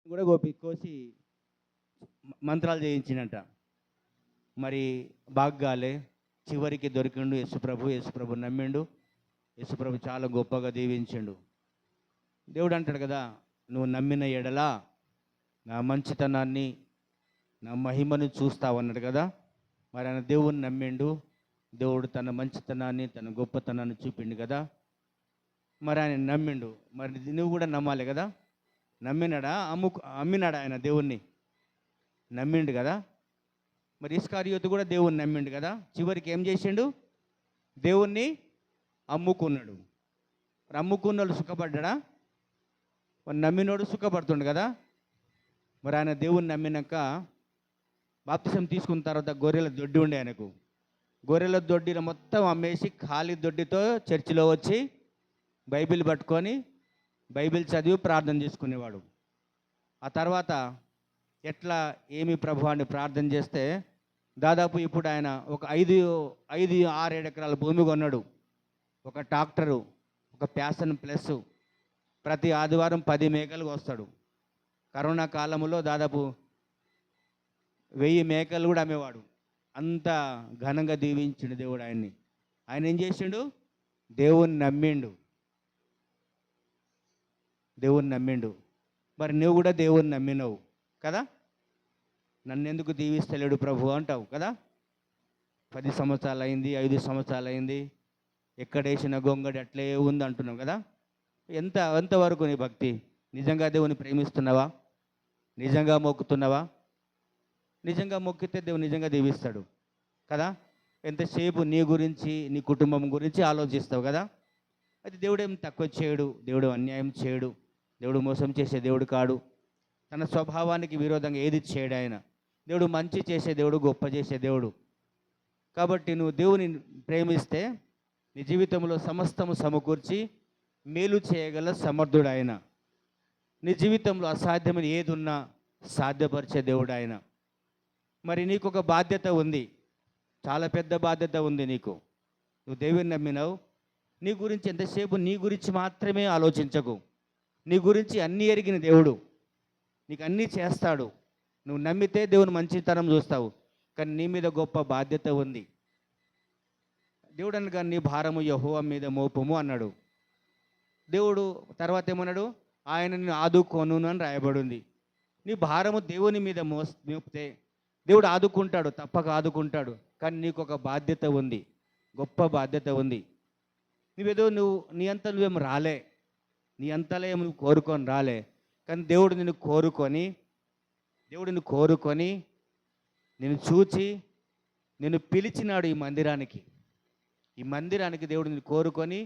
కూడా కోసి మంత్రాలు చేయించినట. మరి బాగ్గాలే, చివరికి దొరికిండు యేసుప్రభు. యేసుప్రభు నమ్మిండు. యేసుప్రభు చాలా గొప్పగా దీవించిండు. దేవుడు అంటాడు కదా, నువ్వు నమ్మిన ఎడలా నా మంచితనాన్ని, నా మహిమను చూస్తావు అన్నాడు కదా. మరి ఆయన దేవుణ్ణి నమ్మిండు. దేవుడు తన మంచితనాన్ని, తన గొప్పతనాన్ని చూపిండు కదా. మరి ఆయన నమ్మిండు. మరి నువ్వు కూడా నమ్మాలి కదా. నమ్మినాడా? అమ్మినాడా? ఆయన దేవుణ్ణి నమ్మిండు కదా. మరి ఇస్కారియోతు కూడా దేవుణ్ణి నమ్మిండు కదా. చివరికి ఏం చేసిండు? దేవుణ్ణి అమ్ముకున్నాడు. మరి అమ్ముకున్నోడు సుఖపడ్డా? మరి నమ్మినోడు సుఖపడుతుండు కదా. మరి ఆయన దేవుణ్ణి నమ్మినాక బాప్తిసం తీసుకున్న తర్వాత గొర్రెల దొడ్డి ఉండే ఆయనకు. గొర్రెల దొడ్డిని మొత్తం అమ్మేసి ఖాళీ దొడ్డితో చర్చిలో వచ్చి బైబిల్ పట్టుకొని బైబిల్ చదివి ప్రార్థన చేసుకునేవాడు. ఆ తర్వాత ఎట్లా ఏమి ప్రభువాన్ని ప్రార్థన చేస్తే దాదాపు ఇప్పుడు ఆయన ఒక 5-6 ఎకరాల భూమి కొన్నాడు. ఒక ట్రాక్టరు, ఒక ప్యాషన్ ప్లస్, ప్రతి ఆదివారం 10 మేకలు వస్తాడు. కరోనా కాలంలో దాదాపు 1000 మేకలు కూడా అమ్మేవాడు. అంత ఘనంగా దీవించిండు దేవుడు ఆయన్ని. ఆయన ఏం చేసిండు? దేవుణ్ణి నమ్మిండు. దేవుణ్ణి నమ్మిండు. మరి నువ్వు కూడా దేవుణ్ణి నమ్మినవు కదా. నన్ను ఎందుకు దీవిస్తలేడు ప్రభు అంటావు కదా. 10 సంవత్సరాలు అయింది, 5 సంవత్సరాలు అయింది, ఎక్కడేసిన గొంగడి అట్లే ఉంది అంటున్నావు కదా. ఎంతవరకు నీ భక్తి? నిజంగా దేవుని ప్రేమిస్తున్నావా? నిజంగా మొక్కుతున్నావా? నిజంగా మొక్కితే దేవుడు నిజంగా దీవిస్తాడు కదా. ఎంతసేపు నీ గురించి, నీ కుటుంబం గురించి ఆలోచిస్తావు కదా. అయితే దేవుడు ఏం తక్కువ చేయడు, దేవుడు అన్యాయం చేయడు, దేవుడు మోసం చేసే దేవుడు కాడు. తన స్వభావానికి విరోధంగా ఏది చేయడు ఆయన. దేవుడు మంచి చేసే దేవుడు, గొప్ప చేసే దేవుడు. కాబట్టి నువ్వు దేవుని ప్రేమిస్తే నీ జీవితంలో సమస్తము సమకూర్చి మేలు చేయగల సమర్థుడు ఆయన. నీ జీవితంలో అసాధ్యమైన ఏది ఉన్నా సాధ్యపరిచే దేవుడు ఆయన. మరి నీకు ఒక బాధ్యత ఉంది, చాలా పెద్ద బాధ్యత ఉంది నీకు. నువ్వు దేవుని నమ్మినావు. నీ గురించి ఎంతసేపు నీ గురించి మాత్రమే ఆలోచించకు. నీ గురించి అన్నీ ఎరిగిన దేవుడు నీకు అన్నీ చేస్తాడు. నువ్వు నమ్మితే దేవుని మంచితనం చూస్తావు. కానీ నీ మీద గొప్ప బాధ్యత ఉంది. దేవుడు అనగా నీ భారము యెహోవా మీద మోపము అన్నాడు. దేవుడు తర్వాత ఏమన్నాడు? ఆయన నిన్ను ఆదుకోను అని రాయబడింది. నీ భారము దేవుని మీద మోపితే దేవుడు ఆదుకుంటాడు, తప్పక ఆదుకుంటాడు. కానీ నీకు ఒక బాధ్యత ఉంది, గొప్ప బాధ్యత ఉంది. నువ్వు నీ అంతా నువ్వేం రాలే, నీ అంతలో ఏమి నువ్వు కోరుకొని రాలే. కానీ దేవుడు నిన్ను కోరుకొని నిన్ను చూచి నిన్ను పిలిచినాడు ఈ మందిరానికి. దేవుడు నిన్ను కోరుకొని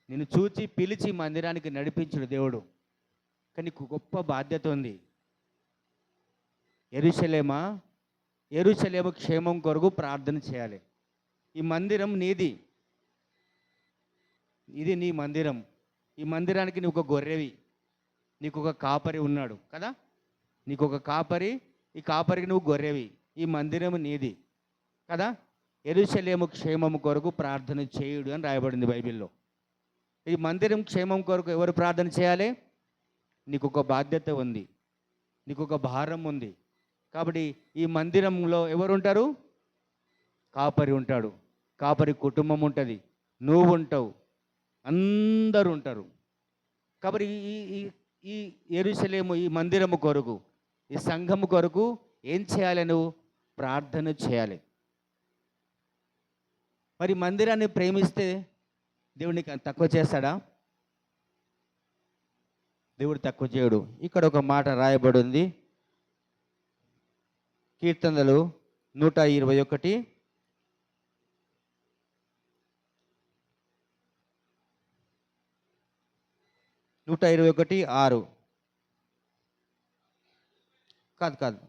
నిన్ను చూచి పిలిచి మందిరానికి నడిపించాడు దేవుడు. కానీ నీకు గొప్ప బాధ్యత ఉంది. యెరూషలేము క్షేమం కొరకు ప్రార్థన చేయాలి. ఈ మందిరం నీది, ఇది నీ మందిరం. ఈ మందిరానికి నువ్వు ఒక గొర్రెవి, నీకు ఒక కాపరి ఉన్నాడు కదా. నీకు ఒక కాపరి, ఈ కాపరికి నువ్వు గొర్రెవి. ఈ మందిరం నీది కదా. యెరూషలేము క్షేమం కొరకు ప్రార్థన చేయుడు అని రాయబడింది బైబిల్లో. ఈ మందిరం క్షేమం కొరకు ఎవరు ప్రార్థన చేయాలి? నీకు ఒక బాధ్యత ఉంది, నీకు ఒక భారం ఉంది. కాబట్టి ఈ మందిరంలో ఎవరు ఉంటారు? కాపరి ఉంటాడు, కాపరి కుటుంబం ఉంటుంది, నువ్వు ఉంటావు, అందరూ ఉంటారు. కాబట్టి ఈ యెరూషలేము, ఈ మందిరము కొరకు, ఈ సంఘము కొరకు ఏం చేయాలి? నువ్వు ప్రార్థన చేయాలి. మరి మందిరాన్ని ప్రేమిస్తే దేవుడికి తక్కువ చేస్తాడా? దేవుడు తక్కువ చేయడు. ఇక్కడ ఒక మాట రాయబడి ఉంది, కీర్తనలు 121 121:6. కాదు,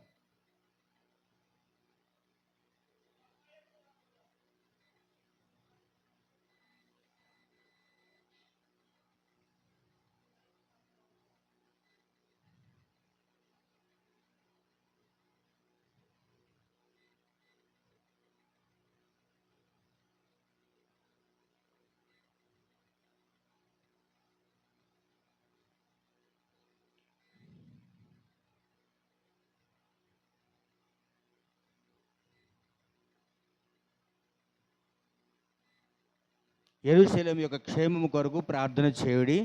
యెరూషలేము యొక్క క్షేమము కొరకు ప్రార్థన చేయుడి.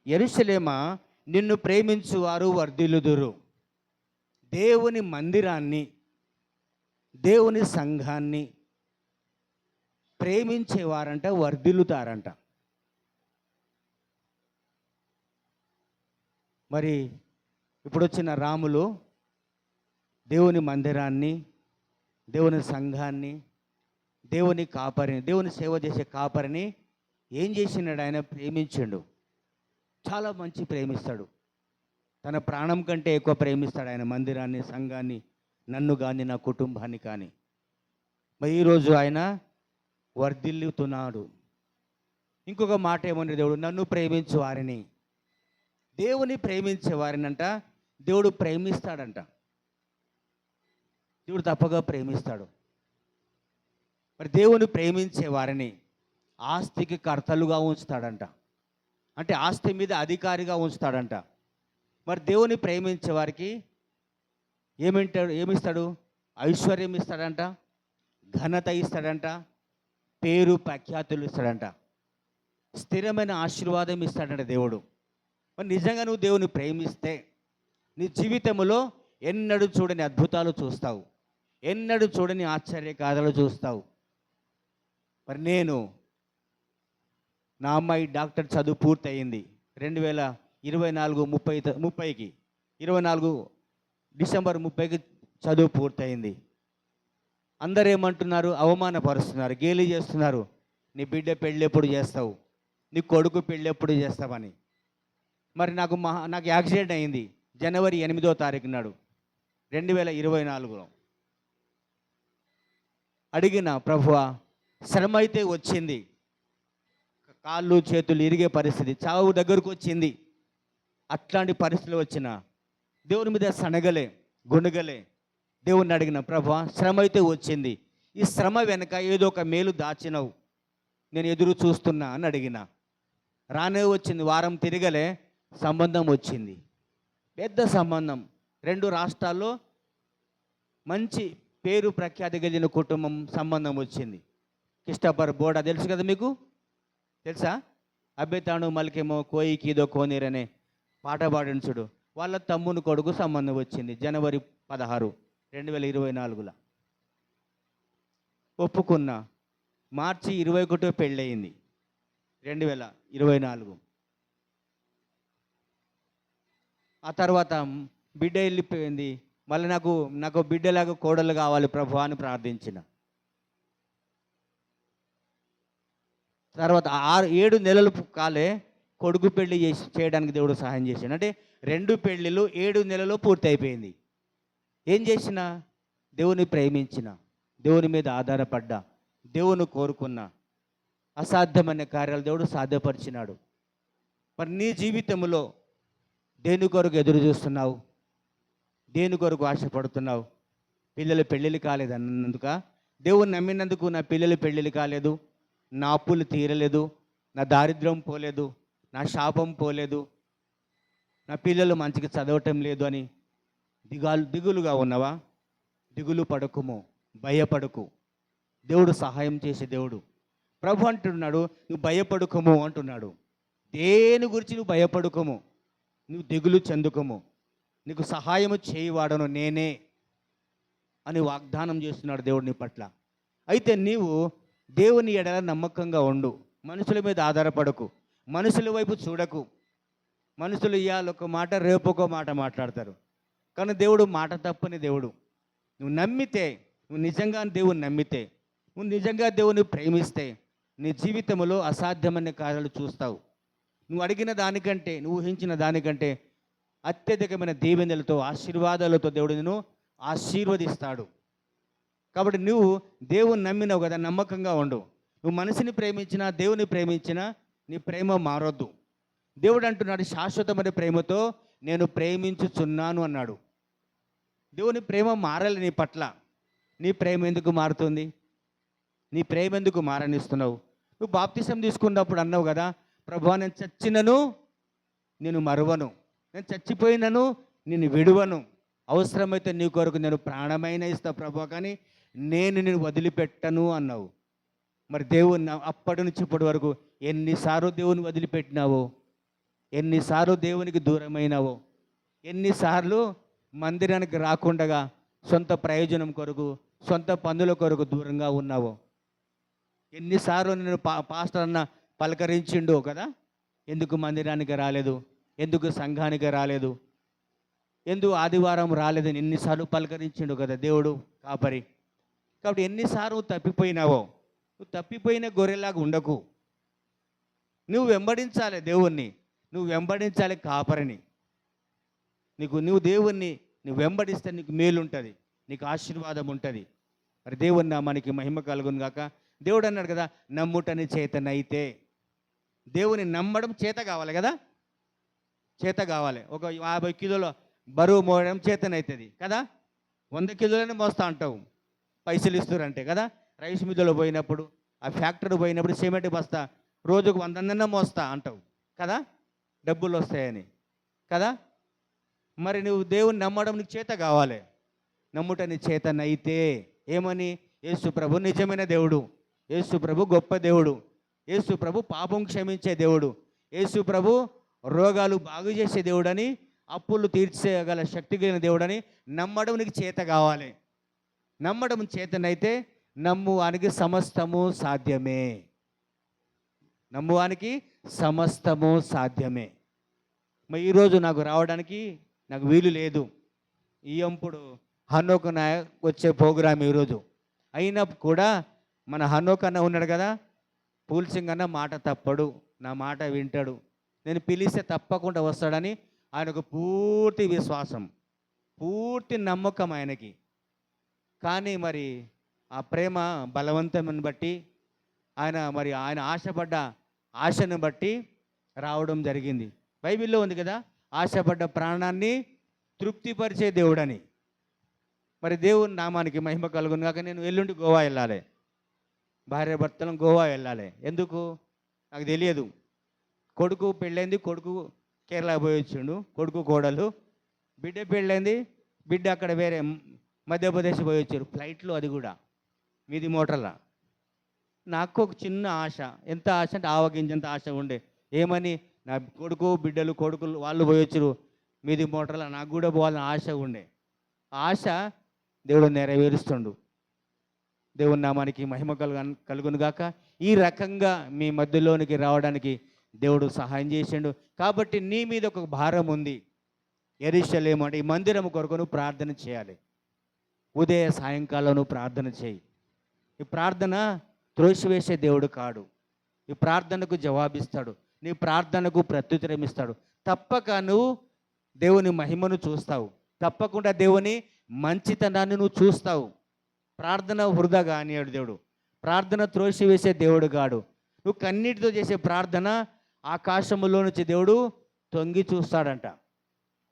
యెరూషలేమా, నిన్ను ప్రేమించువారు వర్ధిల్లుదురు. దేవుని మందిరాన్ని, దేవుని సంఘాన్ని ప్రేమించేవారంట వర్ధిల్లుతారంట. మరి ఇప్పుడు వచ్చిన రాములు దేవుని మందిరాన్ని, దేవుని సంఘాన్ని, దేవుని కాపరిని, దేవుని సేవ చేసే కాపరిని ఏం చేసినాడు? ఆయన ప్రేమించాడు. చాలా మంచి ప్రేమిస్తాడు. తన ప్రాణం కంటే ఎక్కువ ప్రేమిస్తాడు ఆయన మందిరాన్ని, సంఘాన్ని, నన్ను కానీ నా కుటుంబాన్ని కానీ. మరి ఈరోజు ఆయన వర్ధిల్లుతున్నాడు. ఇంకొక మాట ఏమన్నా దేవుడు, నన్ను ప్రేమించు వారిని, దేవుని ప్రేమించే వారినంట దేవుడు ప్రేమిస్తాడంట. దేవుడు తప్పగా ప్రేమిస్తాడు. మరి దేవుని ప్రేమించే వారిని ఆస్తికి కర్తలుగా ఉంచుతాడంట. అంటే ఆస్తి మీద అధికారిగా ఉంచుతాడంట. మరి దేవుని ప్రేమించే వారికి ఏమిస్తాడు? ఐశ్వర్యం ఇస్తాడంట, ఘనత ఇస్తాడంట, పేరు ప్రఖ్యాతులు ఇస్తాడంట, స్థిరమైన ఆశీర్వాదం ఇస్తాడంట దేవుడు. మరి నిజంగా నువ్వు దేవుని ప్రేమిస్తే నీ జీవితంలో ఎన్నడూ చూడని అద్భుతాలు చూస్తావు, ఎన్నడూ చూడని ఆశ్చర్యకార్యాలు చూస్తావు. మరి నా అమ్మాయి డాక్టర్ చదువు పూర్తయింది 2024 డిసెంబర్ 30కి చదువు పూర్తయింది. అందరూ ఏమంటున్నారు? అవమానపరుస్తున్నారు, గేలి చేస్తున్నారు. నీ బిడ్డ పెళ్ళి ఎప్పుడు చేస్తావు, నీ కొడుకు పెళ్ళి ఎప్పుడు చేస్తావని. మరి నాకు యాక్సిడెంట్ అయింది జనవరి 8వ తారీఖు నాడు 2024లో. అడిగిన ప్రభువా, శ్రమ అయితే వచ్చింది, కాళ్ళు చేతులు ఇరిగే పరిస్థితి, చావు దగ్గరకు వచ్చింది. అట్లాంటి పరిస్థితులు వచ్చిన దేవుని మీద సనగలే, గొనుగలే. దేవుణ్ణి అడిగిన, ప్రభువా శ్రమ అయితే వచ్చింది, ఈ శ్రమ వెనక ఏదో ఒక మేలు దాచినవు, నేను ఎదురు చూస్తున్నా అని అడిగిన. రానే వచ్చింది, వారం తిరగలే, సంబంధం వచ్చింది. పెద్ద సంబంధం, 2 రాష్ట్రాల్లో మంచి పేరు ప్రఖ్యాతి కలిగిన కుటుంబం సంబంధం వచ్చింది. కిష్టపర్ బోడా తెలుసు కదా మీకు, తెలుసా? అబ్బెతాను మలికేమో కోయి కీదో కోనీరనే పాట పాడిన చూడు, వాళ్ళ తమ్ముని కొడుకు సంబంధం వచ్చింది జనవరి 16, 2024లో. ఒప్పుకున్న మార్చి 21 పెళ్ళయింది 2024. ఆ తర్వాత బిడ్డ వెళ్ళిపోయింది. మళ్ళీ నాకు బిడ్డలాగా కోడలు కావాలి ప్రభు అని ప్రార్థించిన. తర్వాత 7 నెలలు కాలే కొడుకు పెళ్లి చేయడానికి దేవుడు సహాయం చేశాడు. అంటే 2 పెళ్ళిళ్ళు 7 నెలల్లో పూర్తి అయిపోయింది. ఏం చేసిన? దేవుని ప్రేమించిన, దేవుని మీద ఆధారపడ్డా, దేవుని కోరుకున్నా, అసాధ్యమైన కార్యాలు దేవుడు సాధ్యపరిచినాడు. మరి నీ జీవితంలో దేని కొరకు ఎదురు చూస్తున్నావు? దేని కొరకు ఆశపడుతున్నావు? పిల్లలు పెళ్ళిళ్ళు కాలేదు అన్నందుక, దేవుని నమ్మినందుకు నా పిల్లలు పెళ్ళిళ్ళు కాలేదు, నా అప్పులు తీరలేదు, నా దారిద్ర్యం పోలేదు, నా శాపం పోలేదు, నా పిల్లలు మంచిగా చదవటం లేదు అని దిగులుగా ఉన్నవా? దిగులు పడకుము, భయపడకు. దేవుడు సహాయం చేసే దేవుడు. ప్రభు అంటున్నాడు, నువ్వు భయపడుకోము అంటున్నాడు. దేని గురించి నువ్వు భయపడుకోము, నువ్వు దిగులు చెందుకోము, నీకు సహాయము చేయవాడను నేనే అని వాగ్దానం చేస్తున్నాడు దేవుడు నీ పట్ల. అయితే నీవు దేవుని ఎడల నమ్మకంగా ఉండు, మనుషుల మీద ఆధారపడకు, మనుషుల వైపు చూడకు. మనుషులు ఇవాళ ఒక మాట, రేపు ఒక మాట మాట్లాడతారు, కానీ దేవుడు మాట తప్పని దేవుడు. నువ్వు నమ్మితే, నువ్వు నిజంగా దేవుని నమ్మితే, నువ్వు నిజంగా దేవుని ప్రేమిస్తే నీ జీవితంలో అసాధ్యమైన కార్యాలు చూస్తావు. నువ్వు అడిగిన దానికంటే, నువ్వు ఊహించిన దానికంటే అత్యధికమైన దీవెనలతో, ఆశీర్వాదాలతో దేవుడు నిన్ను ఆశీర్వదిస్తాడు. కాబట్టి నువ్వు దేవుని నమ్మినావు కదా, నమ్మకంగా ఉండు. నువ్వు మనిషిని ప్రేమించినా, దేవుని ప్రేమించినా నీ ప్రేమ మారొద్దు. దేవుడు అంటున్నాడు, శాశ్వతమైన ప్రేమతో నేను ప్రేమించుచున్నాను అన్నాడు. దేవుని ప్రేమ మారాలి నీ పట్ల. నీ ప్రేమ ఎందుకు మారుతుంది? నీ ప్రేమ ఎందుకు మారనిస్తున్నావు? నువ్వు బాప్తిసం తీసుకున్నప్పుడు అన్నావు కదా, ప్రభువా నేను చచ్చినను నేను మరువను, నేను చచ్చిపోయినను నేను విడువను, అవసరమైతే నీ కొరకు నేను ప్రాణమైన ఇస్తా ప్రభువా, కానీ నేను వదిలిపెట్టను అన్నావు. మరి దేవుని అప్పటి నుంచి ఇప్పటి వరకు ఎన్నిసార్లు దేవుని వదిలిపెట్టినావో, ఎన్నిసార్లు దేవునికి దూరమైనావో, ఎన్నిసార్లు మందిరానికి రాకుండగా సొంత ప్రయోజనం కొరకు, సొంత పనుల కొరకు దూరంగా ఉన్నావో, ఎన్నిసార్లు నేను పాస్టర్ అన్న పలకరించిండో కదా. ఎందుకు మందిరానికి రాలేదు, ఎందుకు సంఘానికి రాలేదు, ఎందుకు ఆదివారం రాలేదని ఎన్నిసార్లు పలకరించిండు కదా దేవుడు కాపరి. కాబట్టి ఎన్నిసార్లు తప్పిపోయినావో, నువ్వు తప్పిపోయిన గొర్రెలాగా ఉండకు. నువ్వు వెంబడించాలి దేవుణ్ణి, నువ్వు వెంబడించాలి కాపరిని. నువ్వు దేవుణ్ణి నువ్వు వెంబడిస్తే నీకు మేలు ఉంటుంది, నీకు ఆశీర్వాదం ఉంటుంది. మరి దేవుని నామానికి మహిమ కలుగును గాక. దేవుడు అన్నాడు కదా, నమ్ముటని చేతనైతే. దేవుని నమ్మడం చేత కావాలి కదా, చేత కావాలి. ఒక 50 కిలోల బరువు మోయడం చేతనవుతుంది కదా. 100 కిలోలని మోస్తా అంటావు, పైసలు ఇస్తారంటే కదా. రైస్ మిల్లులో పోయినప్పుడు, ఆ ఫ్యాక్టరీ పోయినప్పుడు సిమెంట్ బస్తా రోజుకు 100 మోస్తా అంటావు కదా, డబ్బులు వస్తాయని కదా. మరి నువ్వు దేవుని నమ్మడం నీకు చేత కావాలి. నమ్ముటని చేతనైతే ఏమని? యేసు ప్రభు నిజమైన దేవుడు, యేసు ప్రభు గొప్ప దేవుడు, యేసు ప్రభు పాపం క్షమించే దేవుడు, యేసు ప్రభు రోగాలు బాగు చేసే దేవుడని, అప్పులు తీర్చేయగల శక్తి కలిగిన దేవుడని నమ్మడం నీకు చేత కావాలి. నమ్మడం చేతనైతే నమ్మువానికి సమస్తము సాధ్యమే, నమ్మువానికి సమస్తము సాధ్యమే. మరి ఈరోజు నాకు రావడానికి నాకు వీలు లేదు. ఈయంపుడు హనోక్ నాయక్ వచ్చే ప్రోగ్రాం ఈరోజు అయినా కూడా మన హనోక్ అన్న ఉన్నాడు కదా, పూల్సింగ్ అన్న మాట తప్పడు, నా మాట వింటాడు, నేను పిలిస్తే తప్పకుండా వస్తాడని ఆయనకు పూర్తి విశ్వాసం, పూర్తి నమ్మకం ఆయనకి. కానీ మరి ఆ ప్రేమ బలవంతమని బట్టి ఆయన ఆశపడ్డ ఆశను బట్టి రావడం జరిగింది. బైబిల్లో ఉంది కదా, ఆశపడ్డ ప్రాణాన్ని తృప్తిపరిచే దేవుడని. మరి దేవుని నామానికి మహిమ కలుగును కాక. నేను ఎల్లుండి గోవా వెళ్ళాలి, భార్య భర్తలను గోవా వెళ్ళాలి. ఎందుకు నాకు తెలియదు. కొడుకు పెళ్ళైంది, కొడుకు కేరళ పోయి వచ్చిండు, కొడుకు కోడలు. బిడ్డ పెళ్ళైంది, బిడ్డ అక్కడ వేరే మధ్యప్రదేశ్ పోయి వచ్చారు ఫ్లైట్లో, అది కూడా మీది మోటార్ల. నాకు ఒక చిన్న ఆశ, ఎంత ఆశ అంటే ఆవగింజంత ఆశ ఉండే. ఏమని? నా కొడుకు బిడ్డలు కొడుకులు వాళ్ళు పోయి వచ్చారు మీది మోటార్ల, నాకు కూడా పోవాలని ఆశ ఉండే. ఆశ దేవుడు నెరవేరుస్తుండు. దేవుని నామానికి మహిమ కలుగును గాక. ఈ రకంగా మీ మధ్యలోనికి రావడానికి దేవుడు సహాయం చేసిండు. కాబట్టి నీ మీద ఒక భారం ఉంది. యెరూషలేము అంటే ఈ మందిరం కొరకు నువ్వు ప్రార్థన చేయాలి. ఉదయ సాయంకాలం నువ్వు ప్రార్థన చేయి. ఈ ప్రార్థన త్రోసివేసే దేవుడు కాడు. ఈ ప్రార్థనకు జవాబిస్తాడు, నీ ప్రార్థనకు ప్రత్యుత్తరం ఇస్తాడు. తప్పక నువ్వు దేవుని మహిమను చూస్తావు, తప్పకుండా దేవుని మంచితనాన్ని నువ్వు చూస్తావు. ప్రార్థన వృధా కానియాడు దేవుడు, ప్రార్థన త్రోసివేసే దేవుడు కాడు. నువ్వు కన్నీటితో చేసే ప్రార్థన ఆకాశములో నుంచి దేవుడు తొంగి చూస్తాడంట.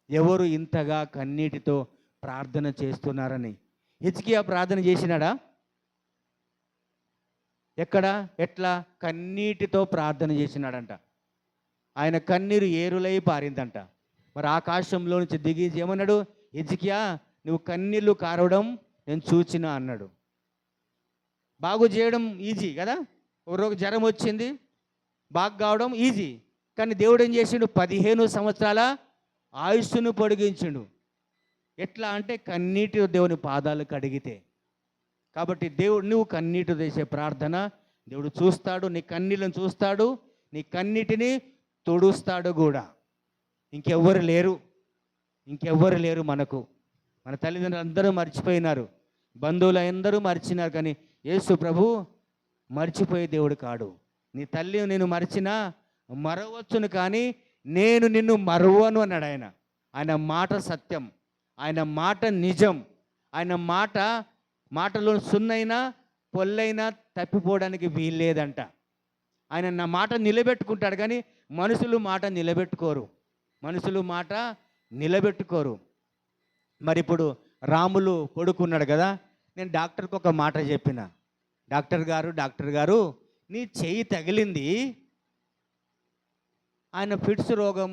ఎవరు ఇంతగా కన్నీటితో ప్రార్థన చేస్తున్నారని. హిజ్కియా ప్రార్థన చేసినాడా? ఎక్కడ, ఎట్లా? కన్నీటితో ప్రార్థన చేసినాడంట. ఆయన కన్నీరు ఏరులై పారిందంట. మరి ఆకాశంలో నుంచి దిగి ఏమన్నాడు? హిజ్కియా, నువ్వు కన్నీళ్ళు కారవడం నేను చూచినా అన్నాడు. బాగు చేయడం ఈజీ కదా, ఒక రోజు జ్వరం వచ్చింది, బాగు కావడం ఈజీ. కానీ దేవుడు ఏం చేసిండు? 15 సంవత్సరాల ఆయుస్సును పొడిగించిండు. ఎట్లా అంటే కన్నీటి దేవుని పాదాలు కడిగితే. కాబట్టి దేవుడు, నువ్వు కన్నీటి చేసే ప్రార్థన దేవుడు చూస్తాడు, నీ కన్నీళ్ళను చూస్తాడు, నీ కన్నీటిని తుడుస్తాడు కూడా. ఇంకెవ్వరు లేరు మనకు. మన తల్లిదండ్రులు అందరూ మర్చిపోయినారు, బంధువులు అందరూ మర్చినారు, కానీ యేసు ప్రభు మర్చిపోయే దేవుడు కాడు. నీ తల్లి నేను మర్చినా మరవచ్చును, కానీ నేను నిన్ను మరువను అన్నాడు ఆయన. ఆయన మాట సత్యం, ఆయన మాట నిజం, ఆయన మాటలో సున్నైనా పొల్లైనా తప్పిపోవడానికి వీల్లేదంట. ఆయన నా మాట నిలబెట్టుకుంటాడు, కానీ మనుషులు మాట నిలబెట్టుకోరు. మరి ఇప్పుడు రాములు కొడుకున్నాడు కదా, నేను డాక్టర్కి ఒక మాట చెప్పిన, డాక్టర్ గారు నీ చెయ్యి తగిలింది, ఆయన ఫిట్స్ రోగం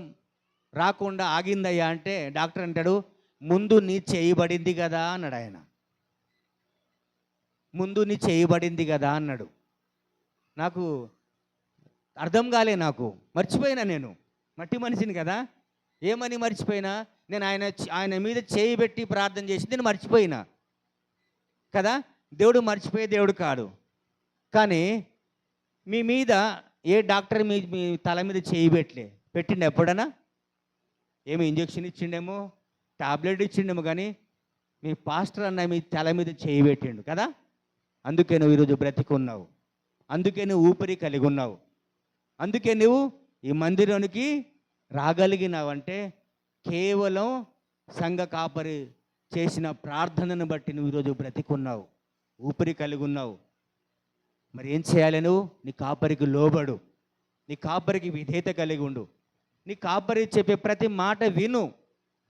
రాకుండా ఆగిందయ్యా అంటే డాక్టర్ అంటాడు, ముందు నీ చేయబడింది కదా అన్నాడు. ఆయన ముందు నీ చేయబడింది కదా అన్నాడు. నాకు అర్థం కాలే, నాకు మర్చిపోయినా, నేను మట్టి మనిషిని కదా. ఏమని మర్చిపోయినా, నేను ఆయన మీద చేయి పెట్టి ప్రార్థన చేసి నేను మర్చిపోయినా కదా. దేవుడు మర్చిపోయే దేవుడు కాడు. కానీ మీ మీద ఏ డాక్టర్ మీ తల మీద చేయి పెట్టిండు ఎప్పుడన్నా? ఏమి ఇంజక్షన్ ఇచ్చిండేమో, టాబ్లెట్ ఇచ్చిండేమో, కానీ మీ పాస్టర్ అన్న మీ తల మీద చేయి పెట్టిండు కదా. అందుకే నువ్వు ఈరోజు బ్రతికున్నావు, అందుకే నువ్వు ఊపిరి కలిగి ఉన్నావు, అందుకే నువ్వు ఈ మందిరానికి రాగలిగినావంటే కేవలం సంఘ కాపరి చేసిన ప్రార్థనను బట్టి నువ్వు ఈరోజు బ్రతికున్నావు, ఊపిరి కలిగి ఉన్నావు. మరి ఏం చేయాలి? నువ్వు నీ కాపరికి లోబడు, నీ కాపరికి విధేయత కలిగి ఉండు, నీ కాపరి చెప్పే ప్రతి మాట విను.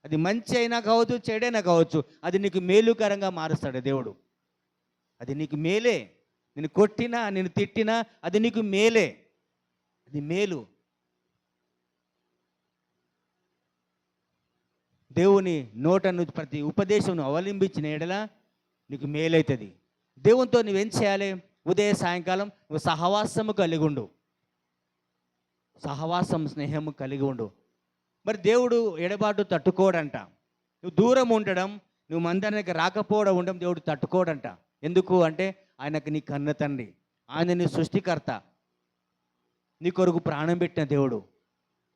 అది మంచి అయినా కావచ్చు, చెడైనా కావచ్చు, అది నీకు మేలుకరంగా మారుస్తాడు దేవుడు. అది నీకు మేలే. నేను కొట్టినా, నేను తిట్టినా అది నీకు మేలే, అది మేలు. దేవుని నోటను ప్రతి ఉపదేశం అవలంబించిన ఎడల నీకు మేలవుతుంది. దేవునితో నువ్వేం చేయాలి? ఉదయ సాయంకాలం నువ్వు సహవాసము కలిగి ఉండు, సహవాసం స్నేహము కలిగి ఉండు. మరి దేవుడు ఎడబాటు తట్టుకోడంట. నువ్వు దూరం ఉండడం, నువ్వు మందిరానికి రాకపోవడం ఉండడం దేవుడు తట్టుకోడంట. ఎందుకు అంటే ఆయనకు నీ కన్న తండ్రి, ఆయన నీ సృష్టికర్త, నీ కొరకు ప్రాణం పెట్టిన దేవుడు.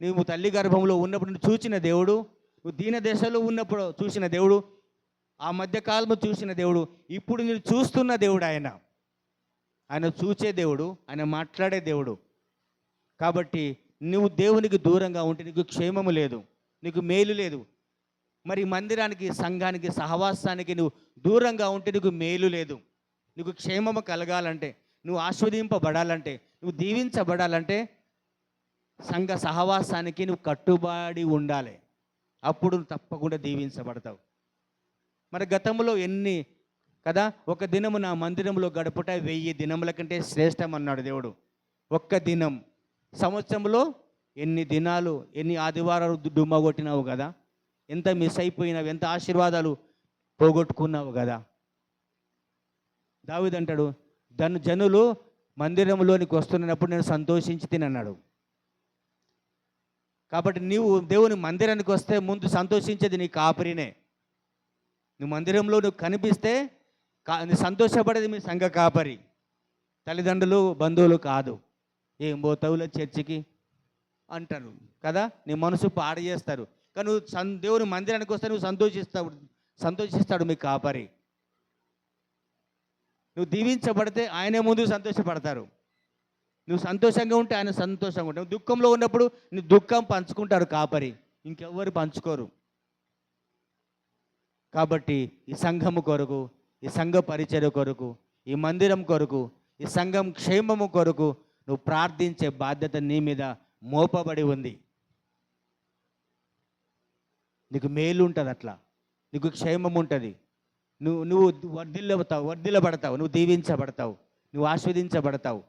నువ్వు తల్లి గర్భంలో ఉన్నప్పుడు నువ్వు చూసిన దేవుడు, నువ్వు దీన దశలో ఉన్నప్పుడు చూసిన దేవుడు, ఆ మధ్యకాలము చూసిన దేవుడు, ఇప్పుడు నేను చూస్తున్న దేవుడు. ఆయన చూసే దేవుడు, ఆయన మాట్లాడే దేవుడు. కాబట్టి నువ్వు దేవునికి దూరంగా ఉంటే నీకు క్షేమము లేదు, నీకు మేలు లేదు. మరి మందిరానికి, సంఘానికి, సహవాసానికి నువ్వు దూరంగా ఉంటే నీకు మేలు లేదు. నీకు క్షేమము కలగాలంటే, నువ్వు ఆస్వాదింపబడాలంటే, నువ్వు దీవించబడాలంటే సంఘ సహవాసానికి నువ్వు కట్టుబడి ఉండాలి. అప్పుడు తప్పకుండా దీవించబడతావు. మరి గతంలో ఎన్ని కదా, ఒక దినము నా మందిరంలో గడుపుట 1000 దినముల కంటే శ్రేష్టం అన్నాడు దేవుడు. ఒక్క దినం, సంవత్సరంలో ఎన్ని దినాలు, ఎన్ని ఆదివారాలు డుమ్మ కొట్టినావు కదా, ఎంత మిస్ అయిపోయినావు, ఎంత ఆశీర్వాదాలు పోగొట్టుకున్నావు కదా. దావీదు అంటాడు, జనులు మందిరంలోనికి వస్తున్నప్పుడు నేను సంతోషించి తినన్నాడు. కాబట్టి నీవు దేవుని మందిరానికి వస్తే ముందు సంతోషించేది నీ కాపరినే. నువ్వు మందిరంలో నువ్వు కనిపిస్తే సంతోషపడేది మీ సంఘ కాపరి, తల్లిదండ్రులు, బంధువులు కాదు. ఏం పోతావులే చర్చికి అంటారు కదా, నీ మనసు పాడు చేస్తారు. కానీ నువ్వు దేవుని మందిరానికి వస్తే నువ్వు సంతోషిస్తాడు మీ కాపరి. నువ్వు దీవించబడితే ఆయనే ముందు సంతోషపడతారు. నువ్వు సంతోషంగా ఉంటే ఆయన సంతోషంగా ఉంటావు. దుఃఖంలో ఉన్నప్పుడు నీ దుఃఖం పంచుకుంటారు కాపరి, ఇంకెవ్వరు పంచుకోరు. కాబట్టి ఈ సంఘము కొరకు, ఈ సంఘ పరిచర్య కొరకు, ఈ మందిరం కొరకు, ఈ సంఘం క్షేమము కొరకు నువ్వు ప్రార్థించే బాధ్యత నీ మీద మోపబడి ఉంది. నీకు మేలు ఉంటుంది, అట్లా నీకు క్షేమం ఉంటుంది. నువ్వు వర్ధిల్లబడతావు, నువ్వు దీవించబడతావు, నువ్వు ఆస్వాదించబడతావు.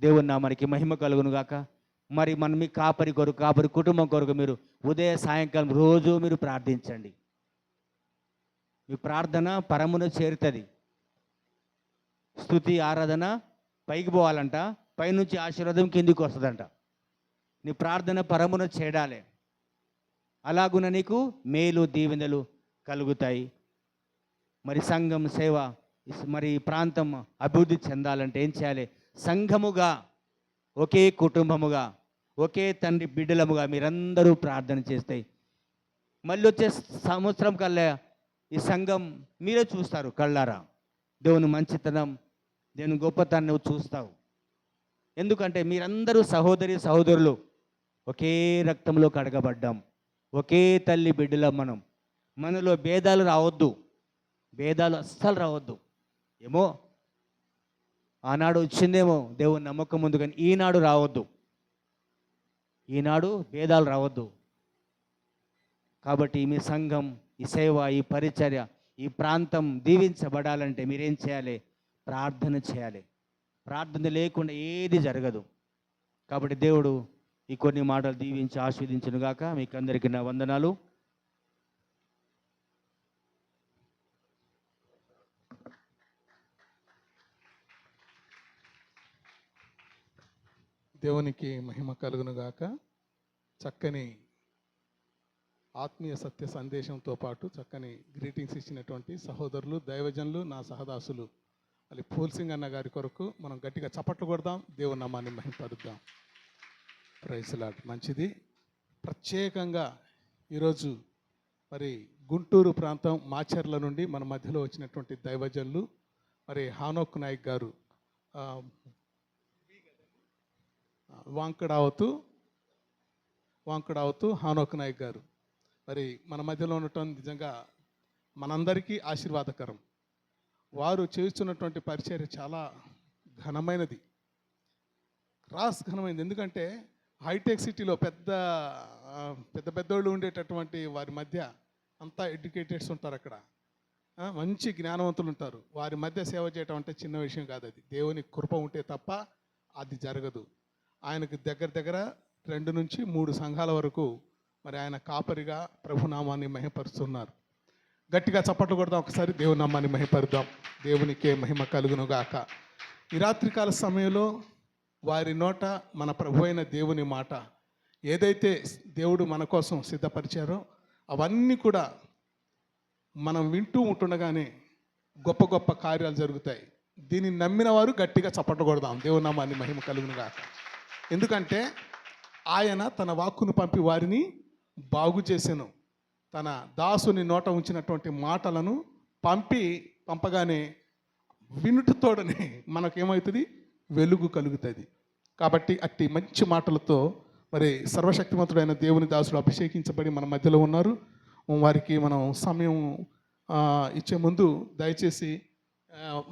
దేవుని నామానికి మహిమ కలుగును గాక. మరి మీ కాపరి కొరకు, కాపరి కుటుంబం కొరకు మీరు ఉదయ సాయంకాలం రోజు మీరు ప్రార్థించండి. మీ ప్రార్థన పరమును చేరుతుంది. స్తుతి ఆరాధన పైకి పోవాలంట, పైనుంచి ఆశీర్వాదం కిందికి వస్తుందంట. నీ ప్రార్థన పరమును చేడాలి. అలాగున నీకు మేలు దీవెనలు కలుగుతాయి. మరి సంఘం సేవ, మరి ప్రాంతం అభివృద్ధి చెందాలంటే ఏం చేయాలి? సంఘముగా, ఒకే కుటుంబముగా, ఒకే తండ్రి బిడ్డలముగా మీరందరూ ప్రార్థన చేస్తాయి. మళ్ళీ వచ్చే సంవత్సరం కల్లా ఈ సంఘం మీరే చూస్తారు కళ్ళారా. దేవుని మంచితనం, దేవుని గొప్పతనం నువ్వు చూస్తావు. ఎందుకంటే మీరందరూ సహోదరి సహోదరులు, ఒకే రక్తంలో కడగబడ్డాం, ఒకే తల్లి బిడ్డలం మనం. మనలో భేదాలు రావద్దు, భేదాలు అస్సలు రావద్దు. ఏమో ఆనాడు వచ్చిందేమో దేవుని నమ్మకం ముందు, కానీ ఈనాడు రావద్దు, ఈనాడు భేదాలు రావద్దు. కాబట్టి మీ సంఘం, ఈ సేవ, ఈ పరిచర్య, ఈ ప్రాంతం దీవించబడాలంటే మీరేం చేయాలి? ప్రార్థన చేయాలి. ప్రార్థన లేకుండా ఏది జరగదు. కాబట్టి దేవుడు ఈ కొన్ని మాటలు దీవించి ఆస్వాదించును గాక. మీకు అందరికీ నా వందనాలు. దేవునికి మహిమ కలుగునుగాక. చక్కని ఆత్మీయ సత్య సందేశంతో పాటు చక్కని గ్రీటింగ్స్ ఇచ్చినటువంటి సహోదరులు, దైవజనులు, నా సహదాసులు అది పూల్సింగ్ అన్న గారి కొరకు మనం గట్టిగా చప్పట్లు కొడదాం, దేవుని నామాన్ని మహిమపరుద్దాం. Praise lord. మంచిది. ప్రత్యేకంగా ఈరోజు మరి గుంటూరు ప్రాంతం మాచర్ల నుండి మన మధ్యలో వచ్చినటువంటి దైవజనులు మరి హానోక్ నాయక్ గారు, వాంకడావతు హానోక్ నాయక్ గారు మరి మన మధ్యలో ఉండటం నిజంగా మనందరికీ ఆశీర్వాదకరం. వారు చేస్తున్నటువంటి పరిచర్య చాలా ఘనమైనది, ఘనమైనది. ఎందుకంటే హైటెక్ సిటీలో పెద్దోళ్ళు ఉండేటటువంటి వారి మధ్య అంతా ఎడ్యుకేటెడ్స్ ఉంటారు, అక్కడ మంచి జ్ఞానవంతులు ఉంటారు. వారి మధ్య సేవ చేయటం అంటే చిన్న విషయం కాదు. అది దేవుని కృప ఉంటే తప్ప అది జరగదు. ఆయనకు దగ్గర 2 నుంచి 3 సంఘాల వరకు మరి ఆయన కాపరిగా ప్రభునామాన్ని మహిమపరుస్తున్నారు. గట్టిగా చప్పట్లు కొడదాం ఒకసారి, దేవుని నామాన్ని మహిమపరుద్దాం. దేవునికే మహిమ కలుగును గాక. ఈ రాత్రికాల సమయంలో వారి నోట మన ప్రభు అయిన దేవుని మాట ఏదైతే దేవుడు మన కోసం సిద్ధపరిచారో అవన్నీ కూడా మనం వింటూ ఉంటుండగానే గొప్ప గొప్ప కార్యాలు జరుగుతాయి. దీన్ని నమ్మిన వారు గట్టిగా చప్పట్లు కొడదాం, దేవుని నామాన్ని మహిమ కలుగును గాక. ఎందుకంటే ఆయన తన వాక్కును పంపి వారిని బాగు చేసెను. తన దాసుని నోట ఉంచినటువంటి మాటలను పంపగానే వినుటతోడనే మనకేమవుతుంది, వెలుగు కలుగుతుంది. కాబట్టి అట్టి మంచి మాటలతో మరి సర్వశక్తిమంతుడైన దేవుని దాసుడు అభిషేకించబడి మన మధ్యలో ఉన్నారు. వారికి మనం సమయం ఇచ్చే ముందు దయచేసి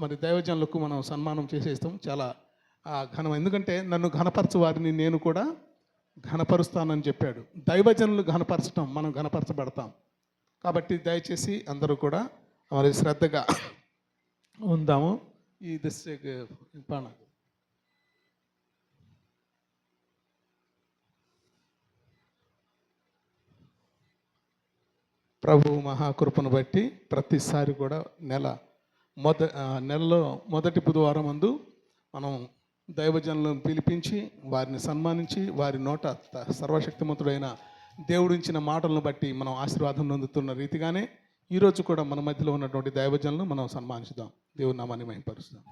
మరి దైవజనులకు మనం సన్మానం చేసేస్తాం. చాలా ఘనం. ఎందుకంటే నన్ను ఘనపరచు వారిని నేను కూడా ఘనపరుస్తానని చెప్పాడు. దైవజనులు ఘనపరచటం, మనం ఘనపరచబడతాం. కాబట్టి దయచేసి అందరూ కూడా మరి శ్రద్ధగా ఉందాము. ఈ ప్రభు మహాకృపను బట్టి ప్రతిసారి కూడా నెలలో మొదటి బుధవారం అందు మనం దైవజనులను పిలిపించి వారిని సన్మానించి వారి నోట సర్వశక్తిమంతుడైన దేవుడించిన మాటలను బట్టి మనం ఆశీర్వాదం పొందుతున్న రీతిగానే ఈరోజు కూడా మన మధ్యలో ఉన్నటువంటి దైవజనులను మనం సన్మానించుదాం, దేవుని నామాన్ని మహిమపరుస్తాం.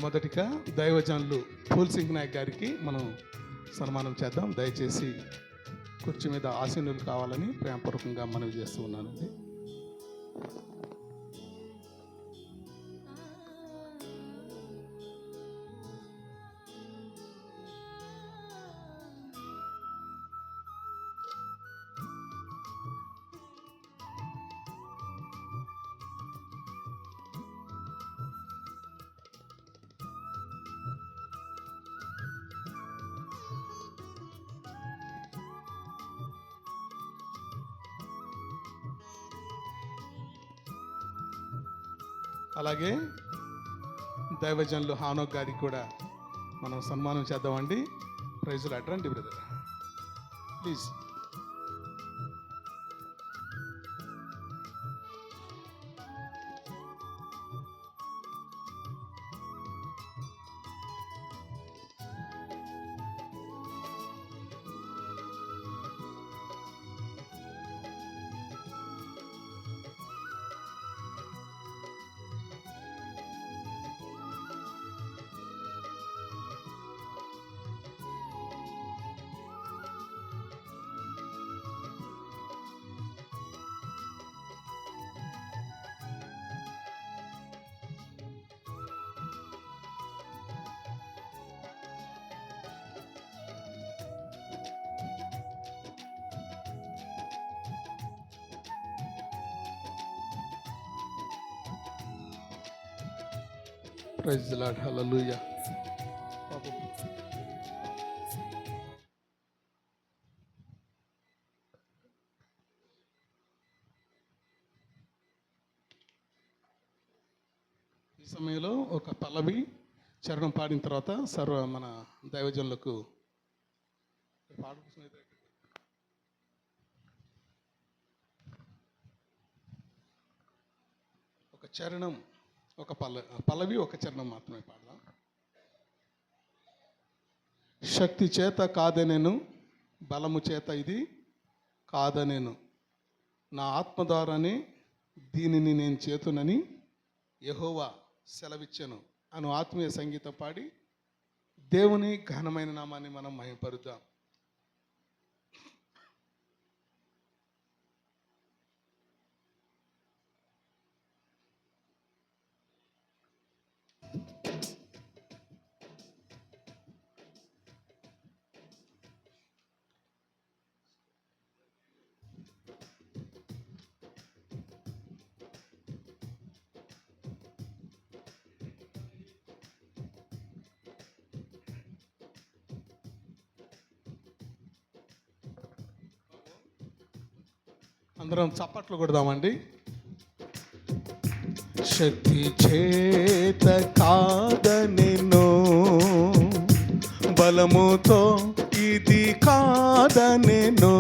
మొదటిగా దైవజనులు పూల్సింగ్ నాయక్ గారికి మనం సన్మానం చేద్దాం. దయచేసి కుర్చీ మీద ఆసీనులు కావాలని ప్రేమపూర్వకంగా మనవి చేస్తూ ఉన్నానండి. అలాగే దైవజనులు హానోక్ గారికి కూడా మనం సన్మానం చేద్దామండి. Praise lord. రండి brother, please. Praise the lord, hallelujah. ఈ సమయంలో ఒక పల్లవి చరణం పాడిన తర్వాత మన దైవజనులకు ఒక చరణం, ఒక పల్లవి ఒక చరణం మాత్రమే పాడదాం. శక్తి చేత కాదనెను, బలము చేత ఇది కాదనెను, నా ఆత్మ ద్వారానే దీనిని నేను చేతునని యెహోవా సెలవిచ్చెను అను ఆత్మీయ సంగీతం పాడి దేవుని ఘనమైన నామాన్ని మనం మహిమపరుద్దాం. అందరం చప్పట్లు కొడదామండి. శక్తి చేత కాదనెను, బలముతో ఇది కాదనెను,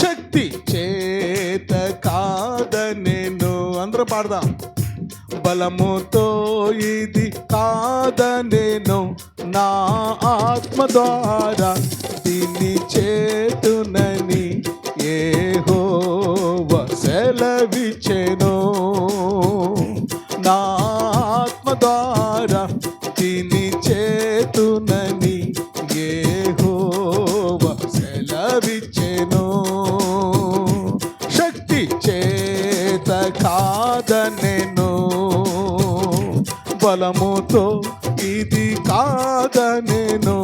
శక్తి చేత కాదనెను. అందరం పాడదాం. బలముతో ఇది కాదనెను, నా ఆత్మ ద్వారా దీన్ని చేతునని యెహోవా సెలవిచ్చెను, నా ఆత్మ ద్వారా దీన్ని చేతునని యెహోవా సెలవిచ్చెను. శక్తి చేత కాదనెను, బలముతో ఇది కాదనెను,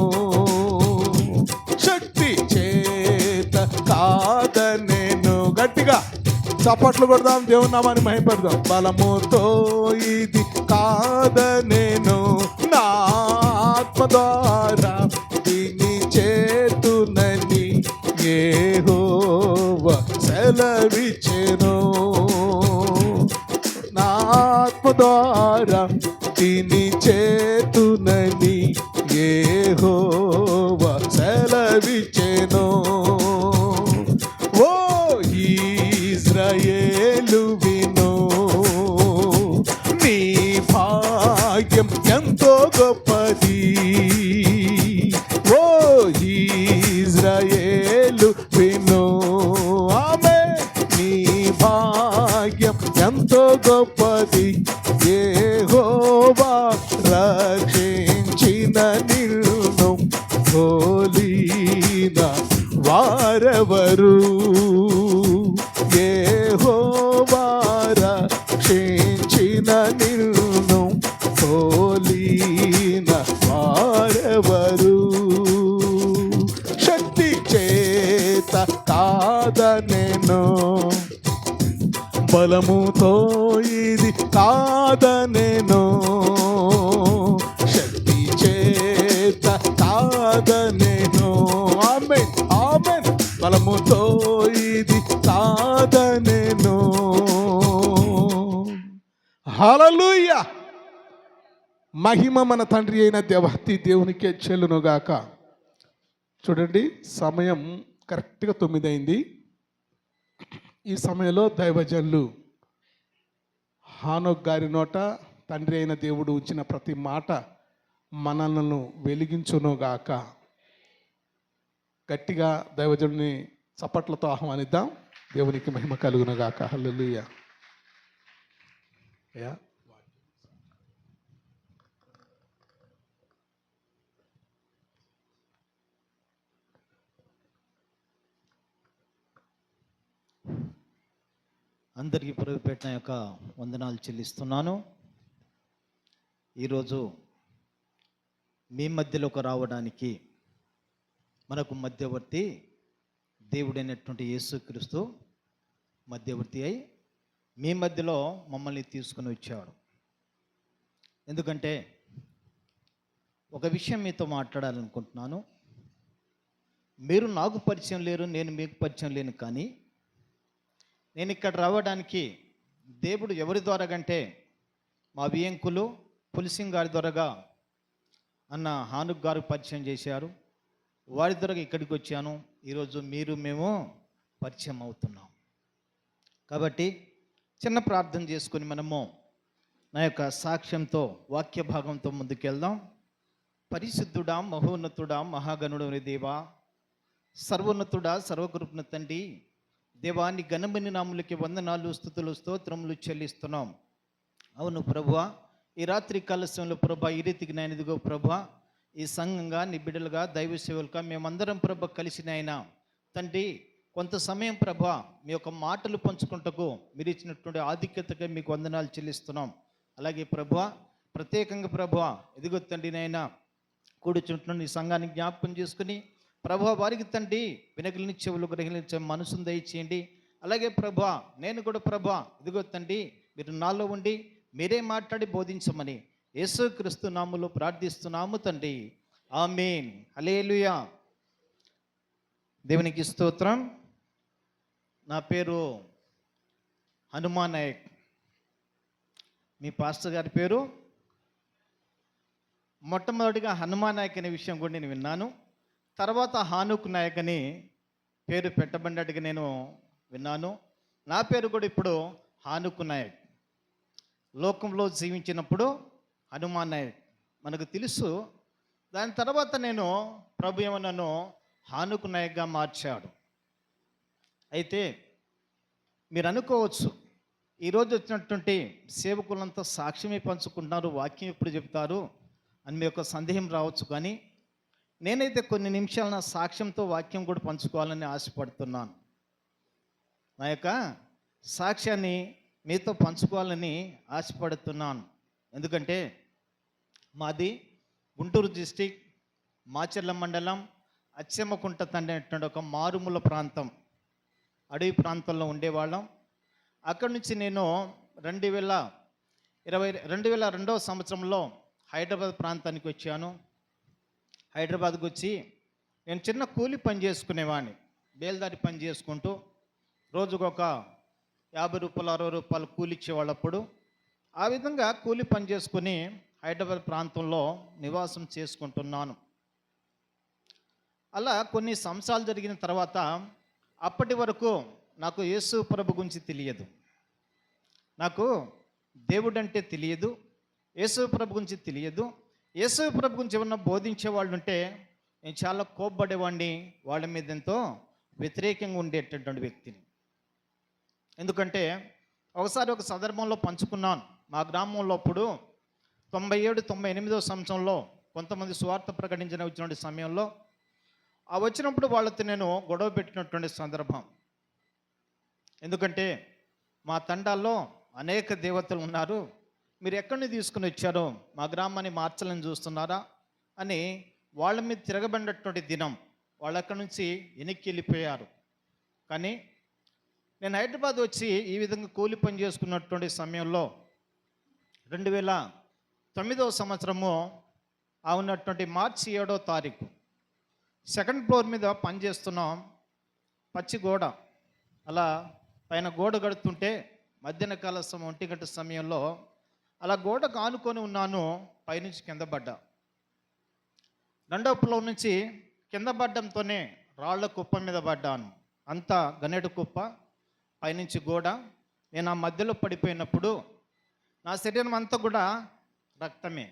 శక్తి చేత కాదనెను. గట్టిగా చప్పట్లు కొడదాం, దేవుని నామాన్ని మహిమపడదాం. బలముతో ఇది కాదనెను, నా ఆత్మ ద్వారా దీన్ని చేతునని యెహోవా సెలవిచ్చెను, నా ఆత్మ ద్వారా దీన్ని చేతునని యెహోవా సెలవిచ్చెను. ఓ ఇశ్రాయేలు విను, నీ భాగ్యం ఎంతో గొప్పది. ఓ ఇశ్రాయేలు విను, ఆమేన్, నీ భాగ్యం ఎంతో గొప్పది. యెహోవా రక్షించిన నిన్ను పోలిన వారెవరు, యెహోవా రక్షించిన నిన్ను పోలిన వారెవరు. శక్తి చేత కాదనెను, బలముతో ఇది కాదనెను, శక్తి చేత కాదనెను. ఆమేన్, ఆమేన్. బలముతో ఇది కాదనెను. హల్లెలూయా. మహిమ మన తండ్రి అయిన దేవాతి దేవునికే చెల్లునుగాక. చూడండి, సమయం కరెక్ట్గా 9 అయింది. ఈ సమయంలో దైవజనులు హానోక్ గారి నోట తండ్రి అయిన దేవుడు ఉంచిన ప్రతి మాట మనలను వెలిగించునుగాక. గట్టిగా దైవజనుని చప్పట్లతో ఆహ్వానిద్దాం. దేవునికి మహిమ కలుగునుగాక. హల్లెలూయా. అందరికీ ప్రభుపేట యొక్క వందనాలు చెల్లిస్తున్నాను. ఈరోజు మీ మధ్యలోకి రావడానికి మనకు మధ్యవర్తి దేవుడైనటువంటి యేసుక్రీస్తు మధ్యవర్తి అయి మీ మధ్యలో మమ్మల్ని తీసుకుని వచ్చాడు. ఎందుకంటే ఒక విషయం మీతో మాట్లాడాలనుకుంటున్నాను. మీరు నాకు పరిచయం లేరు, నేను మీకు పరిచయం లేను. కానీ నేను ఇక్కడ రావడానికి దేవుడు ఎవరి ద్వారా కంటే మా వియంకులు పులిసింగ్ గారి ద్వారాగా అన్న హానుక్ గారు పరిచయం చేశారు. వారి ద్వారా ఇక్కడికి వచ్చాను. ఈరోజు మేము పరిచయం అవుతున్నాం. కాబట్టి చిన్న ప్రార్థన చేసుకొని మనము నా యొక్క సాక్ష్యంతో వాక్య భాగంతో ముందుకెళ్దాం. పరిశుద్ధుడా, మహోన్నతుడా, మహాగణుడైన దేవా, సర్వోన్నతుడా, సర్వకృపణ తండ్రి, దేవాన్ని ఘనమైన నాములకి వందనాలు, స్తుతులు, స్తోత్రములు చెల్లిస్తున్నాం. అవును ప్రభువా, ఈ రాత్రి కాలశంలో ప్రభా ఈ రీతికి నేను ఇదిగో ప్రభా ఈ సంఘంగా నీ బిడ్డలుగా దైవ సేవలుగా మేమందరం ప్రభ కలిసిన ఆయన తండ్రి కొంత సమయం ప్రభా మీ యొక్క మాటలు పంచుకుంటకు మీరు ఇచ్చినటువంటి ఆధిక్యతగా మీకు వందనాలు చెల్లిస్తున్నాం. అలాగే ప్రభా ప్రత్యేకంగా ప్రభా ఎదుగు తండ్రి నైనా కూర్చుంటున్న ఈ సంఘాన్ని జ్ఞాపకం చేసుకుని ప్రభా వారికి తండ్రి వినగలిని చెవులు గ్రహించే మనసును దయచేయండి. అలాగే ప్రభా నేను కూడా ప్రభా ఎదుగు తండ్రి మీరు నాలో ఉండి మీరే మాట్లాడి బోధించమని యేసుక్రీస్తు నామములో ప్రార్థిస్తున్నాము తండ్రి, ఆమేన్. హల్లెలూయా. దేవునికి స్తోత్రం. నా పేరు హనుమాన్ నాయక్. మీ పాస్టర్ గారి పేరు మొట్టమొదటిగా హనుమాన్ నాయక్ అనే విషయం కూడా నేను విన్నాను. తర్వాత హానుక్ నాయక్ అని పేరు పెట్టబడినట్టుగా నేను విన్నాను. నా పేరు కూడా ఇప్పుడు హానుక్ నాయక్. లోకంలో జీవించినప్పుడు హనుమాన్ నాయక్ మనకు తెలుసు. దాని తర్వాత నేను ప్రభు ఏమో నన్ను హానుక్ నాయక్గా మార్చాడు. అయితే మీరు అనుకోవచ్చు ఈరోజు వచ్చినటువంటి సేవకులంతా సాక్ష్యమే పంచుకుంటున్నారు, వాక్యం ఎప్పుడు చెప్తారు అని మీ యొక్క సందేహం రావచ్చు. కానీ నేనైతే కొన్ని నిమిషాలు నా సాక్ష్యంతో వాక్యం కూడా పంచుకోవాలని ఆశపడుతున్నాను. నా యొక్క సాక్ష్యాన్ని మీతో పంచుకోవాలని ఆశపడుతున్నాను. ఎందుకంటే మాది గుంటూరు డిస్టిక్ మాచర్ల మండలం అచ్చెమ్మకుంట తండ్రి అనేటువంటి ఒక మారుమూల ప్రాంతం, అడవి ప్రాంతంలో ఉండేవాళ్ళం. అక్కడి నుంచి నేను 2002వ సంవత్సరంలో హైదరాబాద్ ప్రాంతానికి వచ్చాను. హైదరాబాద్కి వచ్చి నేను చిన్న కూలి పని చేసుకునేవాడిని, బేల్దారి పని చేసుకుంటూ రోజుకొక 50 రూపాయలు 60 రూపాయలు కూలి ఇచ్చేవాళ్ళప్పుడు. ఆ విధంగా కూలి పని చేసుకుని హైదరాబాద్ ప్రాంతంలో నివాసం చేసుకుంటున్నాను. అలా కొన్ని సంవత్సరాలు జరిగిన తర్వాత అప్పటి వరకు నాకు యేసు ప్రభు గురించి తెలియదు, నాకు దేవుడు అంటే తెలియదు, యేసు ప్రభు గురించి తెలియదు. యేసు ప్రభు గురించి ఏమన్నా బోధించే వాళ్ళు ఉంటే నేను చాలా కోప్పడేవాడిని, వాళ్ళ మీద ఎంతో వ్యతిరేకంగా ఉండేటటువంటి వ్యక్తిని. ఎందుకంటే ఒకసారి ఒక సందర్భంలో పంచుకున్నాను. మా గ్రామంలో అప్పుడు 97-98వ సంవత్సరంలో కొంతమంది స్వార్థ ప్రకటించిన వచ్చినటువంటి సమయంలో ఆ వచ్చినప్పుడు వాళ్ళతో నేను గొడవ పెట్టినటువంటి సందర్భం. ఎందుకంటే మా తండాల్లో అనేక దేవతలు ఉన్నారు, మీరు ఎక్కడి నుంచి తీసుకుని వచ్చారో మా గ్రామాన్ని మార్చాలని చూస్తున్నారా అని వాళ్ళ మీద తిరగబడినటువంటి దినం. వాళ్ళు అక్కడి నుంచి వెనక్కి వెళ్ళిపోయారు. కానీ నేను హైదరాబాద్ వచ్చి ఈ విధంగా కూలి పని చేసుకున్నటువంటి సమయంలో 2009వ సంవత్సరము ఉన్నటువంటి మార్చి 7వ తారీఖు సెకండ్ ఫ్లోర్ మీద పని చేస్తున్నాం. పచ్చి గోడ, అలా పైన గోడ కడుతుంటే మధ్యాహ్న కాల 1 గంట సమయంలో అలా గోడకు ఆనుకొని ఉన్నాను. పైనుంచి కింద పడ్డా. 2వ ఫ్లోర్ నుంచి కింద పడ్డంతోనే రాళ్ల కుప్ప మీద పడ్డాను. అంతా గనేడు కుప్ప, పైనుంచి గోడ. నేను ఆ మధ్యలో పడిపోయినప్పుడు నా శరీరం అంతా కూడా రక్తమే.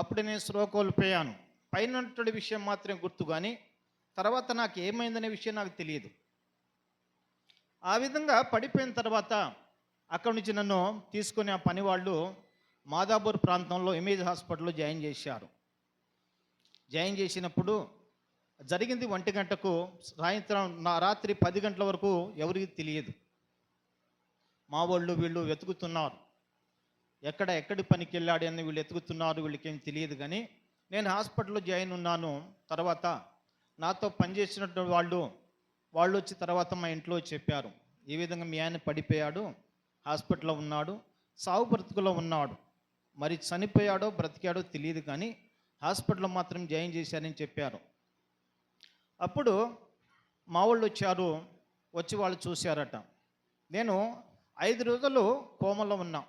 అప్పుడు నేను స్పృహ కోల్పోయాను. పైన విషయం మాత్రమే గుర్తు, కానీ తర్వాత నాకు ఏమైందనే విషయం నాకు తెలియదు. ఆ విధంగా పడిపోయిన తర్వాత అక్కడి నుంచి నన్ను తీసుకుని ఆ పని వాళ్ళు మాదాపూర్ ప్రాంతంలో ఇమేజ్ హాస్పిటల్లో జాయిన్ చేశారు. జాయిన్ చేసినప్పుడు జరిగింది 1 గంటకు, సాయంత్రం రాత్రి 10 గంటల వరకు ఎవరికి తెలియదు. మా వాళ్ళు వీళ్ళు వెతుకుతున్నారు, ఎక్కడి పనికి వెళ్ళాడు అని వీళ్ళు వెతుకుతున్నారు, వీళ్ళకేం తెలియదు. కానీ నేను హాస్పిటల్లో జాయిన్ ఉన్నాను. తర్వాత నాతో పనిచేసినటువంటి వాళ్ళు వచ్చి తర్వాత మా ఇంట్లో చెప్పారు, ఈ విధంగా మీ ఆయన పడిపోయాడు, హాస్పిటల్లో ఉన్నాడు, సావు బ్రతుకులో ఉన్నాడు. మరి చనిపోయాడో బ్రతికాడో తెలియదు, కానీ హాస్పిటల్లో మాత్రం జాయిన్ చేశారని చెప్పారు. అప్పుడు మా వాళ్ళు వచ్చారు, వచ్చి వాళ్ళు చూశారట. నేను 5 రోజులు కోమలో ఉన్నా,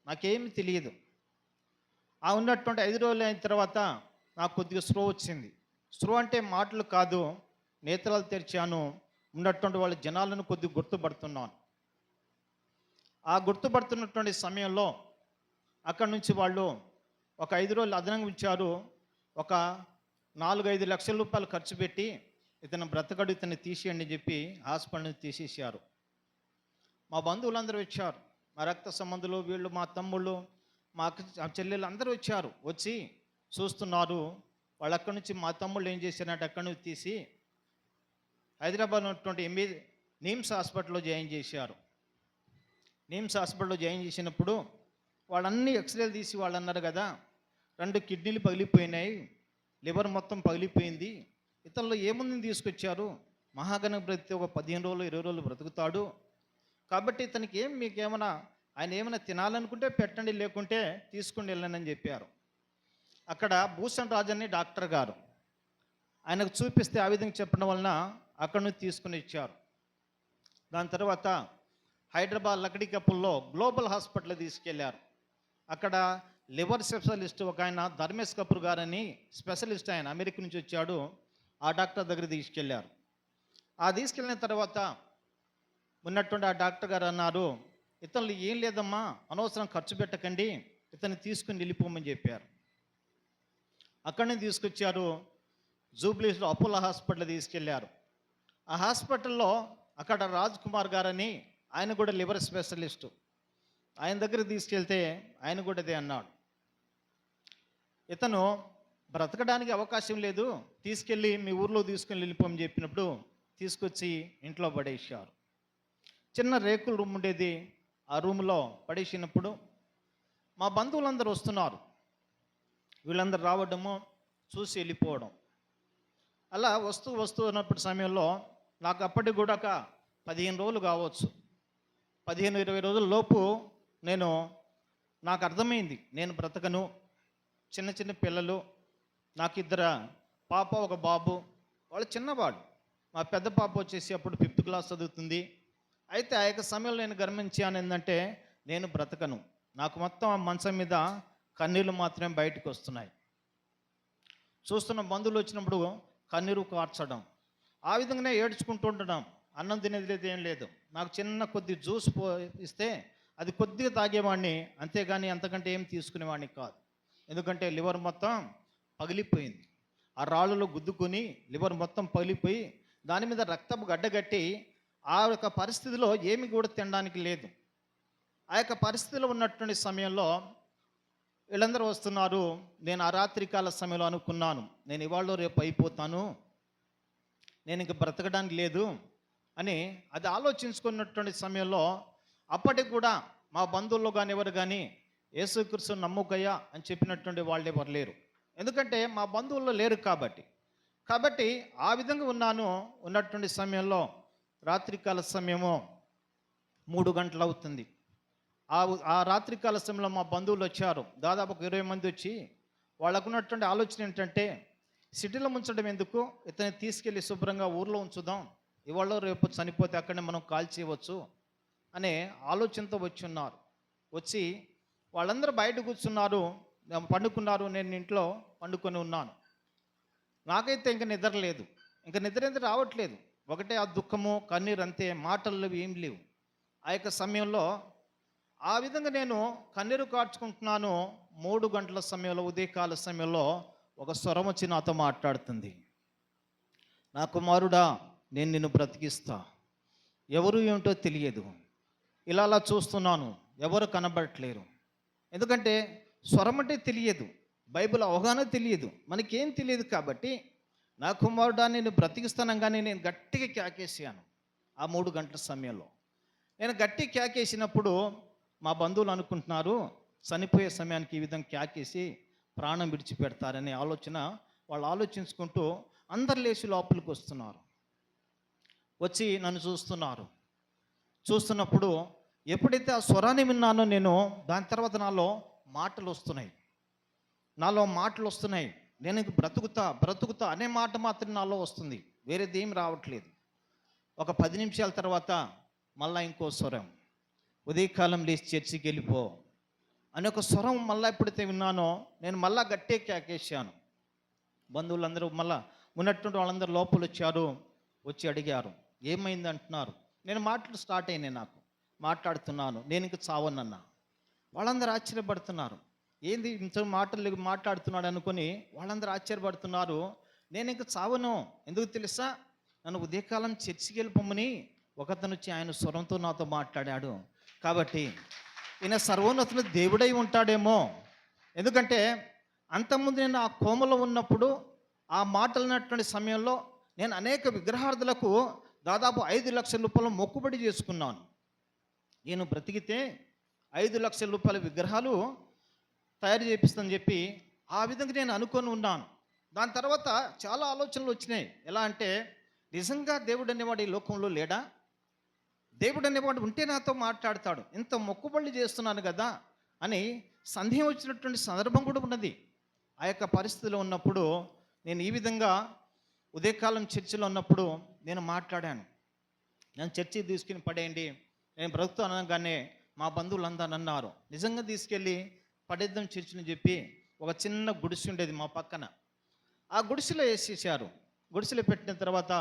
నాకేమీ తెలియదు. ఆ ఉన్నటువంటి 5 రోజులు అయిన తర్వాత నాకు కొద్దిగా స్లో వచ్చింది. స్లో అంటే మాటలు కాదు, నేత్రాలు తెరిచాను. ఉన్నటువంటి వాళ్ళ జనాలను కొద్దిగా గుర్తుపడుతున్నాను. ఆ గుర్తుపడుతున్నటువంటి సమయంలో అక్కడి నుంచి వాళ్ళు ఒక 5 రోజులు అదనంగా ఇచ్చారు. ఒక 4-5 లక్షల రూపాయలు ఖర్చు పెట్టి ఇతను బ్రతకడు, ఇతన్ని తీసేయండి అని చెప్పి హాస్పిటల్ నుంచి తీసేసారు. మా బంధువులందరూ వచ్చారు, మా రక్త సంబంధులు, వీళ్ళు, మా తమ్ముళ్ళు, మా చెల్లెళ్ళు అందరూ వచ్చారు. వచ్చి చూస్తున్నారు. వాళ్ళు అక్కడి నుంచి మా తమ్ముళ్ళు ఏం చేశారంటే అక్కడి నుంచి తీసి హైదరాబాద్ ఉన్నటువంటి నిమ్స్ హాస్పిటల్లో జాయిన్ చేశారు. నిమ్స్ హాస్పిటల్లో జాయిన్ చేసినప్పుడు వాళ్ళన్నీ ఎక్స్రేలు తీసి వాళ్ళు అన్నారు కదా, 2 కిడ్నీలు పగిలిపోయినాయి, లివర్ మొత్తం పగిలిపోయింది, ఇతరులు ఏముందని తీసుకొచ్చారు, మహాగణ బ్రతికి ఒక 15 రోజులు 20 రోజులు బ్రతుకుతాడు, కాబట్టి ఇతనికి మీకేమైనా ఆయన ఏమైనా తినాలనుకుంటే పెట్టండి, లేకుంటే తీసుకుని వెళ్ళండి చెప్పారు. అక్కడ భూషణ్ రాజ్ అని డాక్టర్ గారు, ఆయనకు చూపిస్తే ఆ విధంగా చెప్పడం వలన అక్కడి నుంచి తీసుకుని ఇచ్చారు. దాని తర్వాత హైదరాబాద్ లక్డీ కప్పుల్లో గ్లోబల్ హాస్పిటల్ తీసుకెళ్లారు. అక్కడ లివర్ స్పెషలిస్ట్ ఒక ఆయన ధర్మేష్ కపూర్ గారని స్పెషలిస్ట్, ఆయన అమెరికా నుంచి వచ్చాడు. ఆ డాక్టర్ దగ్గర తీసుకెళ్లారు. ఆ తీసుకెళ్ళిన తర్వాత ఉన్నటువంటి ఆ డాక్టర్ గారు అన్నారు, ఇతను ఏం లేదమ్మా, అనవసరం ఖర్చు పెట్టకండి, ఇతన్ని తీసుకుని వెళ్ళిపోమని చెప్పారు. అక్కడి నుంచి తీసుకొచ్చారు. జూబ్లీస్లో అపోలో హాస్పిటల్ తీసుకెళ్లారు. ఆ హాస్పిటల్లో అక్కడ రాజ్ కుమార్ గారని, ఆయన కూడా లివర్ స్పెషలిస్టు, ఆయన దగ్గర తీసుకెళ్తే ఆయన కూడా అదే అన్నాడు, ఇతను బ్రతకడానికి అవకాశం లేదు, తీసుకెళ్ళి మీ ఊర్లో తీసుకుని వెళ్ళిపోమని చెప్పినప్పుడు తీసుకొచ్చి ఇంట్లో పడేసారు. చిన్న రేకుల రూమ్ ఉండేది, ఆ రూమ్లో పడేసినప్పుడు మా బంధువులందరూ వస్తున్నారు. వీళ్ళందరూ రావడము, చూసి వెళ్ళిపోవడం, అలా వస్తూ ఉన్నప్పుడు సమయంలో నాకు అప్పటికి కూడా ఒక 15 రోజులు కావచ్చు, 15-20 రోజుల లోపు నాకు అర్థమైంది నేను బ్రతకను. చిన్న చిన్న పిల్లలు, నాకు 2 పాప, ఒక బాబు, వాళ్ళు చిన్నవాడు. మా పెద్ద పాప వచ్చేసి అప్పుడు 5th క్లాస్ చదువుతుంది. అయితే ఆ యొక్క సమయంలో నేను గమనించాను ఏంటంటే నేను బ్రతకను. నాకు మొత్తం ఆ మంచం మీద కన్నీళ్ళు మాత్రమే బయటకు వస్తున్నాయి. చూస్తున్న బంధువులు వచ్చినప్పుడు కన్నీరు కార్చడం, ఆ విధంగానే ఏడ్చుకుంటూ ఉండడం. అన్నం తినేది ఏం లేదు. నాకు చిన్న కొద్ది జ్యూస్ ఇస్తే అది కొద్దిగా తాగేవాడిని, అంతేగాని అంతకంటే ఏం తీసుకునేవాడిని కాదు. ఎందుకంటే లివర్ మొత్తం పగిలిపోయింది. ఆ రాళ్ళలో గుద్దుకొని లివర్ మొత్తం పగిలిపోయి దాని మీద రక్తపు గడ్డగట్టి ఆ యొక్క పరిస్థితిలో ఏమి కూడా తినడానికి లేదు. ఆ యొక్క పరిస్థితిలో ఉన్నటువంటి సమయంలో వీళ్ళందరూ వస్తున్నారు. నేను ఆ రాత్రి కాల సమయంలో అనుకున్నాను, నేను ఇవాళ రేపు అయిపోతాను, నేను ఇంక బ్రతకడానికి లేదు అని అది ఆలోచించుకున్నటువంటి సమయంలో అప్పటికి కూడా మా బంధువుల్లో కానీ ఎవరు కానీ యేసుక్రీస్తు నమ్ముకయ్యా అని చెప్పినటువంటి వాళ్ళు ఎవరు లేరు. ఎందుకంటే మా బంధువుల్లో లేరు కాబట్టి ఆ విధంగా ఉన్నటువంటి సమయంలో రాత్రికాల సమయము 3 గంటలు అవుతుంది. ఆ రాత్రికాల సమయంలో మా బంధువులు వచ్చారు. దాదాపు 20 మంది వచ్చి వాళ్ళకు ఉన్నటువంటి ఆలోచన ఏంటంటే సిటీలో ఉంచడం ఎందుకు, ఇతన్ని తీసుకెళ్ళి శుభ్రంగా ఊర్లో ఉంచుదాం, ఇవాళ రేపు చనిపోతే అక్కడనే మనం కాల్చేయవచ్చు అనే ఆలోచనతో వచ్చి వాళ్ళందరూ బయట కూర్చున్నారు, పండుకున్నారు. నేను ఇంట్లో పండుకొని ఉన్నాను. నాకైతే ఇంకా నిద్ర లేదు, ఇంకా నిద్ర ఎంత రావట్లేదు. ఒకటే ఆ దుఃఖము, కన్నీరు, అంతే, మాటలు ఏం లేవు. ఆ యొక్క సమయంలో ఆ విధంగా నేను కన్నీరు కార్చుకుంటున్నాను. 3 గంటల సమయంలో, ఉదయకాల సమయంలో ఒక స్వరం వచ్చి నాతో మాట్లాడుతుంది, నా కుమారుడా నేను నిన్ను బ్రతికిస్తా, ఎవరు ఏమిటో తెలియదు, ఇలా చూస్తున్నాను, ఎవరు కనబడట్లేరు. ఎందుకంటే స్వరం అంటే తెలియదు, బైబిల్ అవగాహన తెలియదు, మనకేం తెలియదు. కాబట్టి నా కుమారుడా నేను బ్రతికిస్తానంగానే నేను గట్టిగా కేకేసాను. ఆ 3 గంటల సమయంలో నేను గట్టి కేకేసినప్పుడు మా బంధువులు అనుకుంటున్నారు చనిపోయే సమయానికి ఈ విధంగా కేకేసి ప్రాణం విడిచిపెడతారనే ఆలోచన వాళ్ళు ఆలోచించుకుంటూ అందరు లేచి లోపలికి వస్తున్నారు. వచ్చి నన్ను చూస్తున్నప్పుడు ఎప్పుడైతే ఆ స్వరాన్ని విన్నానో నేను, దాని తర్వాత నాలో మాటలు వస్తున్నాయి, నేను ఇంక బ్రతుకుతా అనే మాట మాత్రం నాలో వస్తుంది, వేరేది ఏం రావట్లేదు. ఒక 10 నిమిషాల తర్వాత మళ్ళా ఇంకో స్వరం, ఉదయకాలం లేచి చర్చికి వెళ్ళిపో అనే ఒక స్వరం మళ్ళీ ఎప్పుడైతే విన్నానో నేను మళ్ళా గట్టే కేకేశాను. బంధువులందరూ మళ్ళా ఉన్నటువంటి వాళ్ళందరూ లోపల వచ్చారు, వచ్చి అడిగారు ఏమైంది అంటున్నారు. నేను మాటలు స్టార్ట్ అయినాయి, నాకు మాట్లాడుతున్నాను, నేను ఇంక చావనన్నా. వాళ్ళందరూ ఆశ్చర్యపడుతున్నారు, ఏంది ఇంత మాటలు మాట్లాడుతున్నాడు అనుకొని వాళ్ళందరూ ఆశ్చర్యపడుతున్నారు. నేను ఇంక చావను, ఎందుకు తెలుసా, నన్ను ఉదయకాలం చర్చికి వెళ్ళిపోమని ఒకతను వచ్చి ఆయన స్వరంతో నాతో మాట్లాడాడు. కాబట్టి ఈయన సర్వోన్నతుడు దేవుడై ఉంటాడేమో. ఎందుకంటే అంతకుముందు నేను ఆ కోమలో ఉన్నప్పుడు ఆ మాటలు ఉన్నటువంటి సమయంలో నేను అనేక విగ్రహార్థులకు దాదాపు 5 లక్షల రూపాయలు మొక్కుబడి చేసుకున్నాను. నేను బ్రతికితే 5 లక్షల రూపాయల విగ్రహాలు తయారు చేపిస్తానని చెప్పి ఆ విధంగా నేను అనుకొని ఉన్నాను. దాని తర్వాత చాలా ఆలోచనలు వచ్చినాయి. ఎలా అంటే, నిజంగా దేవుడు అనేవాడు ఈ లోకంలో లేడా? దేవుడు అనేవాడు ఉంటే నాతో మాట్లాడతాడు, ఇంత మొక్కుబళ్ళు చేస్తున్నాను కదా అని సందేహం వచ్చినటువంటి సందర్భం కూడా ఉన్నది. ఆ యొక్క పరిస్థితిలో ఉన్నప్పుడు నేను ఈ విధంగా ఉదయకాలం చర్చిలో ఉన్నప్పుడు నేను మాట్లాడాను. నేను చర్చికి తీసుకుని పడేయండి, నేను బ్రతుకుతాను అనగానే మా బంధువులందరూ అన్నారు, నిజంగా తీసుకెళ్ళి పడేద్దాం చర్చిని చెప్పి ఒక చిన్న గుడిసె ఉండేది మా పక్కన, ఆ గుడిసెలో వేసేసారు. గుడిసెలో పెట్టిన తర్వాత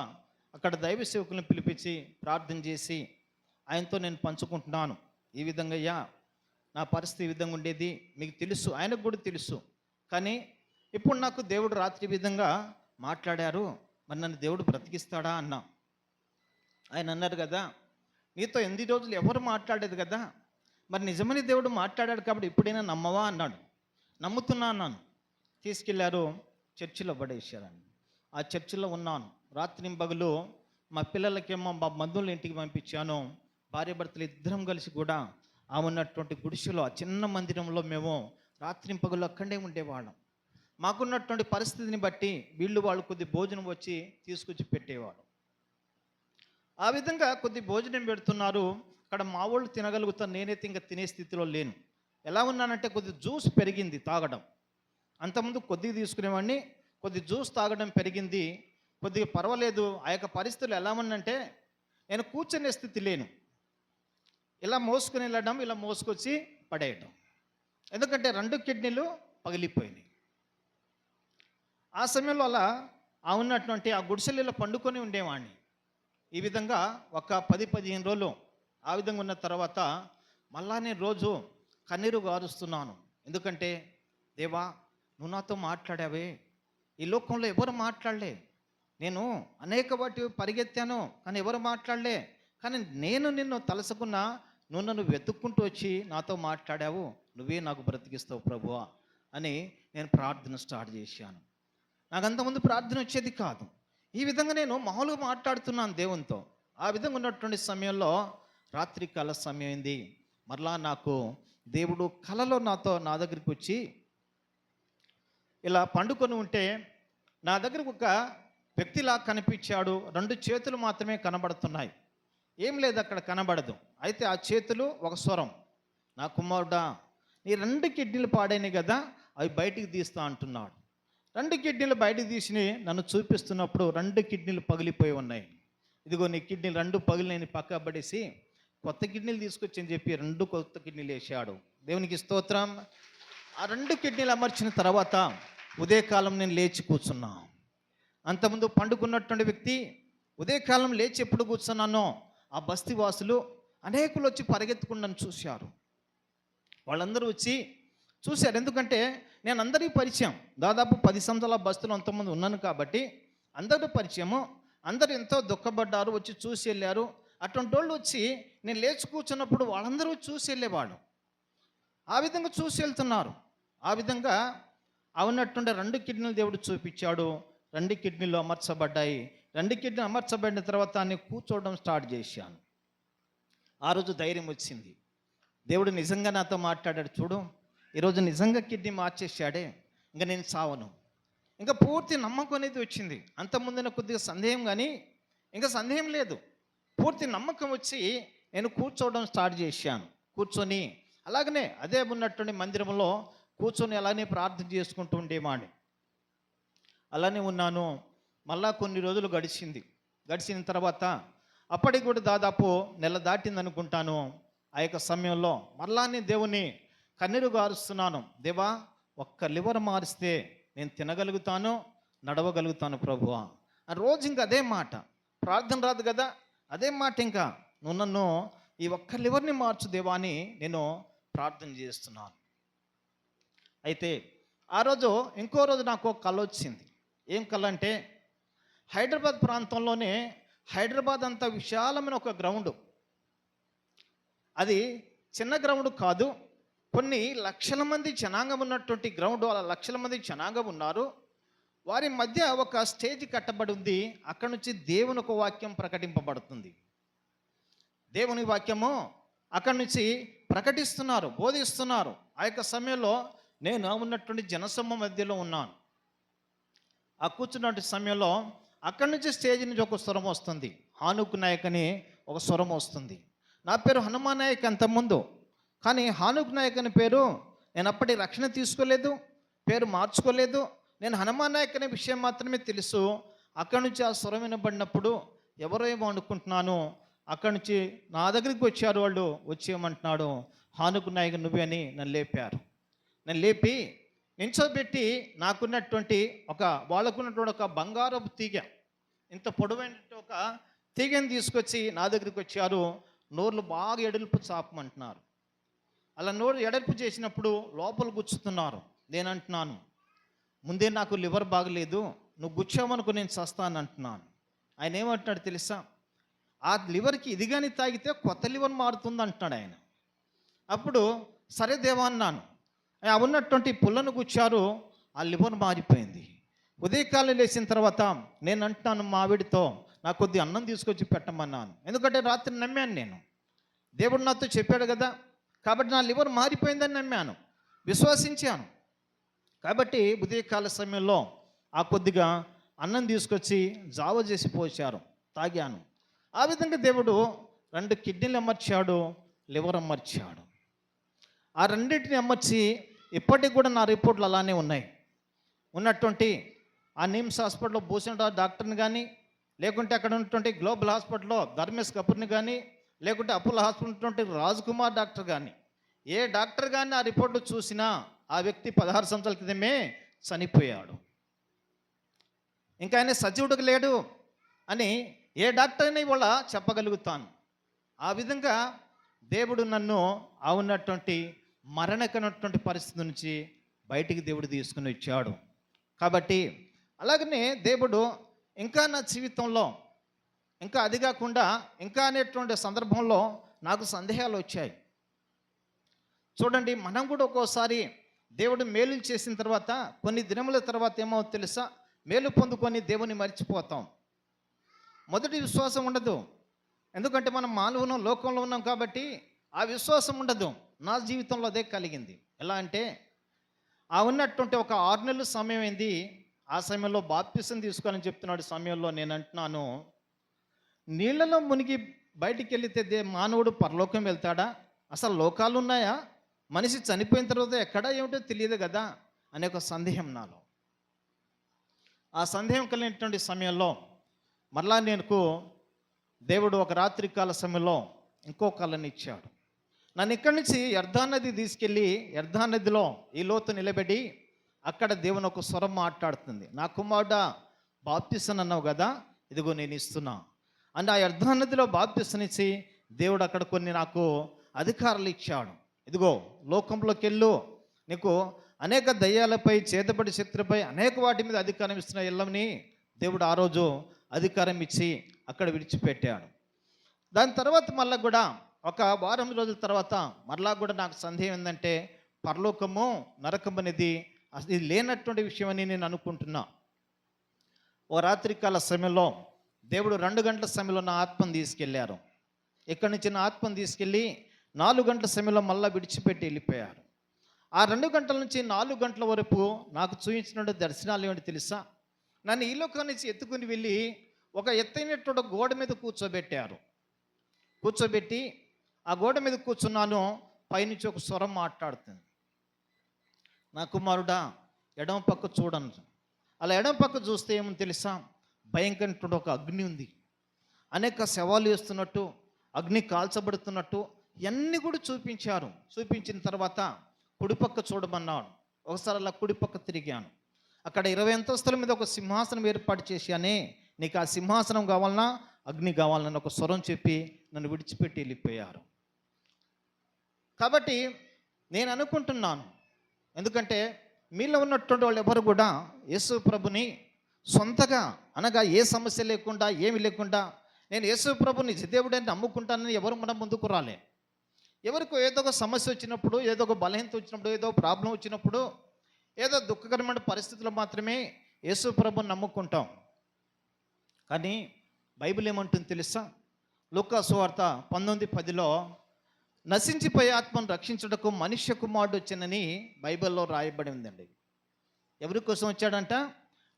అక్కడ దైవ సేవకులను పిలిపించి ప్రార్థన చేసి ఆయనతో నేను పంచుకుంటున్నాను. ఈ విధంగా అయ్యా నా పరిస్థితి ఈ విధంగా ఉండేది, మీకు తెలుసు, ఆయనకు కూడా తెలుసు. కానీ ఇప్పుడు నాకు దేవుడు రాత్రి విధంగా మాట్లాడారు, మరి నన్ను దేవుడు బ్రతికిస్తాడా అన్నా. ఆయన అన్నారు కదా, నీతో ఎన్ని రోజులు ఎవరు మాట్లాడేది కదా, మరి నిజమని దేవుడు మాట్లాడాడు కాబట్టి ఇప్పుడైనా నమ్మవా అన్నాడు. నమ్ముతున్నా అన్నాను. తీసుకెళ్లారు, చర్చిలో పడేసారండి. ఆ చర్చిలో ఉన్నాను రాత్రింపగలు. మా పిల్లలకేమో మా బంధువుల ఇంటికి పంపించాను. భార్య భర్తలు ఇద్దరం కలిసి కూడా ఆ ఉన్నటువంటి గుడిసెలో ఆ చిన్న మందిరంలో మేము రాత్రింపగలు అక్కడే ఉండేవాళ్ళం. మాకున్నటువంటి పరిస్థితిని బట్టి వాళ్ళు కొద్ది భోజనం వచ్చి తీసుకొచ్చి పెట్టేవాడు. ఆ విధంగా కొద్ది భోజనం పెడుతున్నారు. అక్కడ మా వాళ్ళు తినగలుగుతారు, నేనైతే ఇంకా తినే స్థితిలో లేను. ఎలా ఉన్నానంటే కొద్ది జ్యూస్ పెరిగింది తాగడం. అంతకుముందు కొద్దిగా తీసుకునేవాడిని, కొద్ది జ్యూస్ తాగడం పెరిగింది. కొద్దిగా పర్వాలేదు. ఆ యొక్క పరిస్థితులు ఎలా ఉందంటే నేను కూర్చునే స్థితి లేను, ఇలా మోసుకుని వెళ్ళడం, ఇలా మోసుకొచ్చి పడేయడం. ఎందుకంటే 2 కిడ్నీలు పగిలిపోయినాయి. ఆ సమయంలో అలా ఉన్నటువంటి ఆ గుడిసెలలో పండుకొని ఉండేవాడిని. ఈ విధంగా ఒక 10-15 రోజులు ఆ విధంగా ఉన్న తర్వాత మళ్ళా నేను రోజు కన్నీరు గారుస్తున్నాను. ఎందుకంటే దేవా, నువ్వు నాతో మాట్లాడావే, ఈ లోకంలో ఎవరు మాట్లాడలే. నేను అనేక వాటి పరిగెత్తాను కానీ ఎవరు మాట్లాడలే. కానీ నేను నిన్ను తలసుకున్నా, నువ్వు నన్ను వెతుక్కుంటూ వచ్చి నాతో మాట్లాడావు, నువ్వే నాకు బ్రతికిస్తావు ప్రభువా అని నేను ప్రార్థన స్టార్ట్ చేశాను. నాకు అంతకుముందు ప్రార్థన వచ్చేది కాదు. ఈ విధంగా నేను మామూలుగా మాట్లాడుతున్నాను దేవునితో. ఆ విధంగా ఉన్నటువంటి సమయంలో రాత్రి కాల సమయం అయింది. మరలా నాకు దేవుడు కలలో నా దగ్గరికి వచ్చి ఇలా పండుకొని ఉంటే నా దగ్గరకు ఒక వ్యక్తిలా కనిపించాడు. 2 చేతులు మాత్రమే కనబడుతున్నాయి, ఏం లేదు అక్కడ కనబడదు. అయితే ఆ చేతులు ఒక స్వరం, నా కుమారుడా నీ 2 కిడ్నీలు పాడైనాయి కదా, అవి బయటికి తీస్తా అంటున్నాడు. 2 కిడ్నీలు బయటికి తీసి నన్ను చూపిస్తున్నప్పుడు 2 కిడ్నీలు పగిలిపోయి ఉన్నాయి. ఇదిగో నీ కిడ్నీలు 2 పగిలినని పక్క పడేసి కొత్త కిడ్నీలు తీసుకొచ్చి అని చెప్పి 2 కొత్త కిడ్నీలు వేసాడు. దేవునికి స్తోత్రం. ఆ 2 కిడ్నీలు అమర్చిన తర్వాత ఉదయకాలం నేను లేచి కూర్చున్నా. అంతకుముందు పండుకున్నటువంటి వ్యక్తి ఉదయకాలం లేచి ఎప్పుడు కూర్చున్నానో ఆ బస్తీ వాసులు అనేకులు వచ్చి పరిగెత్తుకుండాను చూశారు. వాళ్ళందరూ వచ్చి చూశారు. ఎందుకంటే నేను అందరికీ పరిచయం, దాదాపు 10 సంవత్సరాల బస్తులు అంతమంది ఉన్నాను కాబట్టి అందరూ పరిచయము. అందరూ ఎంతో దుఃఖపడ్డారు, వచ్చి చూసి వెళ్ళారు. అటువంటి వాళ్ళు వచ్చి నేను లేచి కూర్చున్నప్పుడు వాళ్ళందరూ చూసి వెళ్ళేవాడు. ఆ విధంగా చూసి వెళ్తున్నారు. ఆ విధంగా ఉన్నటువంటి 2 కిడ్నీలు దేవుడు చూపించాడు. 2 కిడ్నీలు అమర్చబడ్డాయి. 2 కిడ్నీలు అమర్చబడిన తర్వాత నేను కూర్చోవడం స్టార్ట్ చేశాను. ఆ రోజు ధైర్యం వచ్చింది. దేవుడు నిజంగా నాతో మాట్లాడాడు, చూడు ఈరోజు నిజంగా కిడ్నీ మార్చేశాడే, ఇంకా నేను చావను. ఇంకా పూర్తి నమ్మకం అనేది వచ్చింది. అంతకుముందు కొద్దిగా సందేహం, కానీ ఇంకా సందేహం లేదు, పూర్తి నమ్మకం వచ్చి నేను కూర్చోవడం స్టార్ట్ చేశాను. కూర్చొని అలాగనే అదే ఉన్నటువంటి మందిరంలో కూర్చొని అలానే ప్రార్థన చేసుకుంటూ ఉండేవాడిని. అలానే ఉన్నాను. మళ్ళా కొన్ని రోజులు గడిచిన తర్వాత అప్పటికి కూడా దాదాపు నెల దాటింది అనుకుంటాను. ఆ యొక్క సమయంలో మరలా నేను దేవుని కన్నీరు గారుస్తున్నాను. దేవా, ఒక్క లివర్ మారిస్తే నేను తినగలుగుతాను, నడవగలుగుతాను ప్రభువా. ఆ రోజు ఇంకా అదే మాట, ప్రార్థన రాదు కదా, అదే మాట, ఇంకా నువ్వు నన్ను ఈ ఒక్క లివర్ని మార్చు దేవా అని నేను ప్రార్థన చేస్తున్నాను. అయితే ఆ రోజు ఇంకో రోజు నాకు ఒక కళ వచ్చింది. ఏం కళ అంటే, హైదరాబాద్ ప్రాంతంలోనే హైదరాబాద్ అంత విశాలమైన ఒక గ్రౌండ్, అది చిన్న గ్రౌండ్ కాదు, కొన్ని లక్షల మంది జనాంగం ఉన్నటువంటి గ్రౌండ్. అలా లక్షల మంది జనాంగం ఉన్నారు. వారి మధ్య ఒక స్టేజ్ కట్టబడి ఉంది. అక్కడ నుంచి దేవుని ఒక వాక్యం ప్రకటింపబడుతుంది. దేవుని వాక్యము అక్కడి నుంచి ప్రకటిస్తున్నారు, బోధిస్తున్నారు. ఆ యొక్క సమయంలో నేను ఉన్నటువంటి జనసమూహం మధ్యలో ఉన్నాను. ఆ కూర్చున్నటువంటి సమయంలో అక్కడి నుంచి స్టేజ్ నుంచి ఒక స్వరం వస్తుంది. హానుక్ నాయక్ అని ఒక స్వరం వస్తుంది. నా పేరు హనుమాన్ నాయక్ అంతకుముందు, కానీ హానుక్ నాయక్ అని పేరు నేను అప్పటి రక్షణ తీసుకోలేదు, పేరు మార్చుకోలేదు. నేను హనుమాన్ నాయక్ అనే విషయం మాత్రమే తెలుసు. అక్కడి నుంచి ఆ స్వరం వినబడినప్పుడు ఎవరో ఏమో అనుకుంటున్నాను. అక్కడి నుంచి నా దగ్గరికి వచ్చారు. వాళ్ళు వచ్చేయమంటున్నాడు, హానుక్ నాయక్ నువ్వే అని నన్ను లేపారు. నన్ను లేపి నించోబెట్టి నాకున్నటువంటి వాళ్ళకున్నటువంటి ఒక బంగారపు తీగ, ఇంత పొడవైన ఒక తీగని తీసుకొచ్చి నా దగ్గరికి వచ్చారు. నోర్లు బాగా ఎడల్పు చాపమంటున్నారు. అలా నోరు ఎడల్పు చేసినప్పుడు లోపల గుచ్చుతున్నారు. నేను అంటున్నాను, ముందే నాకు లివర్ బాగలేదు, నువ్వు గుచ్చావనుకో నేను చస్తాను అంటున్నాను. ఆయన ఏమంటున్నాడు తెలుసా, ఆ లివర్కి ఇది కానీ తాగితే కొత్త లివర్ మారుతుంది అంటున్నాడు ఆయన. అప్పుడు సరే దేవా అన్నాను. ఉన్నటువంటి పుల్లను గుచ్చారు, ఆ లివర్ మారిపోయింది. ఉదయకాలం లేచిన తర్వాత నేను అంటున్నాను మా ఆవిడితో, నాకు కొద్ది అన్నం తీసుకొచ్చి పెట్టమన్నాను. ఎందుకంటే రాత్రి నమ్మాను, నేను దేవుడు నాతో చెప్పాడు కదా, కాబట్టి నా లివర్ మారిపోయిందని నమ్మాను, విశ్వసించాను. కాబట్టి ఉదయకాల సమయంలో ఆ కొద్దిగా అన్నం తీసుకొచ్చి జావ చేసి పోశారు, తాగాను. ఆ విధంగా దేవుడు 2 కిడ్నీలు అమర్చాడు, లివర్ అమర్చాడు. ఆ రెండింటిని అమర్చి ఇప్పటికి కూడా నా రిపోర్ట్లు అలానే ఉన్నాయి. ఉన్నటువంటి ఆ నిమ్స్ హాస్పిటల్లో భూషణ డాక్టర్ని కానీ, లేకుంటే అక్కడ ఉన్నటువంటి గ్లోబల్ హాస్పిటల్లో ధర్మేష్ కపూర్ని కానీ, లేకుంటే అపోలో హాస్పిటల్ ఉన్నటువంటి రాజ్ కుమార్ డాక్టర్ కానీ, ఏ డాక్టర్ కానీ ఆ రిపోర్టు చూసినా ఆ వ్యక్తి 16 సంవత్సరాల క్రితమే చనిపోయాడు, ఇంకా ఆయన సజీవుడికి లేడు అని ఏ డాక్టర్ అయినా ఇవాళ చెప్పగలుగుతాను. ఆ విధంగా దేవుడు నన్ను ఆ ఉన్నటువంటి మరణకరమైనటువంటి పరిస్థితి నుంచి బయటికి దేవుడు తీసుకుని వచ్చాడు. కాబట్టి అలాగనే దేవుడు ఇంకా నా జీవితంలో ఇంకా అది కాకుండా ఇంకా అనేటువంటి సందర్భంలో నాకు సందేహాలు వచ్చాయి. చూడండి, మనం కూడా ఒక్కోసారి దేవుడు మేలు చేసిన తర్వాత కొన్ని దినముల తర్వాత ఏమో తెలుసా, మేలు పొందుకొని దేవుని మర్చిపోతాం. మొదటి విశ్వాసం ఉండదు, ఎందుకంటే మనం మానవులం, లోకంలో ఉన్నాం కాబట్టి ఆ విశ్వాసం ఉండదు. నా జీవితంలో అదే కలిగింది. ఎలా అంటే, ఆ ఉన్నటువంటి ఒక 6 నెలల సమయం అయింది. ఆ సమయంలో బాప్తిసం తీసుకోవాలని చెప్తున్నాడు సమయంలో నేను అంటున్నాను, నీళ్ళలో మునిగి బయటికి వెళితే మానవుడు పరలోకం వెళ్తాడా? అసలు లోకాలు ఉన్నాయా? మనిషి చనిపోయిన తర్వాత ఎక్కడా ఏమిటో తెలియదు కదా అనే ఒక సందేహం నాలో. ఆ సందేహం కలిగినటువంటి సమయంలో మరలా నేను దేవుడు ఒక రాత్రి కాల సమయంలో ఇంకో కళని ఇచ్చాడు. నన్ను ఇక్కడి నుంచి యర్దాన్ నది తీసుకెళ్ళి యర్దాన్ నదిలో ఈ లోతు నిలబెట్టి అక్కడ దేవుని ఒక స్వరం మాట్లాడుతుంది. నా కుమారుడా, బాప్తిసం అన్నావు కదా, ఇదిగో నేను ఇస్తున్నా అని ఆ యర్దాన్ నదిలో బాప్తిసం ఇచ్చి దేవుడు అక్కడ కొన్ని నాకు అధికారాలు ఇచ్చాడు. ఇదిగో లోకంలోకి వెళ్ళు, నీకు అనేక దయ్యాలపై, చేతబడి శక్తులపై, అనేక వాటి మీద అధికారం ఇస్తున్న ఎల్లమని దేవుడు ఆ రోజు అధికారం ఇచ్చి అక్కడ విడిచిపెట్టాడు. దాని తర్వాత మళ్ళీ కూడా ఒక వారం రోజుల తర్వాత మరలా కూడా నాకు సందేహం ఏంటంటే, పరలోకము నరకం అనేది అది లేనటువంటి విషయం అని నేను అనుకుంటున్నా. ఓ రాత్రికాల సమయంలో దేవుడు 2 గంటల సమయంలో నా ఆత్మను తీసుకెళ్ళారు. ఇక్కడి నుంచి నా ఆత్మను తీసుకెళ్ళి 4 గంటల సమయంలో మళ్ళీ విడిచిపెట్టి వెళ్ళిపోయారు. ఆ 2 గంటల నుంచి 4 గంటల వరకు నాకు చూపించిన దర్శనాలు ఏమిటి తెలుసా? నన్ను ఈ లోకం నుంచి ఎత్తుకుని వెళ్ళి ఒక ఎత్తైనటువంటి గోడ మీద కూర్చోబెట్టారు. కూర్చోబెట్టి ఆ గోడ మీద కూర్చున్నాను. పైనుంచి ఒక స్వరం మాట్లాడుతుంది, నా కుమారుడా ఎడమ పక్క చూడను. అలా ఎడమ పక్క చూస్తే ఏమో తెలుసా, భయంకరమైన ఒక అగ్ని ఉంది, అనేక శవాలు వేస్తున్నట్టు, అగ్ని కాల్చబడుతున్నట్టు ఇవన్నీ కూడా చూపించారు. చూపించిన తర్వాత కుడిపక్క చూడమన్నాడు. ఒకసారి అలా కుడిపక్క తిరిగాను. అక్కడ 20 అంతస్తుల మీద ఒక సింహాసనం ఏర్పాటు చేశానే, నీకు ఆ సింహాసనం కావాలన్నా అగ్ని కావాలన్న ఒక స్వరం చెప్పి నన్ను విడిచిపెట్టి వెళ్ళిపోయారు. కాబట్టి నేను అనుకుంటున్నాను, ఎందుకంటే మీలో ఉన్నటువంటి వాళ్ళు ఎవరు కూడా యేసు ప్రభుని సొంతగా, అనగా ఏ సమస్య లేకుండా ఏమి లేకుండా నేను యేసు ప్రభుని దేవుడని నమ్ముకుంటానని ఎవరు మన ముందుకు రాలే. ఎవరికో ఏదో ఒక సమస్య వచ్చినప్పుడు, ఏదో ఒక బలహీనత వచ్చినప్పుడు, ఏదో ప్రాబ్లం వచ్చినప్పుడు, ఏదో దుఃఖకరమైన పరిస్థితుల్లో మాత్రమే యేసు ప్రభుని నమ్ముకుంటాం. కానీ బైబిల్ ఏమంటుంది తెలుసా? లూకా సువార్త 19:10లో నశించిపోయే ఆత్మను రక్షించుటకు మనుష్య కుమారుడు వచ్చానని బైబిల్లో రాయబడి ఉందండి. ఎవరి కోసం వచ్చాడంట?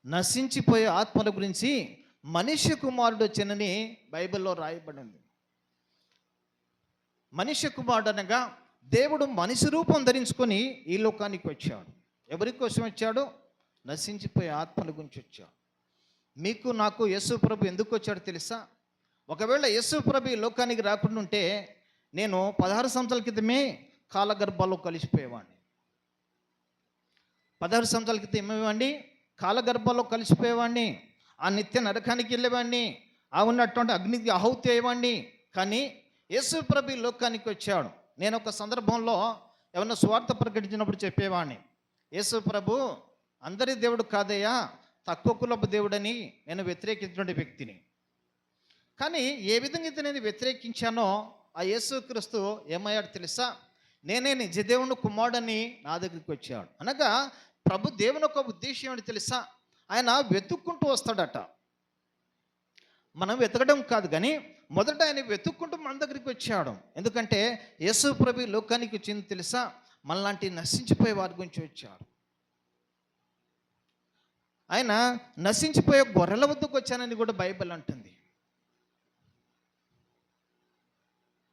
నశించిపోయే ఆత్మల గురించి మనుష్య కుమారుడు వచ్చానని బైబిల్లో రాయబడి ఉంది. మనుష్య కుమారుడు అనగా దేవుడు మనిషి రూపం ధరించుకొని ఈ లోకానికి వచ్చాడు. ఎవరి కోసం వచ్చాడు? నశించిపోయే ఆత్మల గురించి వచ్చాడు. మీకు నాకు యేసు ప్రభు ఎందుకు వచ్చాడు తెలుసా? ఒకవేళ యేసు ప్రభు ఈ లోకానికి రాకుండా ఉంటే నేను 16 సంవత్సరాల క్రితమే కాలగర్భాల్లో కలిసిపోయేవాడిని. 16 సంవత్సరాల క్రితం ఏమేవాడిని? కాలగర్భాల్లో కలిసిపోయేవాడిని. ఆ నిత్య నరకానికి వెళ్ళేవాడిని, ఆ ఉన్నటువంటి అగ్నికి ఆహుతి అయ్యేవాడిని. కానీ యేసు ప్రభు ఈ లోకానికి వచ్చాడు. నేను ఒక సందర్భంలో ఏమన్నా స్వార్థ ప్రకటించినప్పుడు చెప్పేవాడిని, యేసు ప్రభు అందరి దేవుడు కాదయ్యా, తక్కువ కులపు దేవుడని నేను వ్యతిరేకించినటువంటి వ్యక్తిని. కానీ ఏ విధంగా అయితే నేను వ్యతిరేకించానో ఆ యేసుక్రీస్తు ఏమయ్యాడు తెలుసా? నేనే నిజ దేవుని కుమారుడని నా దగ్గరికి వచ్చాడు. అనగా ప్రభు దేవుని ఒక ఉద్దేశం ఏంటి తెలుసా? ఆయన వెతుక్కుంటూ వస్తాడట. మనం వెతకడం కాదు, కానీ మొదట ఆయన వెతుక్కుంటూ మన దగ్గరికి వచ్చాడు. ఎందుకంటే యేసు ప్రభు లోకానికి వచ్చింది తెలుసా? మనలాంటి నశించిపోయే వారి గురించి వచ్చాడు. ఆయన నశించిపోయే గొర్రెల వద్దకు వచ్చానని కూడా బైబిల్ అంటుంది.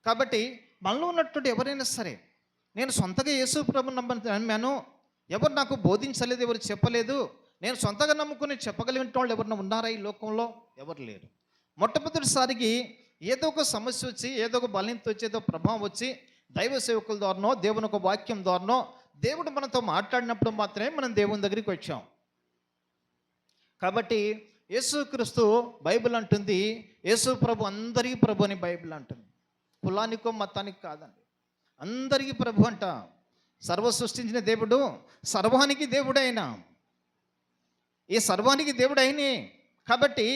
కాబట్టి మనలో ఉన్నటువంటి ఎవరైనా సరే, నేను సొంతగా యేసు ప్రభుని నమ్మాను, ఎవరు నాకు బోధించలేదు, ఎవరు చెప్పలేదు, నేను సొంతగా నమ్ముకుని చెప్పగలిగిన వాళ్ళు ఎవరైనా ఉన్నారా ఈ లోకంలో? ఎవరు లేరు. మొట్టమొదటిసారికి ఏదో ఒక సమస్య వచ్చి, ఏదో ఒక బలహీనత వచ్చి, ఏదో ప్రభావం వచ్చి దైవ సేవకుల ద్వారానో దేవుని ఒక వాక్యం ద్వారానో దేవుడు మనతో మాట్లాడినప్పుడు మాత్రమే మనం దేవుని దగ్గరికి వచ్చాం. కాబట్టి యేసుక్రీస్తు బైబిల్ అంటుంది, యేసు ప్రభు అందరికీ ప్రభు అని బైబిల్ అంటుంది. కులానికో మతానికి కాదండి, అందరికీ ప్రభు అంట. సర్వ సృష్టించిన దేవుడు సర్వానికి దేవుడైనా, ఈ సర్వానికి దేవుడైనే. కాబట్టి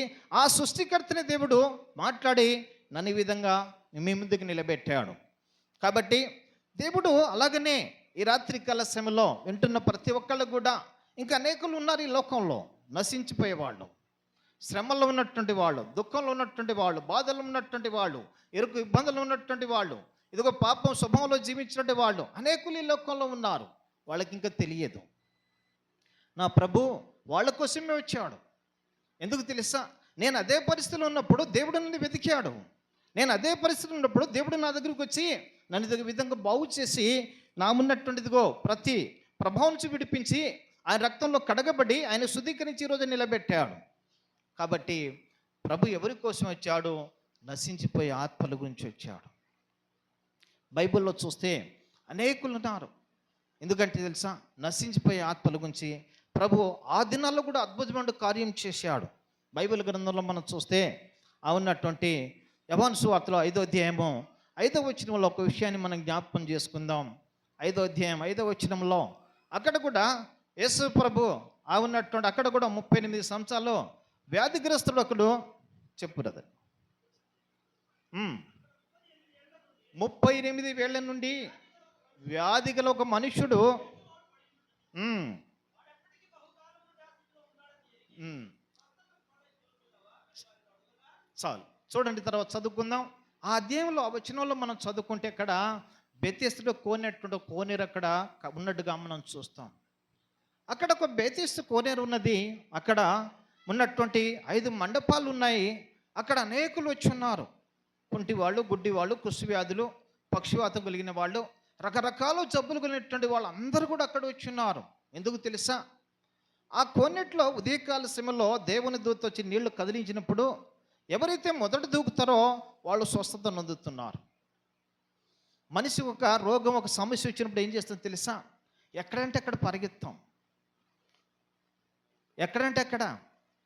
ఆ సృష్టికర్తని దేవుడు మాట్లాడి నన్ను ఈ విధంగా మీ ముందుకు నిలబెట్టాడు. కాబట్టి దేవుడు అలాగనే ఈ రాత్రి కాల సమయంలో వింటున్న ప్రతి ఒక్కళ్ళు కూడా, ఇంకా అనేకులు ఉన్నారు ఈ లోకంలో నశించిపోయేవాళ్ళు, శ్రమల్లో ఉన్నటువంటి వాళ్ళు, దుఃఖంలో ఉన్నటువంటి వాళ్ళు, బాధలు ఉన్నటువంటి వాళ్ళు, ఇరుకు ఇబ్బందులు ఉన్నటువంటి వాళ్ళు, ఇదిగో పాపం స్వభావంలో జీవించినటువంటి వాళ్ళు అనేకులు ఈ లోకంలో ఉన్నారు. వాళ్ళకి ఇంకా తెలియదు. నా ప్రభు వాళ్ళ కోసమే వచ్చాడు. ఎందుకు తెలుసా? నేను అదే పరిస్థితిలో ఉన్నప్పుడు దేవుడు నన్ను వెతికాడు. నేను అదే పరిస్థితిలో ఉన్నప్పుడు దేవుడు నా దగ్గరికి వచ్చి నన్ను ఈ విధంగా బాగు చేసి నా ఉన్నటువంటిదిగో ప్రతి ప్రభావం నుంచి విడిపించి ఆయన రక్తంలో కడగబడి ఆయన శుద్ధీకరించి ఈరోజు నిలబెట్టాడు. కాబట్టి ప్రభు ఎవరి కోసం వచ్చాడు? నశించిపోయే ఆత్మల గురించి వచ్చాడు. బైబిల్లో చూస్తే అనేకులు ఉన్నారు. ఎందుకంటే తెలుసా, నశించిపోయే ఆత్మల గురించి ప్రభు ఆ దినాల్లో కూడా అద్భుతమైన కార్యం చేశాడు. బైబిల్ గ్రంథంలో మనం చూస్తే ఆ ఉన్నటువంటి యోహాను సువార్తలో 5వ అధ్యాయము 5వ వచనంలో ఒక విషయాన్ని మనం జ్ఞాపకం చేసుకుందాం. 5వ అధ్యాయం 5వ వచనంలో అక్కడ కూడా యేసు ప్రభు ఆ ఉన్నటువంటి అక్కడ కూడా 38 సంవత్సరాలు వ్యాధిగ్రస్తుడు ఒకడు చెప్పు బ్రదర్ 38 ఏళ్ల నుండి వ్యాధి గల ఒక మనుష్యుడు చాలు చూడండి, తర్వాత చదువుకుందాం. ఆ అధ్యాయంలో ఆ వచనంలో మనం చదువుకుంటే అక్కడ బెతెస్దా కోనేరు కోనేరు అక్కడ ఉన్నట్టుగా మనం చూస్తాం. అక్కడ ఒక బెతెస్దా కోనేరు ఉన్నది. అక్కడ ఉన్నటువంటి 5 మండపాలు ఉన్నాయి. అక్కడ అనేకులు వచ్చి ఉన్నారు. కుంటి వాళ్ళు, గుడ్డి వాళ్ళు, కుష్టి వ్యాధులు, పక్షివాతం కలిగిన వాళ్ళు, రకరకాల జబ్బులు కొనేటువంటి వాళ్ళందరూ కూడా అక్కడ వచ్చి ఉన్నారు. ఎందుకు తెలుసా? ఆ కోనేట్లో ఉదయకాల సమయంలో దేవుని దూత వచ్చి నీళ్లు కదిలించినప్పుడు ఎవరైతే మొదట దూకుతారో వాళ్ళు స్వస్థత నొందుతున్నారు. మనిషి ఒక రోగం, ఒక సమస్య వచ్చినప్పుడు ఏం చేస్తుందో తెలుసా? ఎక్కడంటే అక్కడ పరిగెత్తాం, ఎక్కడంటే అక్కడ.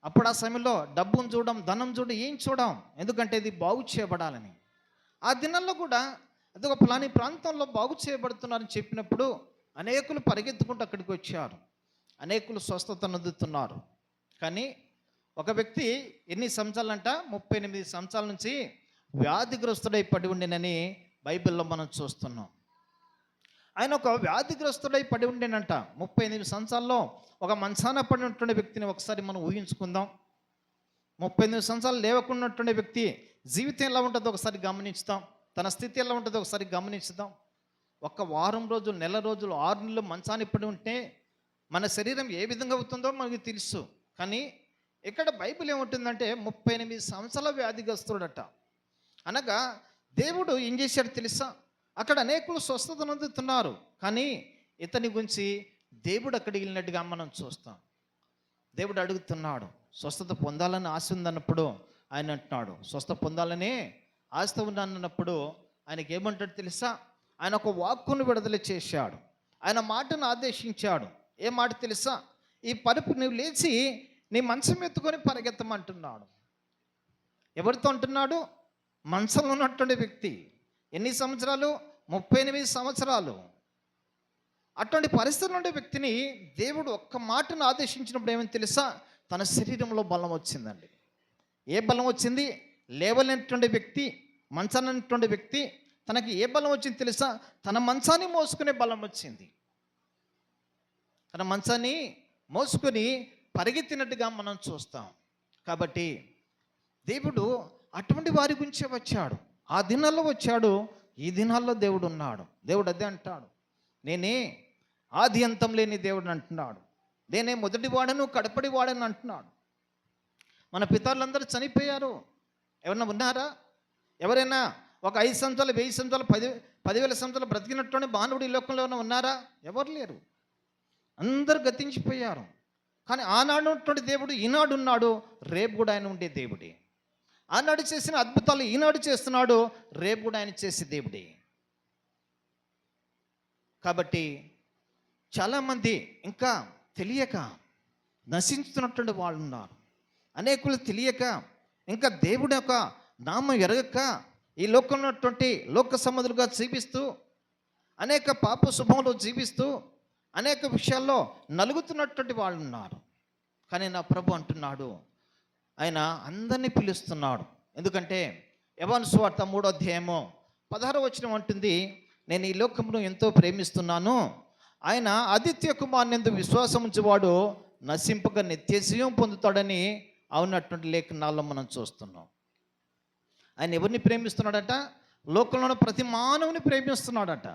అప్పుడు ఆ సమయంలో డబ్బును చూడడం, ధనం చూడడం, ఏం చూడం, ఎందుకంటే ఇది బాగు చేయబడాలని. ఆ దినాల్లో కూడా అది ఒక ఫలాని ప్రాంతంలో బాగు చేయబడుతున్నారని చెప్పినప్పుడు అనేకులు పరిగెత్తుకుంటూ అక్కడికి వచ్చారు, అనేకులు స్వస్థత నొందుతున్నారు. కానీ ఒక వ్యక్తి ఎన్ని సంవత్సరాలంట? 38 సంవత్సరాల నుంచి వ్యాధిగ్రస్తుడై పడి ఉండినని బైబిల్లో మనం చూస్తున్నాం. ఆయన ఒక వ్యాధిగ్రస్తుడై పడి ఉండేనంట. 38 సంవత్సరాల్లో ఒక మంచాన పడి ఉంటున్న వ్యక్తిని ఒకసారి మనం ఊహించుకుందాం. 38 సంవత్సరాలు లేవకున్నటువంటి వ్యక్తి జీవితం ఎలా ఉంటుందో ఒకసారి గమనించుదాం, తన స్థితి ఎలా ఉంటుందో ఒకసారి గమనించుదాం. ఒక వారం రోజులు, నెల రోజులు, 6 నెలలు మంచాన్ని పడి ఉంటే మన శరీరం ఏ విధంగా అవుతుందో మనకు తెలుసు. కానీ ఇక్కడ బైబిల్ ఏముంటుందంటే 38 సంవత్సరాల వ్యాధిగ్రస్తుడట. అనగా దేవుడు ఏం చేశాడు తెలుసా? అక్కడ అనేకులు స్వస్థత నొందుతున్నారు, కానీ ఇతని గురించి దేవుడు అక్కడికి వెళ్ళినట్టుగా మనం చూస్తాం. దేవుడు అడుగుతున్నాడు, స్వస్థత పొందాలని ఆశ ఉందన్నప్పుడు ఆయన అంటున్నాడు, స్వస్థ పొందాలని ఆశ ఉందన్నప్పుడు ఆయనకి ఏమంటాడు తెలుసా? ఆయన ఒక వాక్కును విడుదల చేశాడు, ఆయన మాటను ఆదేశించాడు. ఏ మాట తెలుసా? ఈ పరుపు నువ్వు లేచి నీ మంచం ఎత్తుకొని పరిగెత్తమంటున్నాడు. ఎవరితో అంటున్నాడు? మంచంలో ఉన్నటువంటి వ్యక్తి. ఎన్ని సంవత్సరాలు? 38 సంవత్సరాలు. అటువంటి పరిస్థితులు ఉండే వ్యక్తిని దేవుడు ఒక్క మాటను ఆదేశించినప్పుడు ఏమని తెలుసా? తన శరీరంలో బలం వచ్చిందండి. ఏ బలం వచ్చింది? లేవలేనటువంటి వ్యక్తి, మంచానటువంటి వ్యక్తి, తనకి ఏ బలం వచ్చింది తెలుసా? తన మంచాన్ని మోసుకునే బలం వచ్చింది. తన మంచాన్ని మోసుకొని పరిగెత్తినట్టుగా మనం చూస్తాం. కాబట్టి దేవుడు అటువంటి వారి గురించే వచ్చాడు. ఆ దినాల్లో వచ్చాడు, ఈ దినాల్లో దేవుడు ఉన్నాడు. దేవుడు అదే అంటాడు, నేనే ఆది అంతం లేని దేవుడు అంటున్నాడు. నేనే మొదటి వాడను, కడపడి వాడని అంటున్నాడు. మన పితరులందరూ చనిపోయారు. ఎవరన్నా ఉన్నారా? ఎవరైనా ఒక 5 సంవత్సరాలు, 1000 సంవత్సరాలు, 10,000 సంవత్సరాలు బ్రతికినటువంటి మానవుడు ఈ లోకంలో ఏమైనా ఉన్నారా? ఎవరు లేరు. అందరూ గతించిపోయారు. కానీ ఆనాడు ఉన్నటువంటి దేవుడు ఈనాడు ఉన్నాడు, రేపు కూడా ఆయన ఉండే దేవుడే. ఆనాడు చేసిన అద్భుతాలు ఈనాడు చేస్తున్నాడు, రేపు కూడా ఆయన చేసే దేవుడే. కాబట్టి చాలామంది ఇంకా తెలియక నశించుతున్నటువంటి వాళ్ళు ఉన్నారు. అనేకులు తెలియక ఇంకా దేవుడి యొక్క నామం ఎరగక ఈ లోకంలో ఉన్నటువంటి లోక సంబంధులుగా జీవిస్తూ, అనేక పాప శుభంలో జీవిస్తూ, అనేక విషయాల్లో నలుగుతున్నటువంటి వాళ్ళు ఉన్నారు. కానీ నా ప్రభు అంటున్నాడు, ఆయన అందరినీ పిలుస్తున్నాడు. ఎందుకంటే యోహాను సువార్త 3వ అధ్యాయము 16వ వచనం అంటుంది, నేను ఈ లోకమును ఎంతో ప్రేమిస్తున్నాను, ఆయన ఆదిత్య కుమారునియందు విశ్వాసం ఉంచువాడు నశింపక నిత్యజీవం పొందుతాడని అవునటువంటి లేఖనాల్లో మనం చూస్తున్నాం. ఆయన ఎవరిని ప్రేమిస్తున్నాడట? లోకంలో ప్రతి మానవుని ప్రేమిస్తున్నాడట.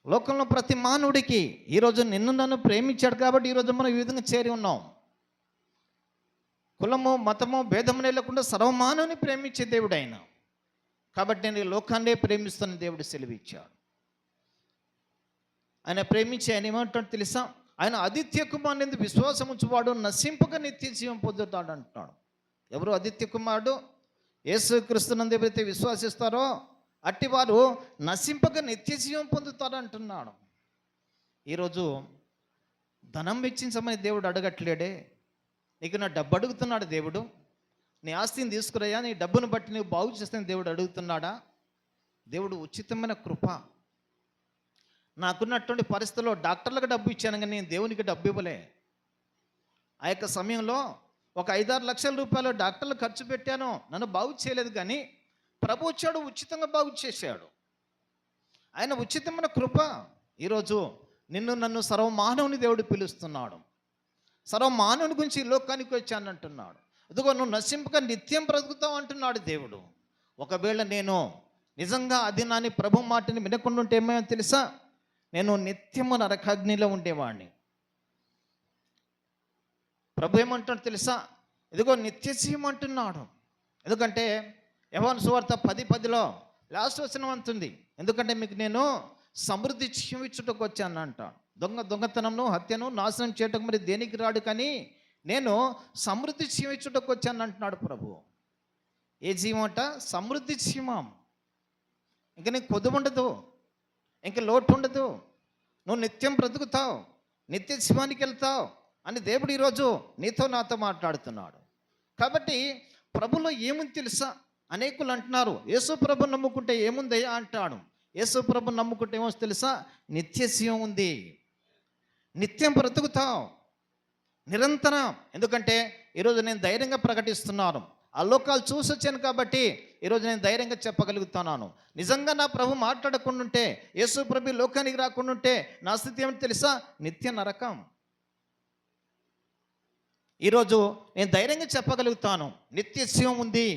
లోకంలో ప్రతి మానవుడికి ఈరోజు నిన్ను నన్ను ప్రేమించాడు కాబట్టి ఈరోజు మనం ఈ విధంగా చేరి ఉన్నాం. కులము, మతము, భేదము లేకుండా సర్వమానవుని ప్రేమించే దేవుడు ఆయన. కాబట్టి నేను ఈ లోకాన్నే ప్రేమిస్తున్న దేవుడు సెలవిచ్చాడు. ఆయన ప్రేమించి ఆయన ఏమంటాడు తెలుసా? ఆయన ఆదిత్య కుమారుని విశ్వాసం ఉంచువాడు నశింపక నిత్య జీవం పొందుతాడు అంటున్నాడు. ఎవరు ఆదిత్య కుమారుడు? యేసుక్రీస్తునందు ఎవరైతే విశ్వాసిస్తారో అట్టివారు నశింపక నిత్య జీవం పొందుతారు అంటున్నాడు. ఈరోజు ధనం వెచ్చించమని దేవుడు అడగట్లేడే, నీకు నా డబ్బు అడుగుతున్నాడు దేవుడు. నీ ఆస్తిని తీసుకురయ్యా, నీ డబ్బును బట్టి నువ్వు బాగు చేస్తాను దేవుడు అడుగుతున్నాడా? దేవుడు ఉచితమైన కృప. నాకున్నటువంటి పరిస్థితుల్లో డాక్టర్లకు డబ్బు ఇచ్చాను, కానీ నేను దేవునికి డబ్బు ఇవ్వలే. ఆ యొక్క సమయంలో ఒక 5-6 లక్షల రూపాయలు డాక్టర్లు ఖర్చు పెట్టాను, నన్ను బాగు చేయలేదు. కానీ ప్రభు వచ్చాడు, ఉచితంగా బాగు చేశాడు. ఆయన ఉచితమైన కృప. ఈరోజు నిన్ను నన్ను సర్వమానవుని దేవుడు పిలుస్తున్నాడు. సర్వమానవుని గురించి ఈ లోకానికి వచ్చాను అంటున్నాడు. అదిగో నువ్వు నశింపక నిత్యం బ్రతుకుతావు అంటున్నాడు దేవుడు. ఒకవేళ నేను నిజంగా అది నాని ప్రభు మాటని వినకుండా ఉంటే ఏమో తెలుసా? నేను నిత్యము నరకాగ్నిలో ఉండేవాడిని. ప్రభు ఏమంటాడు తెలుసా? ఇదిగో నిత్యజీవం అంటున్నాడు. ఎందుకంటే యోహాను సువార్త 10:10లో లాస్ట్ వచనం అంటుంది, ఎందుకంటే మీకు నేను సమృద్ధి ఇచ్చుటకు వచ్చాను అంటాడు. దొంగతనంను, హత్యను నాశనం చేయటం మరి దేనికి రాడు, కానీ నేను సమృద్ధి ఇచ్చుటకు వచ్చాను అంటున్నాడు ప్రభు. ఏ జీవం అంట? సమృద్ధి జీవం. ఇంక నీకు కొద్దు ఉండదు, ఇంక లోటు ఉండదు, నువ్వు నిత్యం బ్రతుకుతావు, నిత్య శివానికి వెళ్తావు అని దేవుడు ఈరోజు నీతో నాతో మాట్లాడుతున్నాడు. కాబట్టి ప్రభులో ఏముంది తెలుసా? అనేకులు అంటున్నారు యేసు ప్రభు నమ్ముకుంటే ఏముందయ్యా అంటాడు. యేసు ప్రభు నమ్ముకుంటే ఏమో తెలుసా? నిత్య జీవం ఉంది, నిత్యం బ్రతుకుతావు నిరంతరం. ఎందుకంటే ఈరోజు నేను ధైర్యంగా ప్రకటిస్తున్నాను, ఆ లోకాలు చూసి వచ్చాను కాబట్టి ఈరోజు నేను ధైర్యంగా చెప్పగలుగుతున్నాను. నిజంగా నా ప్రభు మాట్లాడకుండా ఉంటే, యేసు ప్రభు లోకానికి రాకుండా ఉంటే నా స్థితి ఏమిటి తెలుసా? నిత్య నరకం. ఈరోజు నేను ధైర్యంగా చెప్పగలుగుతాను, నిత్య జీవం ఉంది.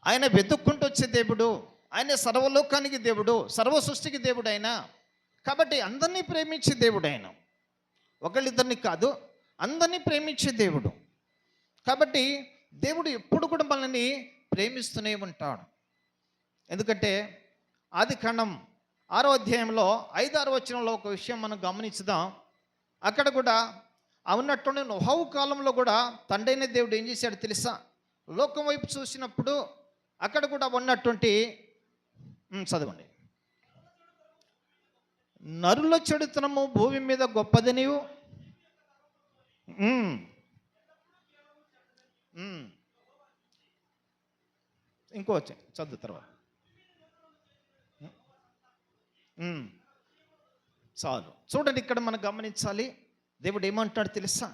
ఆయన వెతుక్కుంటూ వచ్చే దేవుడు, ఆయన సర్వలోకానికి దేవుడు, సర్వ సృష్టికి దేవుడు ఆయన. కాబట్టి అందరినీ ప్రేమించే దేవుడు ఆయన, ఒకళ్ళిద్దరిని కాదు, అందరినీ ప్రేమించే దేవుడు. కాబట్టి దేవుడు ఎప్పుడు కూడా మనల్ని ప్రేమిస్తూనే ఉంటాడు. ఎందుకంటే ఆదికాండం 6వ అధ్యాయంలో 5-6 వచనంలో ఒక విషయం మనం గమనించుదాం. అక్కడ కూడా ఉన్నట్టుండే నోహవు కాలంలో కూడా తండ్రైన దేవుడు ఏం చేశాడు తెలుసా? లోకం వైపు చూసినప్పుడు అక్కడ కూడా ఉన్నటువంటి చదవండి. నరుల చెడుతనము భూమి మీద గొప్పది నీవు. ఇంకో వచ్చే చదువు తర్వాత చాలు. చూడండి, ఇక్కడ మనం గమనించాలి. దేవుడు ఏమంటాడు తెలుసా?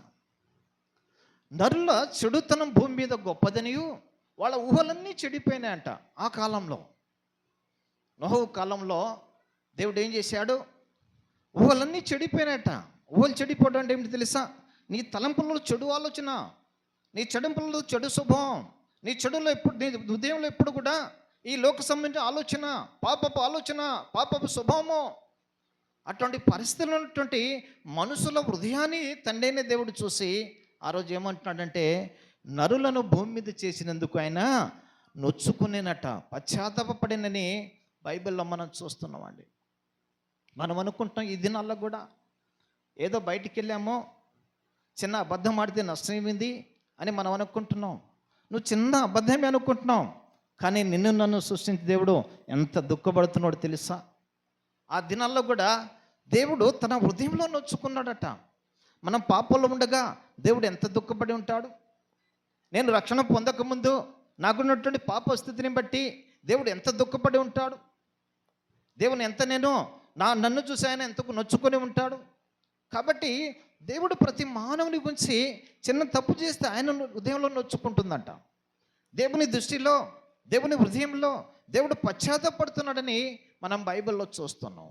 నరుల చెడుతనం భూమి మీద గొప్పదనియు, వాళ్ళ ఊహలన్నీ చెడిపోయినాయంట. ఆ కాలంలో, నోహవు కాలంలో దేవుడు ఏం చేశాడు? ఊహలన్నీ చెడిపోయినాయట. ఊహలు చెడిపోవడం అంటే ఏమిటి తెలుసా? నీ తలంపులలో చెడు ఆలోచన, నీ చెడుంపులలో చెడు స్వభావం, నీ చెడులో ఎప్పుడు, నీ హృదయంలో ఎప్పుడు కూడా ఈ లోక సంబంధించిన ఆలోచన, పాపపు ఆలోచన, పాపపు స్వభావము, అటువంటి పరిస్థితుల్లో ఉన్నటువంటి మనుషుల హృదయాన్ని తండ్రైన దేవుడు చూసి ఆ రోజు ఏమంటున్నాడంటే, నరులను భూమి మీద చేసినందుకు ఆయన నొచ్చుకునేనట, పశ్చాత్తాపపడినని బైబిల్లో మనం చూస్తున్నామండి. మనం అనుకుంటాం ఈ దినాల్లో కూడా ఏదో బయటికి వెళ్ళామో, చిన్న అబద్ధం ఆడితే నష్టం ఏమింది అని మనం అనుకుంటున్నాం. నువ్వు చిన్న అబద్ధమే అనుకుంటున్నావు, కానీ నిన్ను నన్ను సృష్టించే దేవుడు ఎంత దుఃఖపడుతున్నాడో తెలుసా? ఆ దినాల్లో కూడా దేవుడు తన హృదయంలో నొచ్చుకున్నాడట. మనం పాపంలో ఉండగా దేవుడు ఎంత దుఃఖపడి ఉంటాడు. నేను రక్షణ పొందకముందు నాకున్నటువంటి పాప స్థితిని బట్టి దేవుడు ఎంత దుఃఖపడి ఉంటాడు. దేవుని ఎంత నన్ను చూసి ఆయన ఎంతకు నొచ్చుకొని ఉంటాడు. కాబట్టి దేవుడు ప్రతి మానవుని గురించి చిన్న తప్పు చేస్తే ఆయన హృదయంలో నొచ్చుకుంటుందంట. దేవుని దృష్టిలో, దేవుని హృదయంలో దేవుడు పశ్చాత్తాపడుతున్నాడని మనం బైబిల్లో చూస్తున్నాం.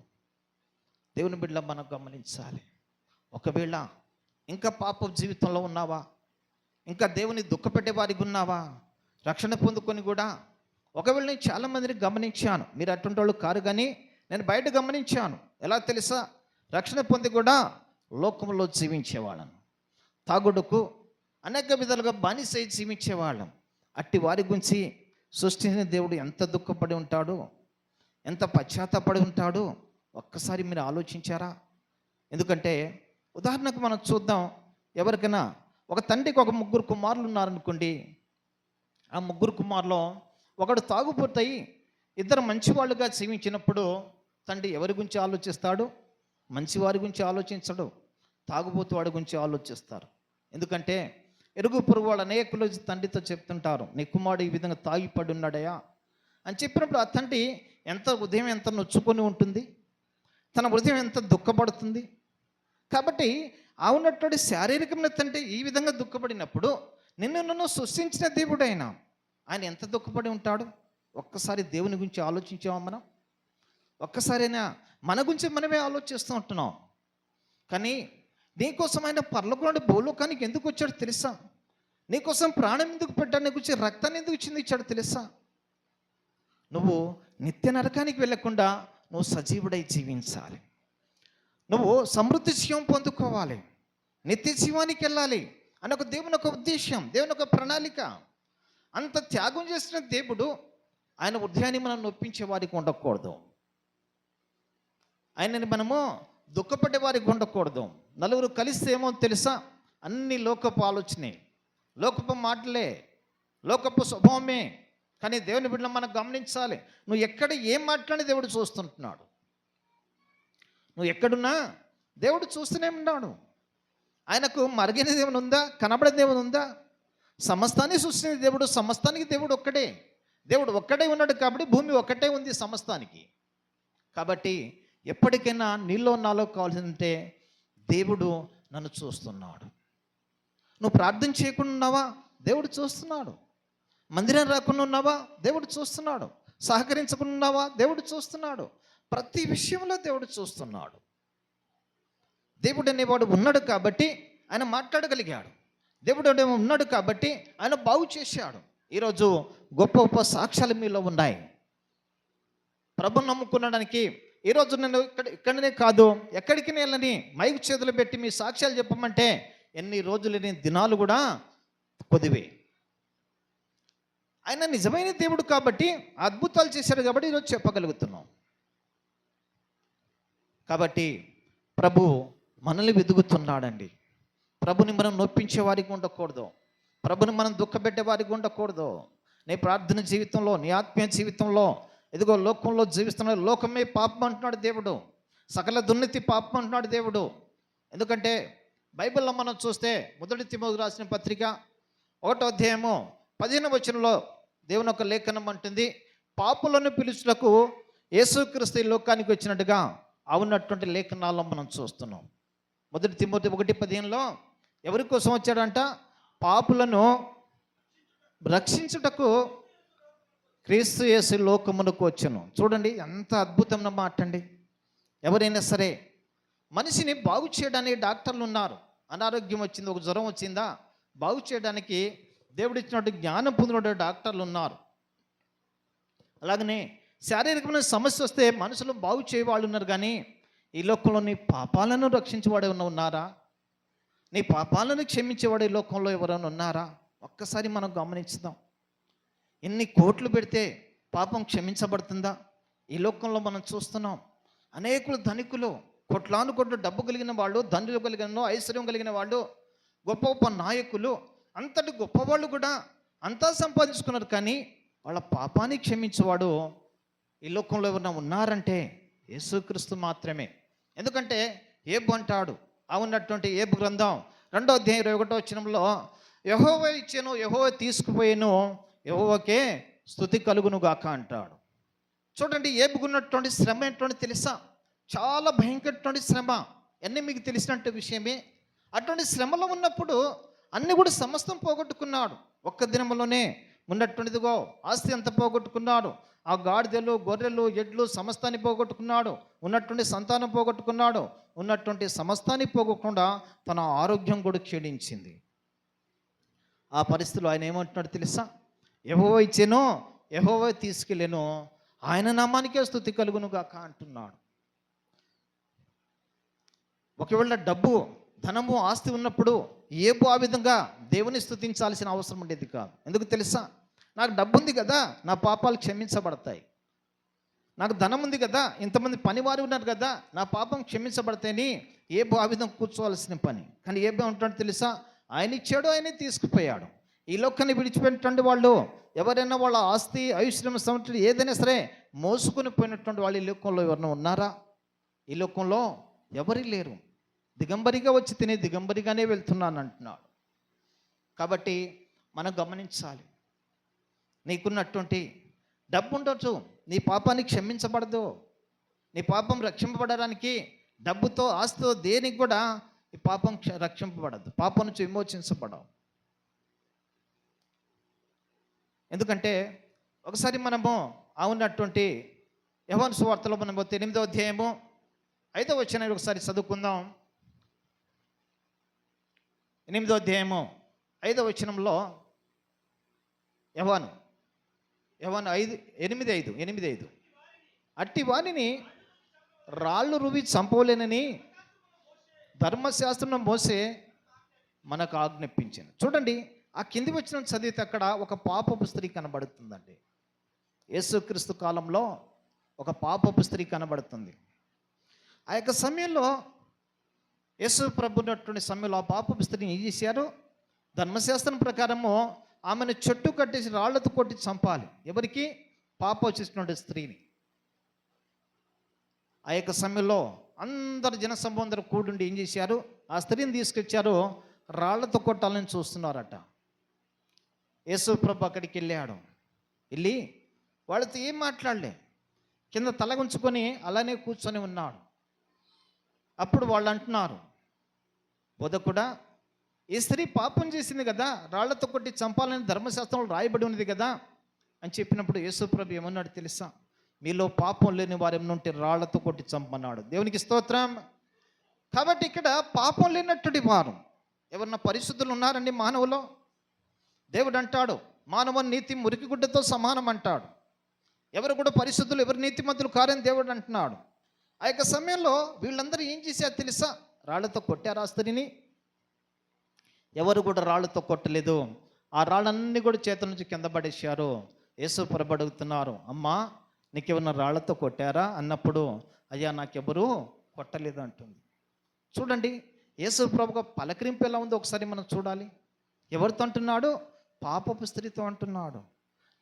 దేవుని బిడ్డ మనం గమనించాలి. ఒకవేళ ఇంకా పాప జీవితంలో ఉన్నావా, ఇంకా దేవుని దుఃఖపెట్టే వారికి ఉన్నావా, రక్షణ పొందుకొని కూడా, ఒకవేళ నేను చాలామందిని గమనించాను, మీరు అటువంటి వాళ్ళు కారు కానీ నేను బయట గమనించాను. ఎలా తెలుసా? రక్షణ పొంది కూడా లోకంలో జీవించేవాళ్ళం, తాగుడుకు అనేక విధాలుగా బానిసై జీవించేవాళ్ళం. అట్టి వారి గురించి సృష్టించిన దేవుడు ఎంత దుఃఖపడి ఉంటాడో, ఎంత పశ్చాత్తాపడి ఉంటాడో ఒక్కసారి మీరు ఆలోచించారా? ఎందుకంటే ఉదాహరణకు మనం చూద్దాం. ఎవరికైనా ఒక తండ్రికి ఒక 3 కుమారులు ఉన్నారనుకోండి. ఆ 3 కుమారులో ఒకడు తాగుపోతాయి, 2 మంచివాళ్ళుగా జీవించినప్పుడు తండ్రి ఎవరి గురించి ఆలోచిస్తాడు? మంచివారి గురించి ఆలోచించడు, తాగుబోతు వాడి గురించి ఆలోచిస్తారు. ఎందుకంటే ఎరుగు పొరుగు వాళ్ళు అనేకులు తండ్రితో చెప్తుంటారు, నీ కుమారుడు ఈ విధంగా తాగిపడి ఉన్నాడయా అని చెప్పినప్పుడు ఆ తండ్రి హృదయం ఎంత నొచ్చుకొని ఉంటుంది, తన హృదయం ఎంత దుఃఖపడుతుంది. కాబట్టి ఆ ఉన్నటువంటి శారీరకమైన తండ్రి ఈ విధంగా దుఃఖపడినప్పుడు నన్ను సృష్టించిన దేవుడు ఆయన ఎంత దుఃఖపడి ఉంటాడు. ఒక్కసారి దేవుని గురించి ఆలోచించామా మనం? ఒక్కసారైనా మన గురించి మనమే ఆలోచిస్తూ ఉంటున్నాం. కానీ నీకోసం ఆయన పరలోకంలో భూలోకానికి ఎందుకు వచ్చాడు తెలుసా? నీకోసం ప్రాణం ఎందుకు పెట్టాడు? నీ గురించి రక్తాన్ని ఎందుకు ఇచ్చాడు తెలుసా? నువ్వు నిత్య నరకానికి వెళ్ళకుండా నువ్వు సజీవుడై జీవించాలి, నువ్వు సమృద్ధి జీవం పొందుకోవాలి, నిత్య జీవానికి వెళ్ళాలి అని దేవుని ఒక ఉద్దేశం, దేవుని ఒక ప్రణాళిక. అంత త్యాగం చేసిన దేవుడు ఆయన హృదయాన్ని మనం నొప్పించే వారికి ఉండకూడదు. ఆయనని మనము దుఃఖపడే వారికి ఉండకూడదు. నలుగురు కలిస్తే ఏమో తెలుసా, అన్ని లోకపు ఆలోచనే, లోకపు మాటలే, లోకపు స్వభావమే. కానీ దేవుని బిడ్డలు మనం గమనించాలి, నువ్వు ఎక్కడ ఏం మాట్లాడి దేవుడు చూస్తుంటున్నాడు. నువ్వు ఎక్కడున్నా దేవుడు చూస్తూనే ఉన్నాడు. ఆయనకు మరిగినది ఏమైనా ఉందా, కనబడేది ఏమైనా ఉందా? సమస్తాన్ని సృష్టించిన దేవుడు, సమస్తానికి దేవుడు ఒక్కడే. దేవుడు ఒక్కడే ఉన్నాడు కాబట్టి భూమి ఒక్కటే ఉంది సమస్తానికి. కాబట్టి ఎప్పటికైనా నీలో నాలో కావాల్సిందంటే దేవుడు నన్ను చూస్తున్నాడు. నువ్వు ప్రార్థన చేయకుండా ఉన్నావా, దేవుడు చూస్తున్నాడు. మందిరం రాకుండా ఉన్నావా, దేవుడు చూస్తున్నాడు. సహకరించకుండా ఉన్నావా, దేవుడు చూస్తున్నాడు. ప్రతి విషయంలో దేవుడు చూస్తున్నాడు. దేవుడు అనేవాడు ఉన్నాడు కాబట్టి ఆయన మాట్లాడగలిగాడు. దేవుడు అనేవాడు ఉన్నాడు కాబట్టి ఆయన బాగు చేశాడు. ఈరోజు గొప్ప గొప్ప సాక్ష్యాలు మీలో ఉన్నాయి. ప్రభుని నమ్ముకునడానికి ఈరోజు నేను ఇక్కడనే కాదు, ఎక్కడికి వెళ్ళని మైకు చేతులు పెట్టి మీ సాక్ష్యాలు చెప్పమంటే ఎన్ని రోజులు ఎన్ని దినాలు కూడా కొద్దివే. ఆయన నిజమైన దేవుడు కాబట్టి అద్భుతాలు చేశాడు కాబట్టి ఈరోజు చెప్పగలుగుతున్నాం. కాబట్టి ప్రభు మనల్ని వెతుకుతున్నాడండి. ప్రభుని మనం నొప్పించే వారికి ఉండకూడదు. ప్రభుని మనం దుఃఖపెట్టే వారికి ఉండకూడదు. నీ ప్రార్థన జీవితంలో, నీ ఆత్మీయ జీవితంలో, ఇదిగో లోకంలో జీవిస్తున్నాడు. లోకమే పాపం అంటున్నాడు దేవుడు. సకల దుర్నీతి పాపం అంటున్నాడు దేవుడు. ఎందుకంటే బైబిల్లో మనం చూస్తే మొదటి తిమోతికి రాసిన పత్రిక 1వ అధ్యాయము 15వ వచనంలో దేవుని ఒక లేఖనం అంటుంది, పాపులను పిలుచుటకు యేసుక్రీస్తు ఈ లోకానికి వచ్చినట్టుగా అవునటువంటి లేఖనాల్లో మనం చూస్తున్నాం. మొదటి తిమోతి 1:15లో ఎవరి కోసం వచ్చాడంట? పాపులను రక్షించుటకు క్రీస్తు యేసు లోకమునకు వచ్చును. చూడండి ఎంత అద్భుతమైన మాట అండి. ఎవరైనా సరే మనిషిని బాగు చేయడానికి డాక్టర్లు ఉన్నారు. అనారోగ్యం వచ్చింది, ఒక జ్వరం వచ్చిందా, బాగు చేయడానికి దేవుడిచ్చినట్టు జ్ఞానం పొందిన డాక్టర్లు ఉన్నారు. అలాగనే శారీరకమైన సమస్య వస్తే మనుషులు బాగు చేయవాళ్ళు ఉన్నారు. కానీ ఈ లోకంలో నీ పాపాలను రక్షించేవాడు ఎవరైనా ఉన్నారా? నీ పాపాలను క్షమించేవాడు ఈ లోకంలో ఎవరైనా ఉన్నారా? ఒక్కసారి మనం గమనించుదాం. ఎన్ని కోట్లు పెడితే పాపం క్షమించబడుతుందా? ఈ లోకంలో మనం చూస్తున్నాం. అనేకులు ధనికులు, కోట్లాను కోట్లు డబ్బు కలిగిన వాళ్ళు, ధనులు కలిగిన, ఐశ్వర్యం కలిగిన వాళ్ళు, గొప్ప గొప్ప నాయకులు, అంతటి గొప్పవాళ్ళు కూడా అంతా సంపాదించుకున్నారు. కానీ వాళ్ళ పాపాన్ని క్షమించేవాడు ఈ లోకంలో ఎవరైనా ఉన్నారంటే యేసుక్రీస్తు మాత్రమే. ఎందుకంటే ఏబు అంటాడు, అవున్నటువంటి ఏబు గ్రంథం 2వ అధ్యాయం 21వ వచనంలో, యెహోవా ఇచ్చెను, యెహోవా తీసుకుపోయాను, యెహోవాకే స్తుతి కలుగును గాక అంటాడు. చూడండి, ఏబుకున్నటువంటి శ్రమ ఏంటో తెలుసా? చాలా భయంకరటువంటి శ్రమ. అన్నీ మీకు తెలిసినట్టు విషయమే. అటువంటి శ్రమలో ఉన్నప్పుడు అన్నీ కూడా సమస్తం పోగొట్టుకున్నాడు. ఒక్క దినంలోనే ఉన్నటువంటిదిగో ఆస్తి అంతా పోగొట్టుకున్నాడు. ఆ గాడిదలు, గొర్రెలు, ఎడ్లు సమస్తాన్ని పోగొట్టుకున్నాడు. ఉన్నటువంటి సంతానం పోగొట్టుకున్నాడు. ఉన్నటువంటి సమస్తాన్ని పోగొట్టకుండా తన ఆరోగ్యం కూడా క్షీణించింది. ఆ పరిస్థితిలో ఆయన ఏమంటున్నాడు తెలుసా? యెహోవా ఇచ్చెను, యెహోవా తీసుకెళ్ళెను, ఆయన నామానికే స్తుతి కలుగును గాక అంటున్నాడు. ఒకవేళ డబ్బు, ధనము, ఆస్తి ఉన్నప్పుడు ఏబు ఆ విధంగా దేవుని స్తుతించాల్సిన అవసరం ఉండేది కాదు. ఎందుకు తెలుసా? నాకు డబ్బు ఉంది కదా, నా పాపాలు క్షమించబడతాయి. నాకు ధనం ఉంది కదా, ఇంతమంది పనివారు ఉన్నారు కదా, నా పాపం క్షమించబడతాయని ఏబు ఆ విధంగా కూర్చోవలసిన పని. కానీ ఏబు ఉంటాడు తెలుసా? ఆయన ఇచ్చాడు, ఆయనే తీసుకుపోయాడు. ఈ లోకాన్ని విడిచిపెట్టినటువంటి వాళ్ళు ఎవరైనా వాళ్ళ ఆస్తి, ఐశ్వర్యం, సంపద ఏదైనా సరే మోసుకొని పోయినటువంటి వాళ్ళు ఈ లోకంలో ఎవరైనా ఉన్నారా? ఈ లోకంలో ఎవరు లేరు. దిగంబరిగా వచ్చి తినే దిగంబరిగానే వెళ్తున్నాను అంటున్నాడు. కాబట్టి మనం గమనించాలి. నీకున్నటువంటి డబ్బు ఉండొచ్చు, నీ పాపాన్ని క్షమించబడదు. నీ పాపం రక్షింపబడడానికి డబ్బుతో, ఆస్తితో, దేనికి కూడా ఈ పాపం రక్షింపబడదు. పాపం నుంచి విమోచించబడవు. ఎందుకంటే ఒకసారి మనము అవున్నటువంటి యోహాను సువార్తలో మనం 8వ అధ్యాయము 5వ వచనం ఒకసారి చదువుకుందాం. 8వ అధ్యాయము 5వ వచనంలో యోహాను 8:5 అట్టి వారిని రాళ్ళు రువి చంపలేనని ధర్మశాస్త్రం మోసే మనకు ఆజ్ఞాపించింది. చూడండి, ఆ కింది వచ్చిన చదివితే అక్కడ ఒక పాపపు స్త్రీ కనబడుతుందండి. యేసుక్రీస్తు కాలంలో ఒక పాపపు స్త్రీ కనబడుతుంది. ఆ యొక్క సమయంలో యేసు ప్రభు ఉన్నటువంటి సమయంలో ఆ పాపపు స్త్రీని ఏం చేశారు? ధర్మశాస్త్రం ప్రకారము ఆమెను చెట్టు కట్టేసి రాళ్లతో కొట్టి చంపాలి. ఎవరికి? పాప వచ్చేసినటువంటి స్త్రీని. ఆ యొక్క సమయంలో అందరు జనసమూహం కూడుండి ఏం చేశారు? ఆ స్త్రీని తీసుకొచ్చారు, రాళ్లతో కొట్టాలని చూస్తున్నారట. యేసు ప్రభు అక్కడికి వెళ్ళి వాళ్ళతో ఏం మాట్లాడలే, కింద తల ఉంచుకొని అలానే కూర్చొని ఉన్నాడు. అప్పుడు వాళ్ళు అంటున్నారు, బోధకుడా, ఈ స్త్రీ పాపం చేసింది కదా, రాళ్లతో కొట్టి చంపాలని ధర్మశాస్త్రంలో రాయబడి ఉన్నది కదా అని చెప్పినప్పుడు యేసు ప్రభు ఏమన్నాడు తెలుసా? మీలో పాపం లేని వారు ఏమనుంటే రాళ్లతో కొట్టి చంపన్నాడు. దేవునికి స్తోత్రం. కాబట్టి ఇక్కడ పాపం లేనటువంటి వారు ఎవరన్నా పరిశుద్ధులు ఉన్నారండి మానవులో? దేవుడు అంటాడు, మానవ నీతి మురికి గుడ్డతో సమానం అంటాడు. ఎవరు కూడా పరిశుద్ధులు, ఎవరు నీతిమంతులు కారని దేవుడు అంటున్నాడు. ఆ యొక్క సమయంలో వీళ్ళందరూ ఏం చేశారు తెలుసా? రాళ్లతో కొట్టారు ఆ స్త్రీని. ఎవరు కూడా రాళ్లతో కొట్టలేదు. ఆ రాళ్ళన్నీ కూడా చేతుల నుంచి కింద పడేశారు. యేసు ప్రభు అడుగుతున్నారు, అమ్మా నీకేమన్నా రాళ్లతో కొట్టారా అన్నప్పుడు, అయ్యా నాకెవరూ కొట్టలేదు అంటుంది. చూడండి యేసు ప్రభు పలకరింపు ఎలా ఉందో ఒకసారి మనం చూడాలి. ఎవరితో అంటున్నాడు? పాపపు స్త్రీతో అంటున్నాడు.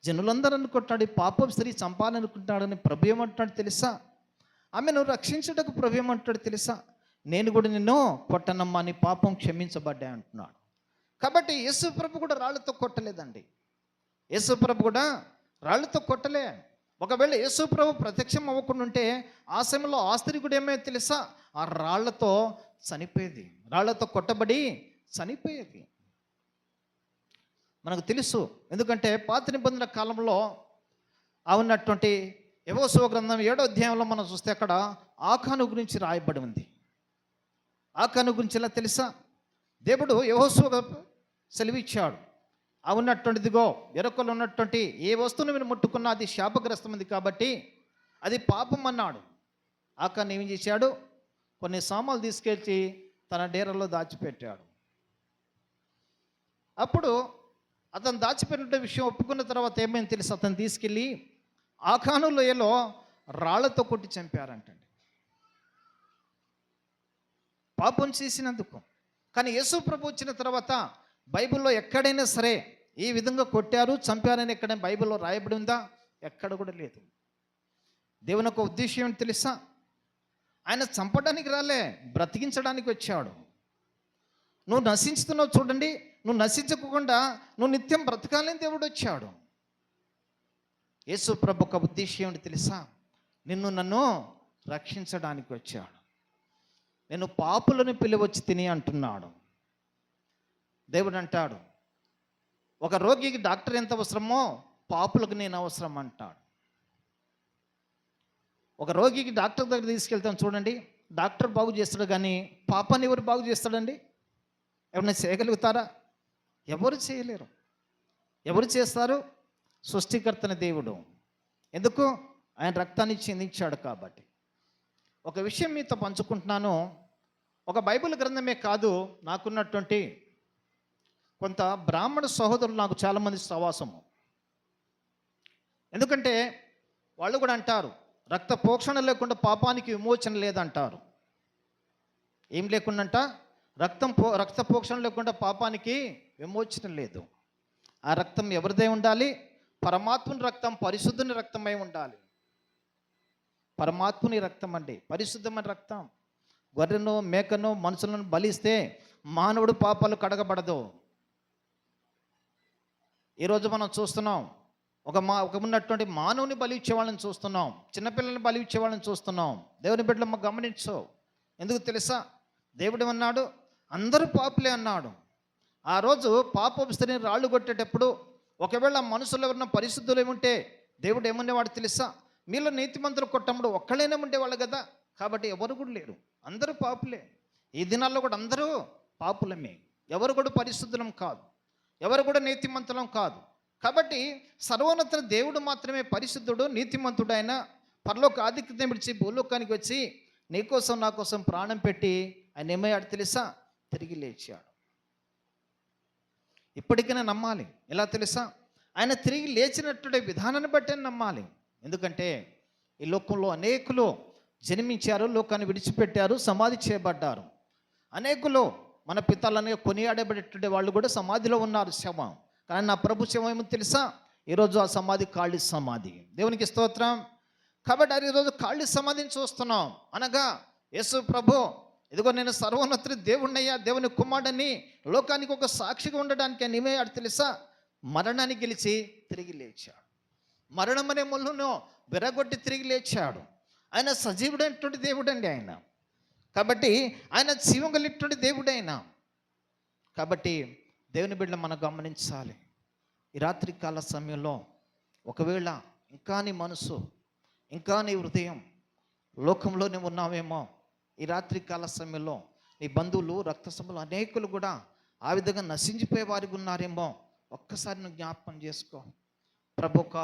జనులందరూ అనుకుంటున్నాడు ఈ పాపపు స్త్రీ చంపాలనుకుంటున్నాడని. ప్రభు ఏమంటున్నాడు తెలుసా? ఆమెను రక్షించుటకు ప్రభు ఏమంటాడు తెలుసా? నేను కూడా నిన్ను కొట్టనమ్మా, నీ పాపం క్షమించబడ్డా అంటున్నాడు. కాబట్టి యేసు ప్రభు కూడా రాళ్లతో కొట్టలేదండి. యేసు ప్రభు కూడా రాళ్లతో కొట్టలే. ఒకవేళ యేసు ప్రభు ప్రత్యక్షం అవ్వకుండా ఉంటే ఆ సమయంలో ఆ స్త్రీ కూడా ఏమైంది తెలుసా? ఆ రాళ్లతో చనిపోయేది, రాళ్లతో కొట్టబడి చనిపోయేది. మనకు తెలుసు, ఎందుకంటే పాత నిబంధన కాలంలో ఉన్నటువంటి యెహోషువ గ్రంథం 7వ అధ్యాయంలో మనం చూస్తే అక్కడ ఆకాను గురించి రాయబడి ఉంది. ఆకాను గురించి ఎలా తెలుసా? దేవుడు యెహోషువ సెలవిచ్చాడు, ఉన్నటువంటిదిగో ఎరుకలు ఉన్నటువంటి ఏ వస్తువును మీరు ముట్టుకున్నా అది శాపగ్రస్తమైంది కాబట్టి అది పాపం అన్నాడు. ఆకాను ఏం చేశాడు? కొన్ని సామాన్లు తీసుకెళ్ళి తన డేరాలో దాచిపెట్టాడు. అప్పుడు అతను దాచిపెట్టిన విషయం ఒప్పుకున్న తర్వాత ఏమైంది తెలుసు? అతను తీసుకెళ్ళి ఆకాను లోయలో రాళ్లతో కొట్టి చంపారంటండి, పాపం చేసినందుకు. కానీ యేసు ప్రభు వచ్చిన తర్వాత బైబిల్లో ఎక్కడైనా సరే ఈ విధంగా కొట్టారు చంపారని ఎక్కడైనా బైబిల్లో రాయబడి ఉందా? ఎక్కడ కూడా లేదు. దేవుని యొక్క ఉద్దేశం ఏంటి తెలుసా? ఆయన చంపడానికి రాలే, బ్రతికించడానికి వచ్చాడు. నువ్వు నశించుతున్నావు చూడండి, నువ్వు నశించకుండా నువ్వు నిత్యం బ్రతకాలని దేవుడు వచ్చాడు. యేసు ప్రభు యొక్క ఉద్దేశం ఏంటి తెలుసా? నిన్ను నన్ను రక్షించడానికి వచ్చాడు. నేను పాపులను పిలివచ్చి తిని అంటున్నాడు. దేవుడు అంటాడు, ఒక రోగికి డాక్టర్ ఎంత అవసరమో పాపులకు నేను అవసరం అంటాడు. ఒక రోగికి డాక్టర్ దగ్గర తీసుకెళ్తాం చూడండి, డాక్టర్ బాగు చేస్తాడు, కానీ పాపాన్ని ఎవరు బాగు చేస్తాడండి? ఎవరైనా చేయగలుగుతారా? ఎవరు చేయలేరు. ఎవరు చేస్తారు? సృష్టికర్తన దేవుడు. ఎందుకు? ఆయన రక్తాన్ని చిందించాడు కాబట్టి. ఒక విషయం మీతో పంచుకుంటున్నాను. ఒక బైబిల్ గ్రంథమే కాదు, నాకున్నటువంటి కొంత బ్రాహ్మణ సహోదరులు నాకు చాలామంది సహవాసము. ఎందుకంటే వాళ్ళు కూడా అంటారు, రక్త పోషణ లేకుండా పాపానికి విమోచన లేదంటారు. ఏం లేకుండాంట? రక్త పోషణ లేకుండా పాపానికి విమోచన లేదు. ఆ రక్తం ఎవరిదై ఉండాలి? పరమాత్ముని రక్తం, పరిశుద్ధుని రక్తమై ఉండాలి. పరమాత్ముని రక్తం అండి, పరిశుద్ధమైన రక్తం. గొర్రెను మేకను మనుషులను బలిస్తే మానవుడు పాపాలు కడగబడదు. ఈరోజు మనం చూస్తున్నాం, ఒక ఉన్నటువంటి మానవుని బలి ఇచ్చేవాళ్ళని చూస్తున్నాం, చిన్నపిల్లల్ని బలి ఇచ్చేవాళ్ళని చూస్తున్నాం. దేవుని బిడ్డలు గమనించు. ఎందుకు తెలుసా? దేవుడు అన్నాడు అందరూ పాపులే అన్నాడు. ఆ రోజు పాపపు స్త్రీని రాళ్ళు కొట్టేటప్పుడు ఒకవేళ మనుషులు ఎవరన్నా పరిశుద్ధులు ఏముంటే దేవుడు ఏముండేవాడు తెలుసా? మీలో నీతిమంతులు కొట్టముడు ఒక్కళ్ళైనా ఉండేవాళ్ళు కదా. కాబట్టి ఎవరు కూడా లేరు, అందరూ పాపులే. ఈ దినాల్లో కూడా అందరూ పాపులమే. ఎవరు కూడా పరిశుద్ధులం కాదు, ఎవరు కూడా నీతిమంతులం కాదు. కాబట్టి సర్వోన్నత దేవుడు మాత్రమే పరిశుద్ధుడు, నీతిమంతుడు. ఆయన పరలోక ఆధిక్యత విడిచి భూలోకానికి వచ్చి నీకోసం నా కోసం ప్రాణం పెట్టి ఆయన ఏమయ్యాడు తెలుసా? తిరిగి లేచాడు. ఇప్పటికైనా నమ్మాలి. ఎలా తెలుసా? ఆయన తిరిగి లేచినటువంటి విధానాన్ని బట్టి నమ్మాలి. ఎందుకంటే ఈ లోకంలో అనేకులు జన్మించారు, లోకాన్ని విడిచిపెట్టారు, సమాధి చేయబడ్డారు. అనేకులు మన పితలని కొనియాడబడేటువంటి వాళ్ళు కూడా సమాధిలో ఉన్నారు, శవం. కానీ నా ప్రభు శవం ఏమో తెలుసా? ఈరోజు ఆ సమాధి ఖాళీ సమాధి. దేవునికి స్తోత్రం. కాబట్టి అది ఈరోజు ఖాళీ సమాధిని చూస్తున్నాం. అనగా యేసు ప్రభు, ఇదిగో నేను సర్వోన్నతుడి దేవుణ్ణయ్యా, దేవుని కుమారుడని లోకానికి ఒక సాక్షిగా ఉండడానికి ఆయన ఏమయ్యాడు తెలుసా? మరణాన్ని గెలిచి తిరిగి లేచాడు. మరణం అనే ముళ్ళును విరగొట్టి తిరిగి లేచాడు. ఆయన సజీవుడైనటువంటి దేవుడండి ఆయన. కాబట్టి ఆయన జీవం కలిగినటువంటి దేవుడైన. కాబట్టి దేవుని బిడ్డలు మనం గమనించాలి. ఈ రాత్రి కాల సమయంలో ఒకవేళ ఇంకా నీ మనసు, ఇంకా నీ హృదయం లోకంలోనే ఉన్నావేమో, ఈ రాత్రి కాల సమయంలో నీ బంధువులు, రక్త సంబంధులు అనేకులు కూడా ఆ విధంగా నశించిపోయే వారికి ఉన్నారేమో, ఒక్కసారి నువ్వు జ్ఞాపకం చేసుకో. ప్రభు ఒక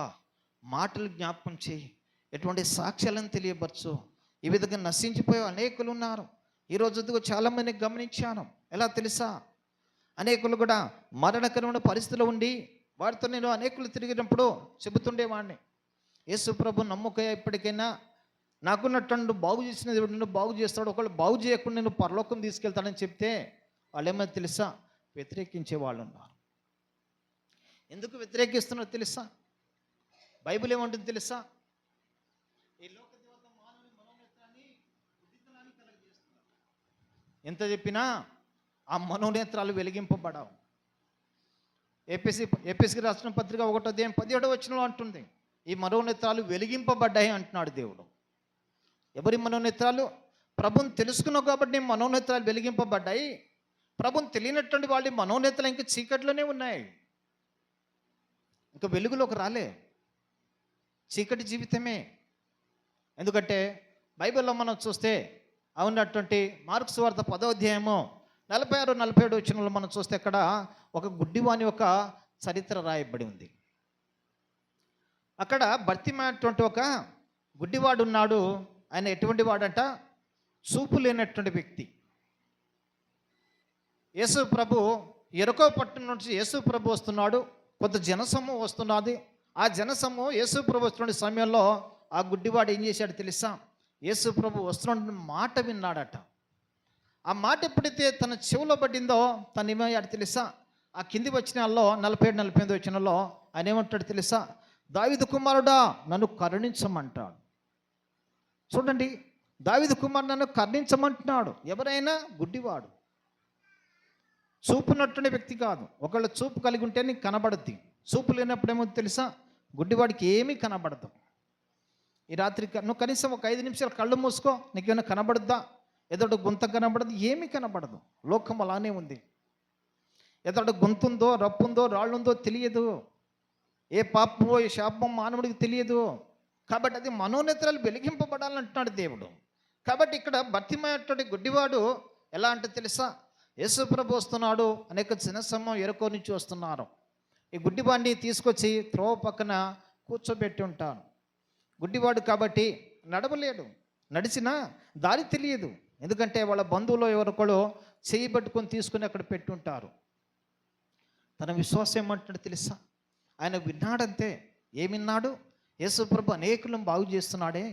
మాటలు జ్ఞాపకం చేయి, ఎటువంటి సాక్ష్యాలను తెలియపరచు. ఈ విధంగా నశించిపోయే అనేకులు ఉన్నారు. ఈరోజు చాలామంది గమనించాను. ఎలా తెలుసా? అనేకులు కూడా మరణకరమైన పరిస్థితిలో ఉండి వారితో నేను అనేకులు తిరిగినప్పుడు చెబుతుండేవాడిని, యేసు ప్రభు నమ్ముకయ్యా, ఇప్పటికైనా నాకున్నట్టు బాగు చేసిన దేవుడు నిన్ను బాగు చేస్తాడు, ఒకళ్ళు బాగు చేయకుండా నేను పరలోకం తీసుకెళ్తాడని చెప్తే వాళ్ళు ఏమైనా తెలుసా? వ్యతిరేకించే వాళ్ళు ఉన్నారు. ఎందుకు వ్యతిరేకిస్తున్నారో తెలుసా? బైబిల్ ఏమంటుంది తెలుసా? ఈ లోక దేవత మానవుని మనోనేత్రాన్ని ఉదితనాన్ని కలుగజేస్తున్నారు. ఎంత చెప్పినా ఆ మనోనేత్రాలు వెలిగింపబడవు. ఎపిఎస్కి రాసిన పత్రిక 1:17 అంటుంది, ఈ మనోనేత్రాలు వెలిగింపబడ్డాయి అంటున్నాడు దేవుడు. ఎవరి మనోనేత్రాలు? ప్రభుని తెలుసుకున్నావు కాబట్టి నీ మనోనేత్రాలు వెలిగింపబడ్డాయి. ప్రభుని తెలియనటువంటి వాళ్ళ మనోనేత్రాలు ఇంకా చీకట్లోనే ఉన్నాయి, ఇంకా వెలుగులోకి రాలే, చీకటి జీవితమే. ఎందుకంటే బైబిల్లో మనం చూస్తే ఉన్నటువంటి మార్కు సువార్త 10వ అధ్యాయము 46-47 మనం చూస్తే అక్కడ ఒక గుడ్డివాని ఒక చరిత్ర రాయబడి ఉంది. అక్కడ భర్తిమైనటువంటి ఒక గుడ్డివాడు ఉన్నాడు. ఆయన ఎటువంటి వాడంట? చూపు లేనటువంటి వ్యక్తి. యేసు ప్రభు ఎరుకో పట్టణం నుంచి యేసు ప్రభు వస్తున్నాడు, కొంత జనసమూహం వస్తున్నది. ఆ జనసమూహం యేసు ప్రభు వస్తున్న సమయంలో ఆ గుడ్డివాడు ఏం చేశాడు తెలుసా? యేసు ప్రభు వస్తున్న మాట విన్నాడట. ఆ మాట ఎప్పుడైతే తన చెవులో పడిందో తను ఏమయ్యాడు తెలుసా? ఆ కింది వచనాల్లో 47-48 వచనంలో ఆయన ఏమంటాడు తెలుసా? దావీదు కుమారుడా నన్ను కరుణించమంటాడు. చూడండి, దావీదు కుమారుడు నన్ను కరుణించమంటున్నాడు. ఎవరైనా గుడ్డివాడు, చూపున్నటువంటి వ్యక్తి కాదు. ఒకళ్ళ చూపు కలిగి ఉంటే నీకు కనబడుద్ది, చూపు లేనప్పుడు ఏమో తెలుసా? గుడ్డివాడికి ఏమీ కనబడదు. ఈ రాత్రి నువ్వు కనీసం ఒక 5 నిమిషాలు కళ్ళు మూసుకో, నీకేమైనా కనబడుద్దా? ఎదడు గుంత కనబడదు, ఏమీ కనబడదు. లోకం అలానే ఉంది. ఎదడు గుంతుందో, రప్పుందో, రాళ్ళుందో తెలియదు. ఏ పాపమో ఏ శాపమో మానవుడికి తెలియదు. కాబట్టి అది మనోనేత్రాలు వెలిగింపబడాలంటున్నాడు దేవుడు. కాబట్టి ఇక్కడ భర్తిమైనటువంటి గుడ్డివాడు ఎలా అంటే తెలుసా? యేసు ప్రభు వస్తున్నాడు, అనేక జనసమూహం ఎరుకో నుంచి వస్తున్నారు. ఈ గుడ్డివాడిని తీసుకొచ్చి త్రోవ పక్కన కూర్చోబెట్టి ఉంటాను. గుడ్డివాడు కాబట్టి నడవలేడు, నడిచినా దారి తెలియదు. ఎందుకంటే వాళ్ళ బంధువులు ఎవరికో చేయి పట్టుకొని తీసుకుని అక్కడ పెట్టుంటారు. తన విశ్వాసం ఏమంటాడు తెలుసా? ఆయన విన్నాడంతే. ఏమిన్నాడు? యేసు ప్రభు అనేకులను బాగు చేస్తున్నాడే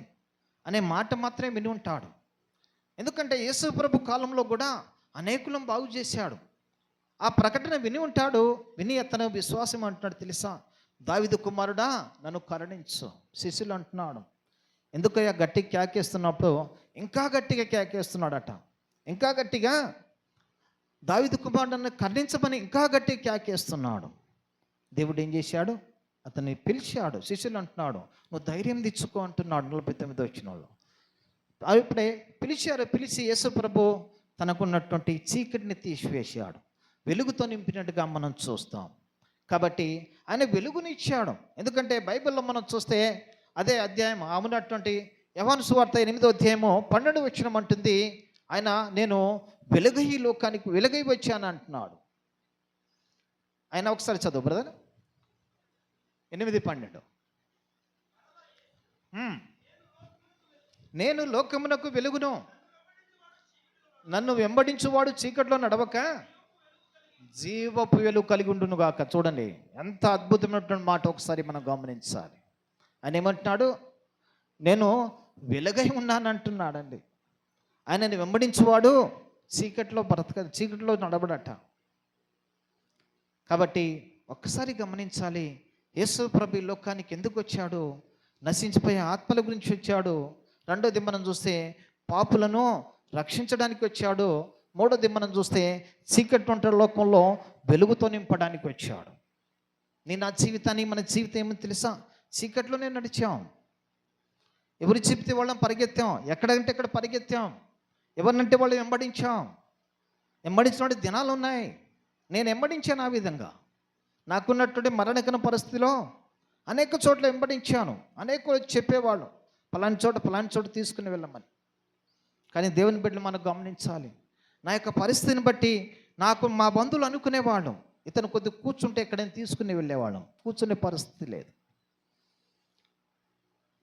అనే మాట మాత్రమే విని ఉంటాడు. ఎందుకంటే యేసు ప్రభు కాలంలో కూడా అనేకులను బాగు చేశాడు. ఆ ప్రకటన విని ఉంటాడు. విని తన విశ్వాసం అంటున్నాడు తెలుసా? దావీదు కుమారుడా నన్ను కరుణించు. శిష్యులు అంటున్నాడు. ఎందుకయ్యా గట్టిగా కేకేస్తున్నప్పుడు ఇంకా గట్టిగా కేకేస్తున్నాడట. ఇంకా గట్టిగా దావీదు కుమారుడు నన్ను కరుణించమని ఇంకా గట్టిగా కేకేస్తున్నాడు. దేవుడు ఏం చేశాడు? అతన్ని పిలిచాడు. శిష్యులు అంటున్నాడు, నువ్వు ధైర్యం తెచ్చుకో అంటున్నాడు 49వ వచనంలో. ఇప్పుడే పిలిచారు. పిలిచి యేసు ప్రభు తనకున్నటువంటి చీకటిని తీసివేశాడు, వెలుగుతో నింపినట్టుగా మనం చూస్తాం. కాబట్టి ఆయన వెలుగునిచ్చాడు. ఎందుకంటే బైబిల్లో మనం చూస్తే అదే అధ్యాయం ఉన్నటువంటి యోహాను సువార్త 8వ అధ్యాయము 12వ వచనం అంటుంది, ఆయన నేను వెలుగై ఈ లోకానికి వెలుగై వచ్చాను అంటున్నాడు. ఆయన ఒకసారి చదువు బ్రదర్. 8:12 నేను లోకమునకు వెలుగును, నన్ను వెంబడించువాడు చీకట్లో నడవక జీవపు వెలుగు కలిగి ఉండును గాక. చూడండి ఎంత అద్భుతమైనటువంటి మాట, ఒకసారి మనం గమనించాలి. ఆయన ఏమంటున్నాడు? నేను వెలుగై ఉన్నాను అంటున్నాడండి. ఆయనని వెంబడించువాడు చీకట్లో బ్రతకదు, చీకట్లో నడబడట. కాబట్టి ఒక్కసారి గమనించాలి, యేసు ప్రభు ఈ లోకానికి ఎందుకు వచ్చాడు? నశించిపోయే ఆత్మల గురించి వచ్చాడు. రెండోది మనం చూస్తే పాపులను రక్షించడానికి వచ్చాడు. మూడోది మనం చూస్తే చీకటి వంటి లోకంలో వెలుగుతో నింపడానికి వచ్చాడు. నా జీవితాన్ని, మన జీవితం ఏమో తెలుసా? చీకట్లోనే నడిచాం. ఎవరు చెప్తే వాళ్ళని పరిగెత్తాం, ఎక్కడంటే ఎక్కడ పరిగెత్తాం, ఎవరినంటే వాళ్ళు వెంబడించాం. వెంబడించిన దినాలు ఉన్నాయి. నేను వెంబడించాను ఆ విధంగా. నాకున్నటువంటి మరణకర పరిస్థితిలో అనేక చోట్ల వెంబడించాను. అనేక చెప్పేవాళ్ళు పలాని చోట తీసుకుని వెళ్ళమని. కానీ దేవుని బిడ్డలు మనం గమనించాలి, నా యొక్క పరిస్థితిని బట్టి నాకు మా బంధువులు అనుకునేవాళ్ళం, ఇతను కొద్దిగా కూర్చుంటే ఎక్కడైనా తీసుకుని వెళ్ళేవాళ్ళం. కూర్చునే పరిస్థితి లేదు.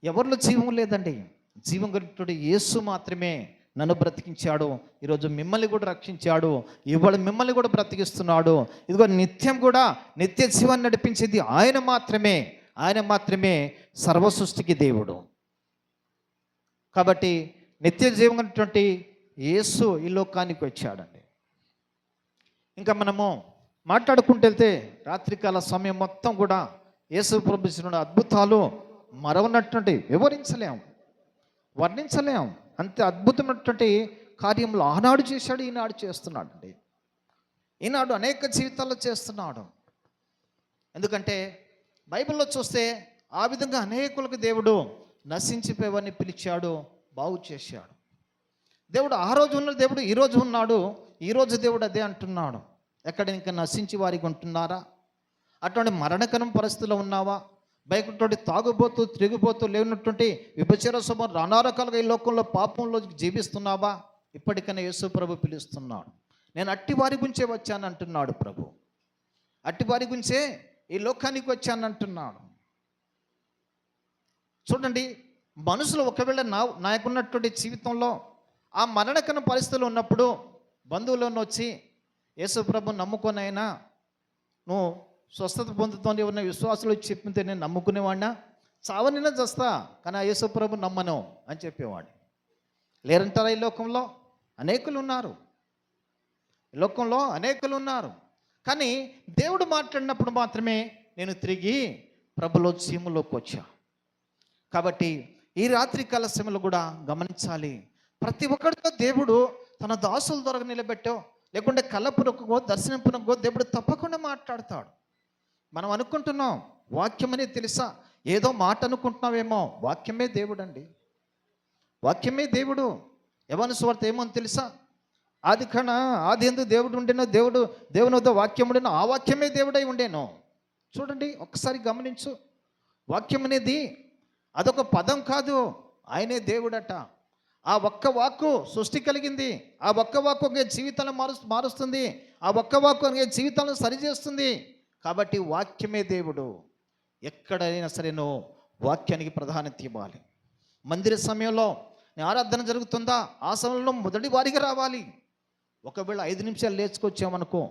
ఎవరిలో జీవం లేదండి. జీవం కలిగినటువంటి యేసు మాత్రమే నన్ను బ్రతికించాడు. ఈరోజు మిమ్మల్ని కూడా రక్షించాడు. ఇవాళ మిమ్మల్ని కూడా బ్రతికిస్తున్నాడు. ఇదిగో నిత్యం కూడా నిత్య జీవాన్ని నడిపించేది ఆయన మాత్రమే. ఆయన మాత్రమే సర్వ సృష్టికి దేవుడు. కాబట్టి నిత్య జీవం ఉన్నటువంటి యేసు ఈ లోకానికి వచ్చాడండి. ఇంకా మనము మాట్లాడుకుంటూ వెళ్తే రాత్రికాల సమయం మొత్తం కూడా యేసు ప్రభు చేసిన అద్భుతాలు మరవనటువంటి వివరించలేం, వర్ణించలేం. అంతే అద్భుతమైనటువంటి కార్యములు ఆనాడు చేశాడు, ఈనాడు చేస్తున్నాడు అండి. ఈనాడు అనేక జీవితాల్లో చేస్తున్నాడు. ఎందుకంటే బైబిల్లో చూస్తే ఆ విధంగా అనేకులకు దేవుడు నశించిపోయేవారిని పిలిచాడు, బాగు చేశాడు. దేవుడు ఆ రోజు ఉన్న దేవుడు ఈరోజు ఉన్నాడు. ఈరోజు దేవుడు అదే అంటున్నాడు. ఎక్కడ ఇంకా నశించి వారికి ఉంటున్నారా? అటువంటి మరణకరం పరిస్థితిలో ఉన్నావా? బయటటువంటి తాగుబోతూ తిరిగిపోతూ లేనటువంటి విభచర స్వభావం నానారకాలుగా ఈ లోకంలో పాపంలో జీవిస్తున్నావా? ఇప్పటికైనా యేసు ప్రభు పిలుస్తున్నాడు. నేను అట్టి వారి గురించే వచ్చాను అంటున్నాడు ప్రభు. అట్టి వారి గురించే ఈ లోకానికి వచ్చాను అంటున్నాడు. చూడండి, మనుషులు ఒకవేళ నాకున్నటువంటి జీవితంలో ఆ మరణకర పరిస్థితులు ఉన్నప్పుడు బంధువులను వచ్చి యేసు ప్రభు నమ్ముకొనైనా నువ్వు స్వస్థత పొందుతాను ఎవరిన విశ్వాసులు చెప్తే నేను నమ్ముకునేవాడినా, చావనినా చేస్తా కానీ ఆ యేసు ప్రభు నమ్మను అని చెప్పేవాడు. లేరంటారా? ఈ లోకంలో అనేకులు ఉన్నారు. ఈ లోకంలో అనేకులు ఉన్నారు. కానీ దేవుడు మాట్లాడినప్పుడు మాత్రమే నేను తిరిగి ప్రభులో సీములోకి వచ్చా. కాబట్టి ఈ రాత్రి కాల సమయంలో కూడా గమనించాలి, ప్రతి ఒక్కరితో దేవుడు తన దాసుల ద్వారా నిలబెట్టో లేకుంటే కళ్ళపురకో దర్శనపురకో దేవుడు తప్పకుండా మాట్లాడతాడు. మనం అనుకుంటున్నాం వాక్యం అనేది తెలుసా, ఏదో మాట అనుకుంటున్నావేమో, వాక్యమే దేవుడు అండి. వాక్యమే దేవుడు. యోహాను సువార్త ఏమో తెలుసా? ఆది ఎందు దేవుడు ఉండేనో, దేవుని వద్ద వాక్యం ఉండేనో, ఆ వాక్యమే దేవుడై ఉండేనో. చూడండి, ఒక్కసారి గమనించు. వాక్యం అనేది అదొక పదం కాదు, ఆయనే దేవుడట. ఆ ఒక్క వాక్కు సృష్టి కలిగింది. ఆ ఒక్క వాక్కు ఒక జీవితాలను మారుస్తుంది. ఆ ఒక్క వాక్కు ఒక జీవితాలను సరిచేస్తుంది. కాబట్టి వాక్యమే దేవుడు. ఎక్కడైనా సరే నువ్వు వాక్యానికి ప్రాధాన్యత ఇవ్వాలి. మందిర సమయంలో ఆరాధన జరుగుతుందా, ఆ సమయంలో మొదటి వారిగా రావాలి. ఒకవేళ 5 నిమిషాలు లేచుకొచ్చామనుకో,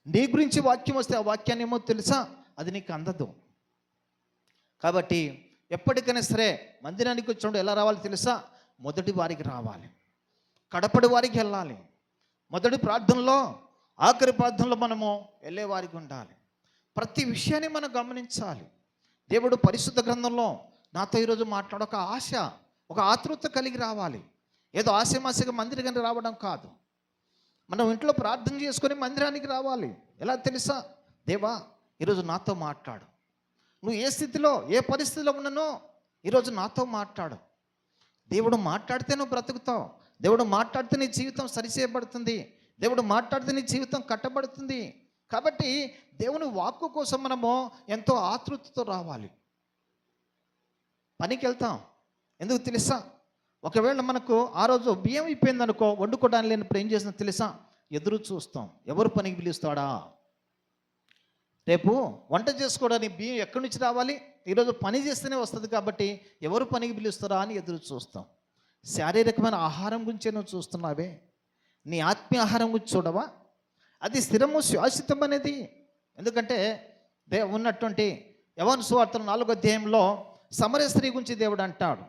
నీ గురించి వాక్యం వస్తే ఆ వాక్యాన్ని ఏమో తెలుసా, అది నీకు అందదు. కాబట్టి ఎప్పటికైనా సరే మందిరానికి వచ్చినప్పుడు ఎలా రావాలి తెలుసా? మొదటి వారికి రావాలి, కడపడి వారికి వెళ్ళాలి. మొదటి ప్రార్థనలో, ఆఖరి ప్రార్థనలో మనము వెళ్ళే వారికి ఉండాలి. ప్రతి విషయాన్ని మనం గమనించాలి. దేవుడు పరిశుద్ధ గ్రంథంలో నాతో ఈరోజు మాట్లాడ ఒక ఆశ, ఒక ఆతృత కలిగి రావాలి. ఏదో ఆశమాశగా మందిరానికి రావడం కాదు. మనం ఇంట్లో ప్రార్థన చేసుకొని మందిరానికి రావాలి. ఎలా తెలుసా? దేవా ఈరోజు నాతో మాట్లాడు. నువ్వు ఏ స్థితిలో, ఏ పరిస్థితిలో ఉన్నానో ఈరోజు నాతో మాట్లాడు. దేవుడు మాట్లాడితే నువ్వు బ్రతుకుతావు. దేవుడు మాట్లాడితే నీ జీవితం సరిచేయబడుతుంది. దేవుడు మాట్లాడితే నీ జీవితం కట్టబడుతుంది. కాబట్టి దేవుని వాక్కు కోసం మనము ఎంతో ఆతృతతో రావాలి. పనికి వెళ్తాం, ఎందుకు తెలుసా? ఒకవేళ మనకు ఆ రోజు బియ్యం అయిపోయిందనుకో, వండుకోవడానికి లేనప్పుడు ఏం చేసినా తెలుసా? ఎదురు చూస్తాం, ఎవరు పనికి పిలుస్తాడా. రేపు వంట చేసుకోవడానికి బియ్యం ఎక్కడి నుంచి రావాలి? ఈరోజు పని చేస్తేనే వస్తుంది కాబట్టి ఎవరు పనికి పిలుస్తారా అని ఎదురు చూస్తాం. శారీరకమైన ఆహారం గురించే నువ్వు చూస్తున్నావే, నీ ఆత్మీయ ఆహారం గురించి చూడవా? అది స్థిరము శాశ్వతం అనేది. ఎందుకంటే ఉన్నటువంటి యోహాను సువార్త 4వ అధ్యాయంలో సమరయ స్త్రీ గురించి దేవుడు అంటాడు.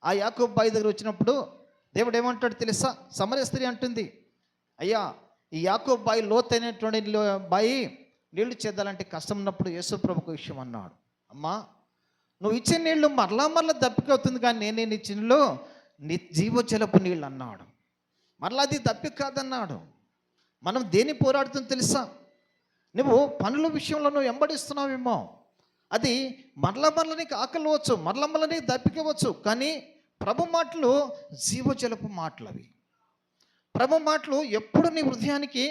ఆ యాకోబు బావి దగ్గర వచ్చినప్పుడు దేవుడు ఏమంటాడు తెలుసా? సమరయ స్త్రీ అంటుంది, అయ్యా ఈ యాకోబు బావి లోతైనటువంటి బావి నీళ్లు చేద్దాలంటే కష్టం ఉన్నప్పుడు యేసు ప్రభుకు విషయం అన్నాడు, అమ్మా నువ్వు ఇచ్చే నీళ్లు మరలా దప్పికవుతుంది, కానీ నేనేం ఇచ్చిన నీళ్ళు నీ జీవజలపు నీళ్ళు అన్నాడు. మరలా అది దప్పిక కాదన్నాడు. మనం దేని పోరాడుతుందో తెలుసా? నువ్వు పనుల విషయంలో నువ్వు వెంబడిస్తున్నావేమో, అది మరల నీకు ఆకలివచ్చు, మరల నీకు దప్పికవచ్చు, కానీ ప్రభు మాటలు జీవజలపు మాటలు. అవి ప్రభు మాటలు ఎప్పుడు నీ హృదయానికి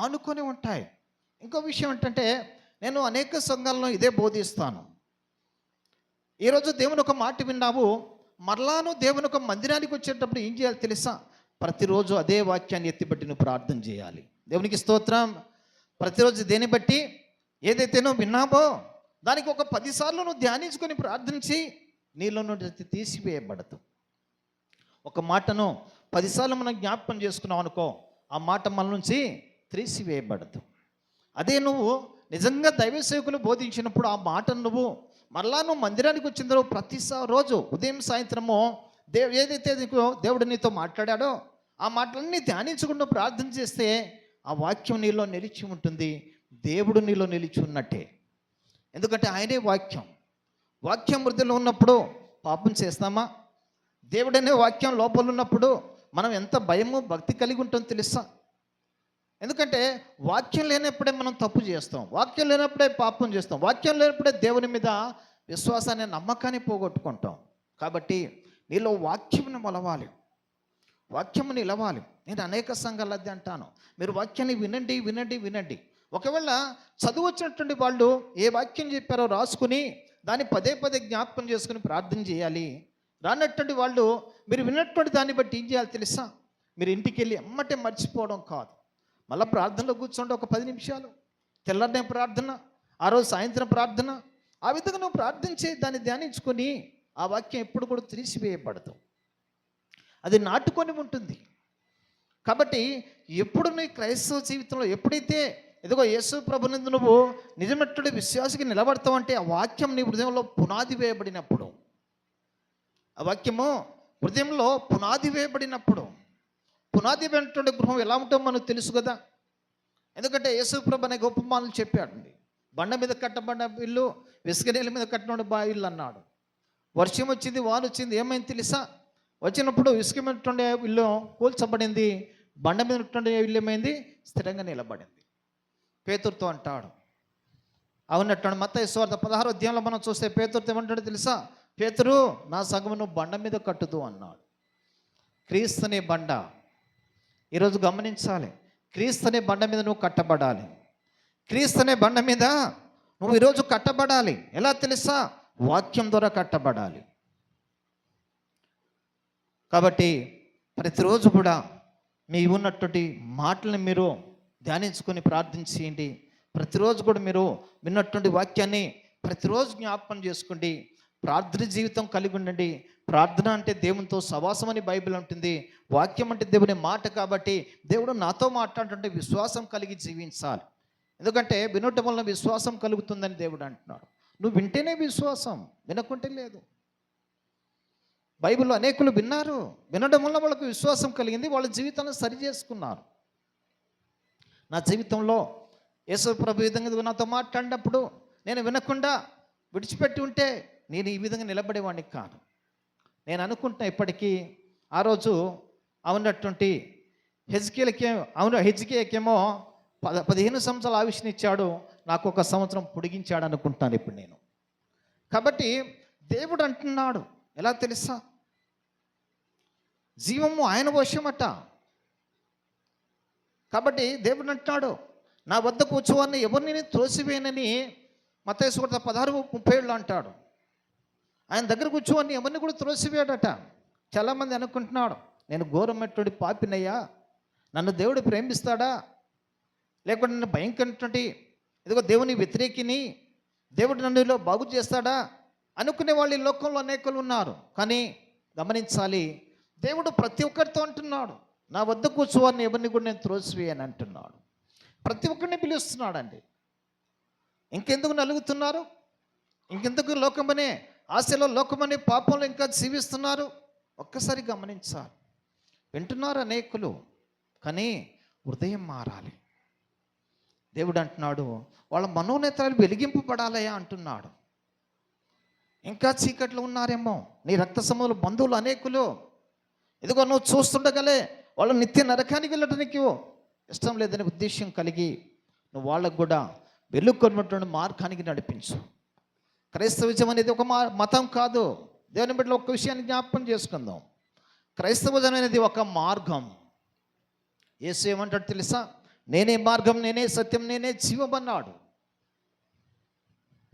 ఆనుకొని ఉంటాయి. ఇంకో విషయం ఏంటంటే, నేను అనేక సంఘాలను ఇదే బోధిస్తాను. ఈరోజు దేవుని ఒక మాట విన్నావు, మరలాను దేవుని ఒక మందిరానికి వచ్చేటప్పుడు ఏం చేయాలి తెలుసా? ప్రతిరోజు అదే వాక్యాన్ని ఎత్తిబట్టి నువ్వు ప్రార్థన చేయాలి. దేవునికి స్తోత్రం. ప్రతిరోజు దేని బట్టి ఏదైతే నువ్వు విన్నావో దానికి ఒక 10 సార్లు నువ్వు ధ్యానించుకొని ప్రార్థించి నీలో నుండి తీసివేయబడదు. ఒక మాటను 10 సార్లు మనం జ్ఞాపకం చేసుకున్నావు అనుకో, ఆ మాట మన నుంచి తీసివేయబడదు. అదే నువ్వు నిజంగా దైవ సేవకులు బోధించినప్పుడు ఆ మాటను నువ్వు మందిరానికి వచ్చిన తర్వాత ప్రతి రోజు ఉదయం సాయంత్రము ఏదైతే దేవుడు నీతో మాట్లాడాడో ఆ మాటలన్నీ ధ్యానించుకుంటూ ప్రార్థన చేస్తే ఆ వాక్యం నీలో నిలిచి ఉంటుంది. దేవుడు నీలో నిలిచి ఉన్నట్టే. ఎందుకంటే ఆయనే వాక్యం వృద్ధిలో ఉన్నప్పుడు పాపం చేస్తామా? దేవుడనే వాక్యం లోపల ఉన్నప్పుడు మనం ఎంత భయము భక్తి కలిగి ఉంటాం తెలుసా? ఎందుకంటే వాక్యం లేనప్పుడే మనం తప్పు చేస్తాం, వాక్యం లేనప్పుడే పాపం చేస్తాం, వాక్యం లేనప్పుడే దేవుని మీద విశ్వాసాన్ని నమ్మకాన్ని పోగొట్టుకుంటాం. కాబట్టి నీలో వాక్యం నిలవాలి. నేను అనేక సంఘాలు అది అంటాను, మీరు వాక్యాన్ని వినండి. ఒకవేళ చదువు వచ్చినటువంటి వాళ్ళు ఏ వాక్యం చెప్పారో రాసుకుని దాన్ని పదే జ్ఞాపకం చేసుకుని ప్రార్థన చేయాలి. రానటువంటి వాళ్ళు మీరు విన్నటువంటి దాన్ని బట్టి ఏం చేయాలి తెలుసా? మీరు ఇంటికి వెళ్ళి అమ్మటే మర్చిపోవడం కాదు, మళ్ళీ ప్రార్థనలో కూర్చోండి ఒక 10 నిమిషాలు. తెల్లనే ప్రార్థన, ఆ రోజు సాయంత్రం ప్రార్థన, ఆ విధంగా నువ్వు ప్రార్థించి దాన్ని ధ్యానించుకొని ఆ వాక్యం ఎప్పుడు కూడా తీసివేయబడదు, అది నాటుకొని ఉంటుంది. కాబట్టి ఎప్పుడు నీ క్రైస్తవ జీవితంలో ఎప్పుడైతే ఇదిగో యేసు ప్రభునందు నువ్వు నిజమైనటువంటి విశ్వాసికి నిలబడతావు అంటే ఆ వాక్యం నీ హృదయంలో పునాది వేయబడినప్పుడు, ఆ వాక్యము హృదయంలో పునాది వేయబడినప్పుడు, పునాది వేయనటువంటి గృహం ఎలా ఉంటుందో మనకు తెలుసు కదా. ఎందుకంటే యేసు ప్రభు అనే గొప్ప మాటలు చెప్పాడండి. బండ మీద కట్టబడ్డ ఇల్లు ఇసుక మీద కట్టిన ఇల్లు అన్నాడు. వర్షం వచ్చింది, వాన వచ్చింది, ఏమైంది తెలుసా? వచ్చినప్పుడు ఇసుక మీద ఇల్లు కూల్చబడింది, బండ మీద ఇల్లు ఏమైంది? స్థిరంగా నిలబడింది. పేతురుతో అంటాడు, అవునట్టు మత్తయి సువార్త 16వ అధ్యాయంలో మనం చూస్తే పేతురుతో ఏమంటాడో తెలుసా? పేతురు, నా సంఘము నువ్వు బండ మీద కట్టుదు అన్నాడు. క్రీస్తునే బండ. ఈరోజు గమనించాలి, క్రీస్తునే బండ మీద నువ్వు కట్టబడాలి. క్రీస్తునే బండ మీద నువ్వు ఈరోజు కట్టబడాలి. ఎలా తెలుసా? వాక్యం ద్వారా కట్టబడాలి. కాబట్టి ప్రతిరోజు కూడా మీ ఉన్నటువంటి మాటలను మీరు ధ్యానించుకొని ప్రార్థించేయండి. ప్రతిరోజు కూడా మీరు విన్నటువంటి వాక్యాన్ని ప్రతిరోజు జ్ఞాపకం చేసుకోండి. ప్రార్థన జీవితం కలిగి ఉండండి. ప్రార్థన అంటే దేవునితో సవాసం అని బైబిల్ ఉంటుంది. వాక్యం అంటే దేవుని మాట. కాబట్టి దేవుడు నాతో మాట్లాడుతుంటే విశ్వాసం కలిగి జీవించాలి. ఎందుకంటే వినటం వలన విశ్వాసం కలుగుతుందని దేవుడు అంటున్నాడు. నువ్వు వింటేనే విశ్వాసం, వినకుంటే లేదు. బైబిల్లో అనేకులు విన్నారు, వినడం వల్ల వాళ్ళకు విశ్వాసం కలిగింది, వాళ్ళ జీవితాన్ని సరి చేసుకున్నారు. నా జీవితంలో యేసు ప్రభు విధంగా నాతో మాట్లాడినప్పుడు నేను వినకుండా విడిచిపెట్టి ఉంటే నేను ఈ విధంగా నిలబడేవాడిని కాను. నేను అనుకుంటున్నా ఇప్పటికీ ఆ రోజు అవునటువంటి హెజ్కియాకేమో 15 సంవత్సరాలు ఆయుష్ని ఇచ్చాడు, నాకు 1 సంవత్సరం పొడిగించాడు అనుకుంటాను ఇప్పుడు నేను. కాబట్టి దేవుడు అంటున్నాడు, ఎలా తెలుసా? జీవము ఆయన వశమట. కాబట్టి దేవుడు అంటున్నాడు, నా వద్ద కూర్చోవాలని ఎవరిని త్రోసివేయనని మత్తయి సువార్త 16:37 అంటాడు. ఆయన దగ్గర కూర్చోవాలని ఎవరిని కూడా త్రోసివేయడట. చాలామంది అనుకుంటున్నాడు, నేను ఘోరమైనటువంటి పాపినయ్యా, నన్ను దేవుడు ప్రేమిస్తాడా, లేకుంటే నన్ను భయంకరటువంటి ఇదిగో దేవుని వ్యతిరేకిని, దేవుడు నన్నులో బాగు చేస్తాడా అనుకునే వాళ్ళు ఈ లోకంలో అనేకులు ఉన్నారు. కానీ గమనించాలి, దేవుడు ప్రతి ఒక్కరితో అంటున్నాడు, నా వద్ద కూర్చోవాలని ఎవరిని కూడా నేను త్రోసివేయని అంటున్నాడు. ప్రతి ఒక్కరిని పిలుస్తున్నాడండి. ఇంకెందుకు నలుగుతున్నారు? ఇంకెందుకు లోకమనే ఆశలో, లోకమనే పాపంలో ఇంకా జీవిస్తున్నారు? ఒక్కసారి గమనించాలి. వింటున్నారు అనేకులు, కానీ హృదయం మారాలి. దేవుడు అంటున్నాడు, వాళ్ళ మనోనేత్రాలు వెలిగింపబడాలయా అంటున్నాడు. ఇంకా చీకట్లో ఉన్నారేమో నీ రక్త సంబంధులు, బంధువులు అనేకులు. ఇదిగో నువ్వు చూస్తుండగలే వాళ్ళు నిత్య నరకానికి వెళ్ళటానికి ఇష్టం లేదనే ఉద్దేశం కలిగి నువ్వు వాళ్ళకు కూడా వెలుగుకొన్నటువంటి మార్గానికి నడిపించు. క్రైస్తవిజం అనేది ఒక మతం కాదు. దేవుని బిడ్డలో ఒక్క విషయాన్ని జ్ఞాపకం చేసుకుందాం. క్రైస్తవజం అనేది ఒక మార్గం. యేసు ఏమంటాడు తెలుసా? నేనే మార్గం, నేనే సత్యం, నేనే జీవం అన్నాడు.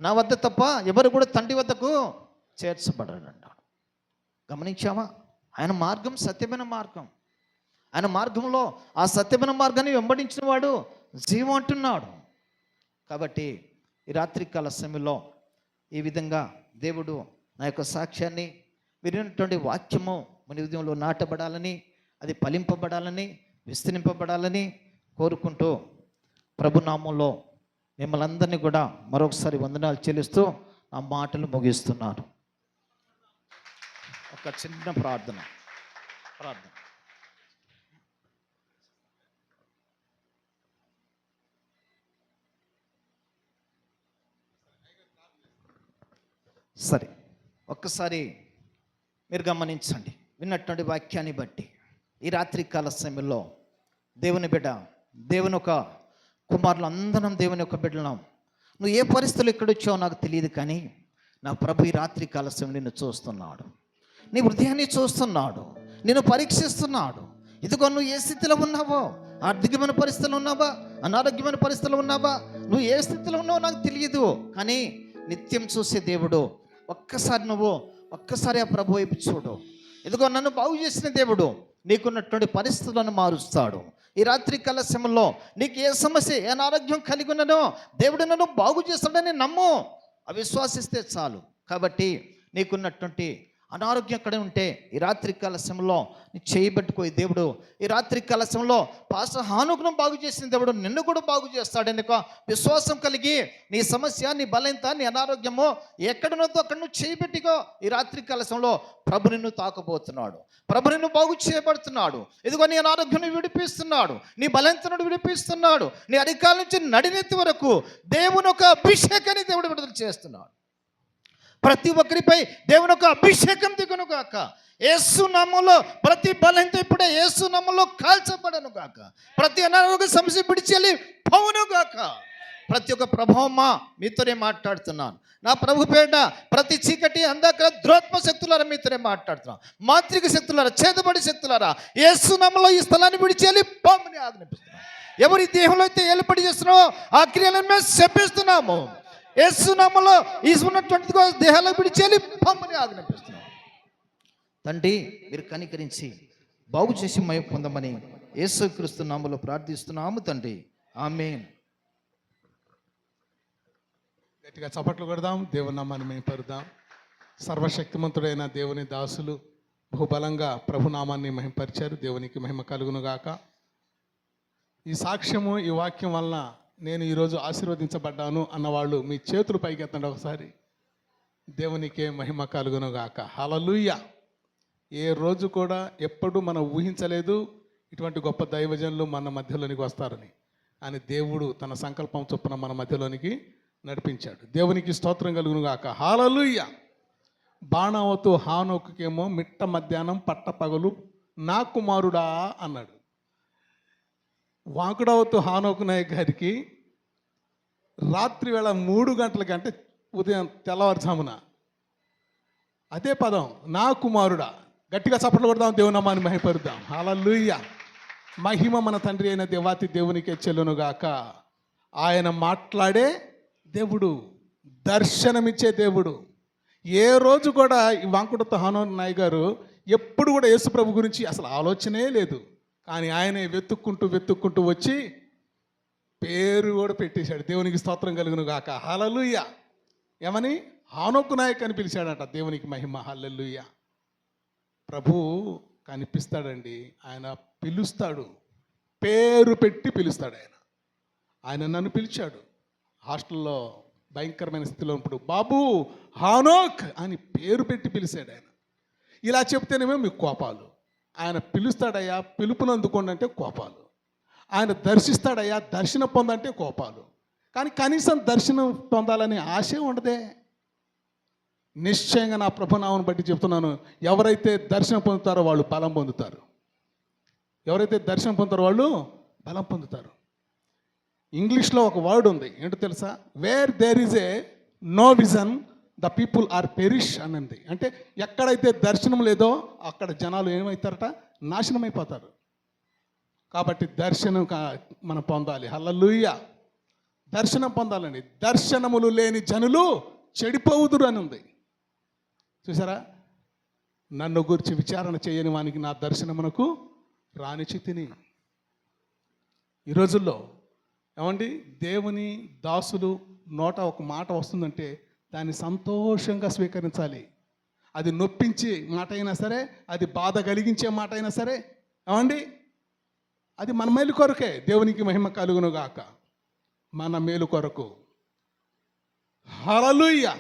నా వద్ద తప్ప ఎవరు కూడా తండ్రి వద్దకు చేర్చబడడు అన్నాడు. గమనించామా? ఆయన మార్గం సత్యమైన మార్గం. ఆయన మార్గంలో ఆ సత్యమైన మార్గాన్ని వెంబడించిన వాడు జీవం అంటున్నాడు. కాబట్టి ఈ రాత్రికాల సమయంలో ఈ విధంగా దేవుడు నా యొక్క సాక్ష్యాన్ని, విరిగినటువంటి వాక్యము మన హృదయంలో నాటబడాలని, అది ఫలింపబడాలని, విస్తరింపబడాలని కోరుకుంటూ ప్రభునామంలో మిమ్మల్ని అందరినీ కూడా మరొకసారి వందనాలు చెల్లిస్తూ నా మాటలు ముగిస్తున్నాను. ఒక చిన్న ప్రార్థన. సరే, ఒక్కసారి మీరు గమనించండి. విన్నటువంటి వాక్యాన్ని బట్టి ఈ రాత్రికాల సమయంలో దేవుని బిడ్డ, దేవుని ఒక కుమారులు అందరం దేవుని యొక్క బిడ్డలం. నువ్వు ఏ పరిస్థితులు ఎక్కడొచ్చావో నాకు తెలియదు, కానీ నా ప్రభు ఈ రాత్రికాల సమయం నిన్ను చూస్తున్నాడు. నీ హృదయాన్ని చూస్తున్నాడు, నిన్ను పరీక్షిస్తున్నాడు. ఇదిగో నువ్వు ఏ స్థితిలో ఉన్నావో, ఆర్థికమైన పరిస్థితులు ఉన్నావా, అనారోగ్యమైన పరిస్థితులు ఉన్నావా, నువ్వు ఏ స్థితిలో ఉన్నావో నాకు తెలియదు, కానీ నిత్యం చూసే దేవుడు. ఒక్కసారి ఆ ప్రభు వైపు చూడు. ఇదిగో నన్ను బాగు చేసిన దేవుడు నీకున్నటువంటి పరిస్థితులను మారుస్తాడు. ఈ రాత్రి కాల సమయంలో నీకు ఏ సమస్య, ఏ అనారోగ్యం కలిగి ఉన్నదో దేవుడు నన్ను బాగు చేస్తాడని నమ్ము, అవిశ్వాసిస్తే చాలు. కాబట్టి నీకున్నటువంటి అనారోగ్యం ఎక్కడ ఉంటే ఈ రాత్రికాల సమయంలో నీ చేయబెట్టుకోయి దేవుడు ఈ రాత్రికాల సమయంలో పాస్టర్ హానుకును బాగు చేసిన దేవుడు నిన్ను కూడా బాగు చేస్తాడని విశ్వాసం కలిగి నీ సమస్య, నీ బలహీనత, నీ అనారోగ్యము ఎక్కడున్నదో అక్కడ నువ్వు చేయబెట్టుకో. ఈ రాత్రికాల సమయంలో ప్రభు నిన్ను తాకబోతున్నాడు, ప్రభు నిన్ను బాగు చేయబడుతున్నాడు. ఇదిగో నీ అనారోగ్యాన్ని విడిపిస్తున్నాడు, నీ బలహీనతను విడిపిస్తున్నాడు, నీ అధికాల నుంచి నడినెత్తి వరకు దేవుని ఒక అభిషేకాన్ని దేవుడు విడుదల చేస్తున్నాడు. ప్రతి ఒక్కరిపై దేవుని యొక్క అభిషేకం దిగును గాక. యేసు నామములో ప్రతి బలహీనత ఇప్పుడే యేసు నామములో కాల్చబడను గాక. ప్రతి అనారోగ్య సమస్య విడిచెళ్ళి పోవును గాక. ప్రతి ఒక్క ప్రభావమా మీతోనే మాట్లాడుతున్నాను. నా ప్రభు పేట ప్రతి చీకటి, అంధకార, ద్రోత్మ శక్తులారా మీతోనే మాట్లాడుతున్నాను. మాంత్రిక శక్తులారా, చేతబడి శక్తులారా, యేసు నామములో ఈ స్థలాన్ని విడిచెళ్ళి పోమని ఆజ్ఞాపిస్తున్నాను. ఎవరి దేహంలో అయితే ఏలుబడి చేస్తున్నావో ఆ క్రియలను మేము శపిస్తున్నాము. యేసు నామములో ఈ ఉన్నటువంటి దేహాలకు విడిచేయాలి పంపని ఆజ్ఞాపిస్తున్నాం. తండ్రి, మీరు కనికరించి బాగు చేసి మహిమ పొందమని యేసుక్రీస్తు నామములో ప్రార్థిస్తున్నాము తండ్రి, ఆమేన్. గట్టిగా చప్పట్లు కొడదాం, దేవుని నామాన్ని మహిమపరుద్దాం. సర్వశక్తిమంతుడైన దేవుని దాసులు బహుబలంగా ప్రభునామాన్ని మహిమపరిచారు. దేవునికి మహిమ కలుగును గాక. ఈ సాక్ష్యము, ఈ వాక్యం వలన నేను ఈరోజు ఆశీర్వదించబడ్డాను అన్నవాళ్ళు మీ చేతులు పైకెత్తండి ఒకసారి. దేవునికే మహిమ కలుగును గాక. హల్లెలూయా. ఏ రోజు కూడా ఎప్పుడు మనం ఊహించలేదు ఇటువంటి గొప్ప దైవజనులు మన మధ్యలోనికి వస్తారని. అని దేవుడు తన సంకల్పం చొప్పున మన మధ్యలోనికి నడిపించాడు. దేవునికి స్తోత్రం కలుగును గాక. హల్లెలూయా. బాణావతు హానోకుకేమో మిట్ట మధ్యాహ్నం పట్ట పగలు నా కుమారుడా అన్నాడు. వాంకుడవతు హానోకు నాయక్ గారికి రాత్రి వేళ 3 గంటలకి, అంటే ఉదయం తెల్లవారుజామున అదే పదం నా కుమారుడా. గట్టిగా చప్పట్లు కొడదాం, దేవునామాన్ని మహిమపరుద్దాం. హల్లెలూయా. మహిమ మన తండ్రి అయిన దేవాతి దేవునికే చెల్లునుగాక. ఆయన మాట్లాడే దేవుడు, దర్శనమిచ్చే దేవుడు. ఏ రోజు కూడా ఈ వాంకుడవతు హానోకు నాయక్ గారు ఎప్పుడు కూడా యేసు ప్రభు గురించి అసలు ఆలోచనే లేదు, కానీ ఆయనే వెతుక్కుంటూ వచ్చి పేరు కూడా పెట్టేశాడు. దేవునికి స్తోత్రం కలుగును గాక. హల్లెలూయా. ఏమని? హానోకు నాయక్ అని పిలిచాడట. దేవునికి మహిమ. హల్లెలూయా. ప్రభు కనిపిస్తాడండి, ఆయన పిలుస్తాడు, పేరు పెట్టి పిలుస్తాడు ఆయన. ఆయన నన్ను పిలిచాడు. హాస్టల్లో భయంకరమైన స్థితిలో ఉన్నప్పుడు బాబు హానోక్ అని పేరు పెట్టి పిలిచాడు ఆయన. ఇలా చెప్తేనేమో మీకు కోపాలు. ఆయన పిలుస్తాడయ్యా, పిలుపును అందుకోండి అంటే కోపాలు. ఆయన దర్శిస్తాడయ్యా, దర్శనం పొందంటే కోపాలు. కానీ కనీసం దర్శనం పొందాలనే ఆశే ఉండదే. నిశ్చయంగా నా ప్రభునామను బట్టి చెప్తున్నాను, ఎవరైతే దర్శనం పొందుతారో వాళ్ళు బలం పొందుతారు. ఎవరైతే దర్శనం పొందుతారో వాళ్ళు బలం పొందుతారు. ఇంగ్లీష్లో ఒక వర్డ్ ఉంది, ఏంటో తెలుసా? Where there is a no vision the people are perish అన్నది. అంటే ఎక్కడైతే దర్శనం లేదో అక్కడ జనాలు ఏమవుతారట? నాశనం అయిపోతారు. కాబట్టి దర్శనం మనం పొందాలి. హల్లెలూయా. దర్శనం పొందాలండి. దర్శనములు లేని జనులు చెడిపోవుదురు అని ఉంది. చూసారా? నన్ను గురించి విచారణ చేయని వానికి నా దర్శనమునకు రానిచి తిని. ఈ రోజుల్లో ఏమండి, దేవుని దాసులు నోట ఒక మాట వస్తుందంటే దాన్ని సంతోషంగా స్వీకరించాలి. అది నొప్పించి మాట అయినా సరే, అది బాధ కలిగించే మాట అయినా సరే, ఏమండి, అది మన మేలు కొరకే. దేవునికి మహిమ కలుగును గాక. మన మేలు కొరకు. హల్లెలూయా.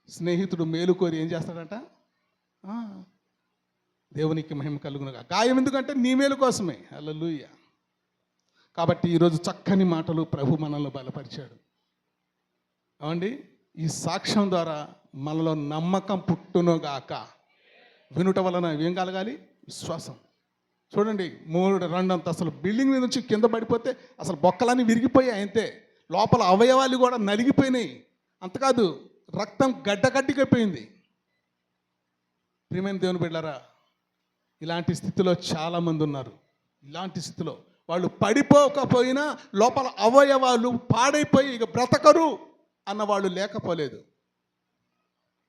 స్నేహితుడు మేలు కోరి ఏం చేస్తాడంట? దేవునికి మహిమ కలుగునుగా. గాయం ఎందుకంటే నీ మేలు కోసమే. హల్లెలూయా. కాబట్టి ఈరోజు చక్కని మాటలు ప్రభు మనల్ని బలపరిచాడు. ఏమండి, ఈ సాక్ష్యం ద్వారా మనలో నమ్మకం పుట్టునుగాక. వినుట వలన ఏం కలగాలి? విశ్వాసం. చూడండి, 3 అంతస్తులు బిల్డింగ్ మీద నుంచి కింద పడిపోతే అసలు బొక్కలన్నీ విరిగిపోయాయి. అంతే, లోపల అవయవాలు కూడా నలిగిపోయినాయి. అంతకాదు, రక్తం గడ్డకట్టిపోయింది. ప్రియమైన దేవుని బిడ్డలారా, ఇలాంటి స్థితిలో చాలామంది ఉన్నారు. ఇలాంటి స్థితిలో వాళ్ళు పడిపోకపోయినా లోపల అవయవాలు పాడైపోయి ఇక బ్రతకరు అన్నవాళ్ళు లేకపోలేదు.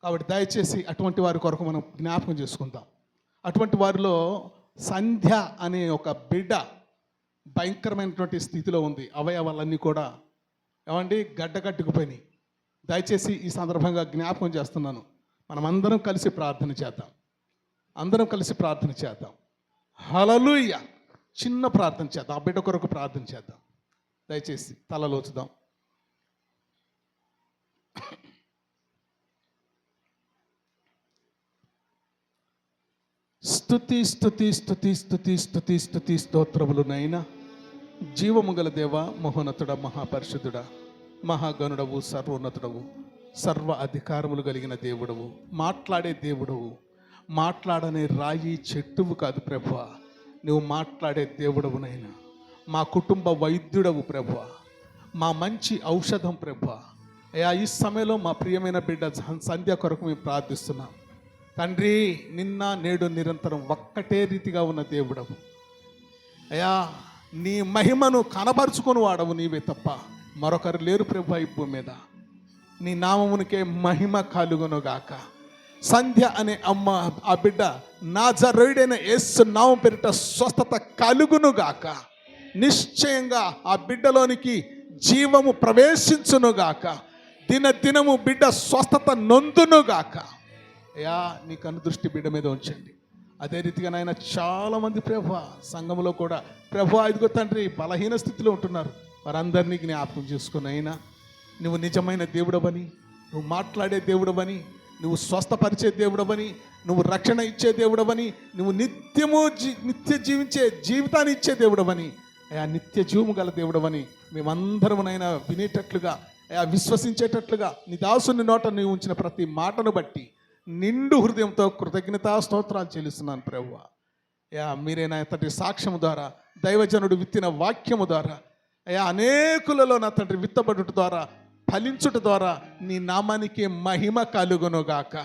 కాబట్టి దయచేసి అటువంటి వారి కొరకు మనం జ్ఞాపకం చేసుకుందాం. అటువంటి వారిలో సంధ్య అనే ఒక బిడ్డ భయంకరమైనటువంటి స్థితిలో ఉంది. అవయవాలన్నీ కూడా ఏమండి గడ్డకట్టుకుపోయినాయి. దయచేసి ఈ సందర్భంగా జ్ఞాపకం చేస్తున్నాను, మనమందరం కలిసి ప్రార్థన చేద్దాం. అందరం కలిసి ప్రార్థన చేద్దాం. హల్లెలూయా. చిన్న ప్రార్థన చేద్దాం. ఆ బిడ్డ కొరకు ప్రార్థన చేద్దాం. దయచేసి తలలోచుదాం. స్తుతి స్తుతి స్తుతి స్తుతి స్తుతి స్తుతి స్తోత్రములు నైనా. జీవము గల దేవ, మహోన్నతుడ, మహాపరిశుద్ధుడ, మహాగణుడవు, సర్వోన్నతుడవు, సర్వ అధికారములు కలిగిన దేవుడవు, మాట్లాడే దేవుడవు, మాట్లాడనే రాయి చెట్టువు కాదు ప్రభువా, నువ్వు మాట్లాడే దేవుడవునైనా. మా కుటుంబ వైద్యుడవు ప్రభువా, మా మంచి ఔషధం ప్రభువా. అయ్యా, ఈ సమయంలో మా ప్రియమైన బిడ్డ సంధ్య కొరకు మేము ప్రార్థిస్తున్నాం తండ్రి. నిన్న నేడు నిరంతరం ఒక్కటే రీతిగా ఉన్న దేవుడవు అయ్యా. నీ మహిమను కనబరుచుకొని వాడవు నీవే తప్ప మరొకరు లేరు ప్రభువా ఈ భూమి మీద. నీ నామమునికే మహిమ కలుగునుగాక. సంధ్య అనే అమ్మ, ఆ బిడ్డ నాజరేయుడైన యేసు నామం పేరిట స్వస్థత కలుగునుగాక. నిశ్చయంగా ఆ బిడ్డలోనికి జీవము ప్రవేశించునుగాక. దినదినము బిడ్డ స్వస్థత నొందునుగాక. అయ్యా, నీ కనుదృష్టి బిడ్డ మీద ఉంచండి. అదే రీతిగా నాయన చాలామంది ప్రభువా సంఘంలో కూడా ప్రభువా ఇదిగో తండ్రి బలహీన స్థితిలో ఉంటున్నారు. వారందరినీ జ్ఞాపకం చేసుకుని అయినా నువ్వు నిజమైన దేవుడవని, నువ్వు మాట్లాడే దేవుడవని, నువ్వు స్వస్థపరిచే దేవుడవని, నువ్వు రక్షణ ఇచ్చే దేవుడవని, నువ్వు నిత్య జీవించే జీవితాన్ని ఇచ్చే దేవుడవని, అయా నిత్య జీవము గల దేవుడవని మేమందరమునైనా వినేటట్లుగా, అయా విశ్వసించేటట్లుగా నీ దాసుని నోట నీవు ఉంచిన ప్రతి మాటను బట్టి నిండు హృదయంతో కృతజ్ఞతా స్తోత్రాలు చెల్లిస్తున్నాను ప్రభువా. అయా మీరైనా తండ్రి సాక్ష్యము ద్వారా, దైవజనుడు విత్తిన వాక్యము ద్వారా, అయా అనేకులలో నా తండ్రి విత్తబడుట ద్వారా, ఫలించుట ద్వారా నీ నామానికి మహిమ కలుగునుగాక.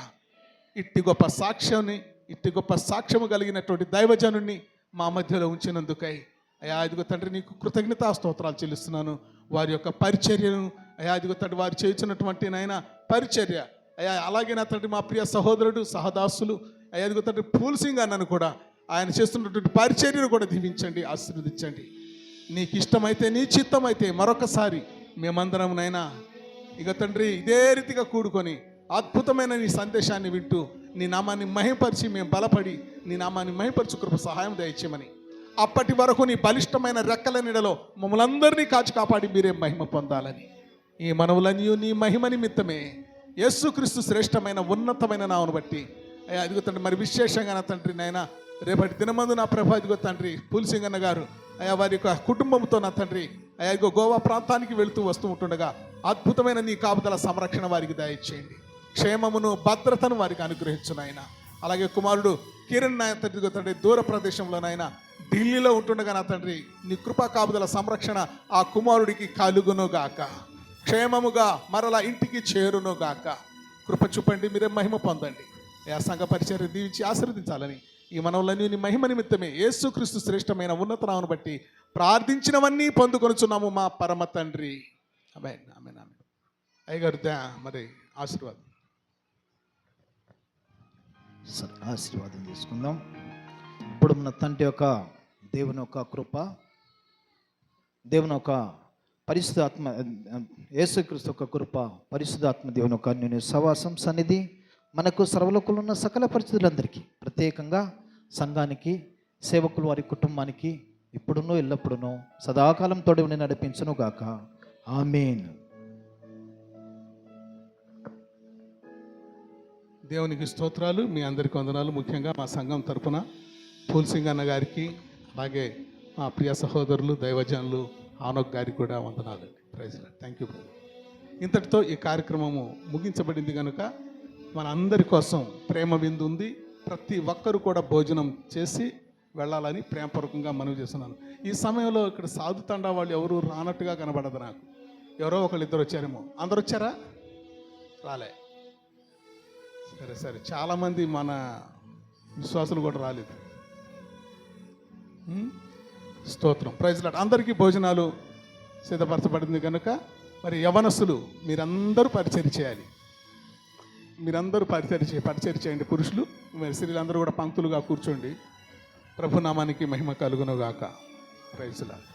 ఇట్టి గొప్ప సాక్ష్యాన్ని, ఇట్టి గొప్ప సాక్ష్యము కలిగినటువంటి దైవజనుడిని మా మధ్యలో ఉంచినందుకై అయా ఇదిగో తండ్రి నీకు కృతజ్ఞతా స్తోత్రాలు చెల్లిస్తున్నాను. వారి యొక్క పరిచర్యను అయా ఇదిగో తండ్రి వారు చేయించినటువంటి నాయన పరిచర్య అయా, అలాగే నా తండ్రి మా ప్రియ సహోదరుడు సహదాసులు అయా ఇదిగో తండ్రి పూల్ సింగ్ అన్నను కూడా ఆయన చేస్తున్నటువంటి పరిచర్యను కూడా దీవించండి, ఆశీర్వదించండి. నీకు ఇష్టమైతే, నీ చిత్తమైతే మరొకసారి మేమందరం నైనా ఇక తండ్రి ఇదే రీతిగా కూడుకొని అద్భుతమైన నీ సందేశాన్ని వింటూ నీ నామాన్ని మహిమపరిచి మేము బలపడి నీ నామాన్ని మహిమపరచు కృప సహాయం దయచేయమని అప్పటి వరకు నీ బలిష్టమైన రెక్కల నీడలో మమ్మల్ని అందరినీ కాచి కాపాడి మీరే మహిమ పొందాలని ఈ మనవులన్నీ నీ మహిమ నిమిత్తమే యేసుక్రీస్తు శ్రేష్టమైన ఉన్నతమైన నామను బట్టి అయ్యా అదిగో తండ్రి, మరి విశేషంగా నా తండ్రి నాయన రేపటి దినమందు నా ప్రభు అదిగో తండ్రి పులిసింగన్న గారు అయ్యా వారి యొక్క కుటుంబంతో నా తండ్రి అయ్యా ఇదిగో గోవా ప్రాంతానికి వెళుతూ వస్తూ ఉంటుండగా అద్భుతమైన నీ కాపుదల సంరక్షణ వారికి దయచేయండి. క్షేమమును భద్రతను వారికి అనుగ్రహించునాయన. అలాగే కుమారుడు కిరణ్ నాయన తండ్రి తండ్రి దూర ప్రదేశంలోనైనా ఢిల్లీలో ఉంటుండగా నా తండ్రి నీ కృపా కాపుదల సంరక్షణ ఆ కుమారుడికి కలుగునుగాక, క్షేమముగా మరలా ఇంటికి చేరునుగాక. కృప చూపండి, మీరే మహిమ పొందండి. ఆ సంఘ పరిచర్య దీవించి ఆశీర్వదించాలని ఈ మనవులన్నీ నీ మహిమ నిమిత్తమే యేసుక్రీస్తు శ్రేష్టమైన ఉన్నత నామమును బట్టి ప్రార్థించినవన్నీ పొందుకొనుచున్నాము మా పరమ తండ్రి. ఆమేన్ ఆమేన్ ఆమేన్. అయ్యగారు మరి ఆశీర్వాదం. సరే, ఆశీర్వాదం తీసుకుందాం. ఇప్పుడు మన తండ్రి యొక్క దేవుని యొక్క కృప, దేవుని యొక్క పరిశుద్ధాత్మ, యేసుక్రీస్తు యొక్క కృప, పరిశుద్ధాత్మ దేవుని యొక్క అన్యోన్య సహవాసం సన్నిధి మనకు సర్వలోకంలో ఉన్న సకల పరిస్థితులందరికీ, ప్రత్యేకంగా సంఘానికి, సేవకులు వారి కుటుంబానికి ఇప్పుడునో ఎల్లప్పుడునో సదాకాలం తోడు ఉండి నడిపించును గాక. ఆమేన్. దేవునికి స్తోత్రాలు. మీ అందరికీ వందనాలు. ముఖ్యంగా మా సంఘం తరపున పూల్సింగ్ అన్న గారికి, అలాగే మా ప్రియ సహోదరులు దైవజనులు ఆనోక్ గారికి కూడా వందనాలు. Praise lord. Thank you brother. ఇంతటితో ఈ కార్యక్రమము ముగించబడింది కనుక మన అందరి కోసం ప్రేమ విందు ఉంది. ప్రతి ఒక్కరు కూడా భోజనం చేసి వెళ్ళాలని ప్రేమపూర్వకంగా మనవి చేస్తున్నాను. ఈ సమయంలో ఇక్కడ సాధు తండా వాళ్ళు ఎవరు రానట్టుగా కనబడదు నాకు. ఎవరో ఒకళ్ళు ఇద్దరు వచ్చారేమో. అందరు వచ్చారా? రాలే. సరే సరే, చాలామంది మన విశ్వాసులు కూడా రాలేదు. స్తోత్రం. Praise lord. అందరికీ భోజనాలు సిద్ధపరచబడింది కనుక మరి యవనస్తులు మీరందరూ పరిచర్య చేయాలి. మీరందరూ పరిచర్య చేయండి. పురుషులు మరి స్త్రీలందరూ కూడా పంక్తులుగా కూర్చోండి. ప్రభునామానికి మహిమ కలుగునుగాక. Praise lord.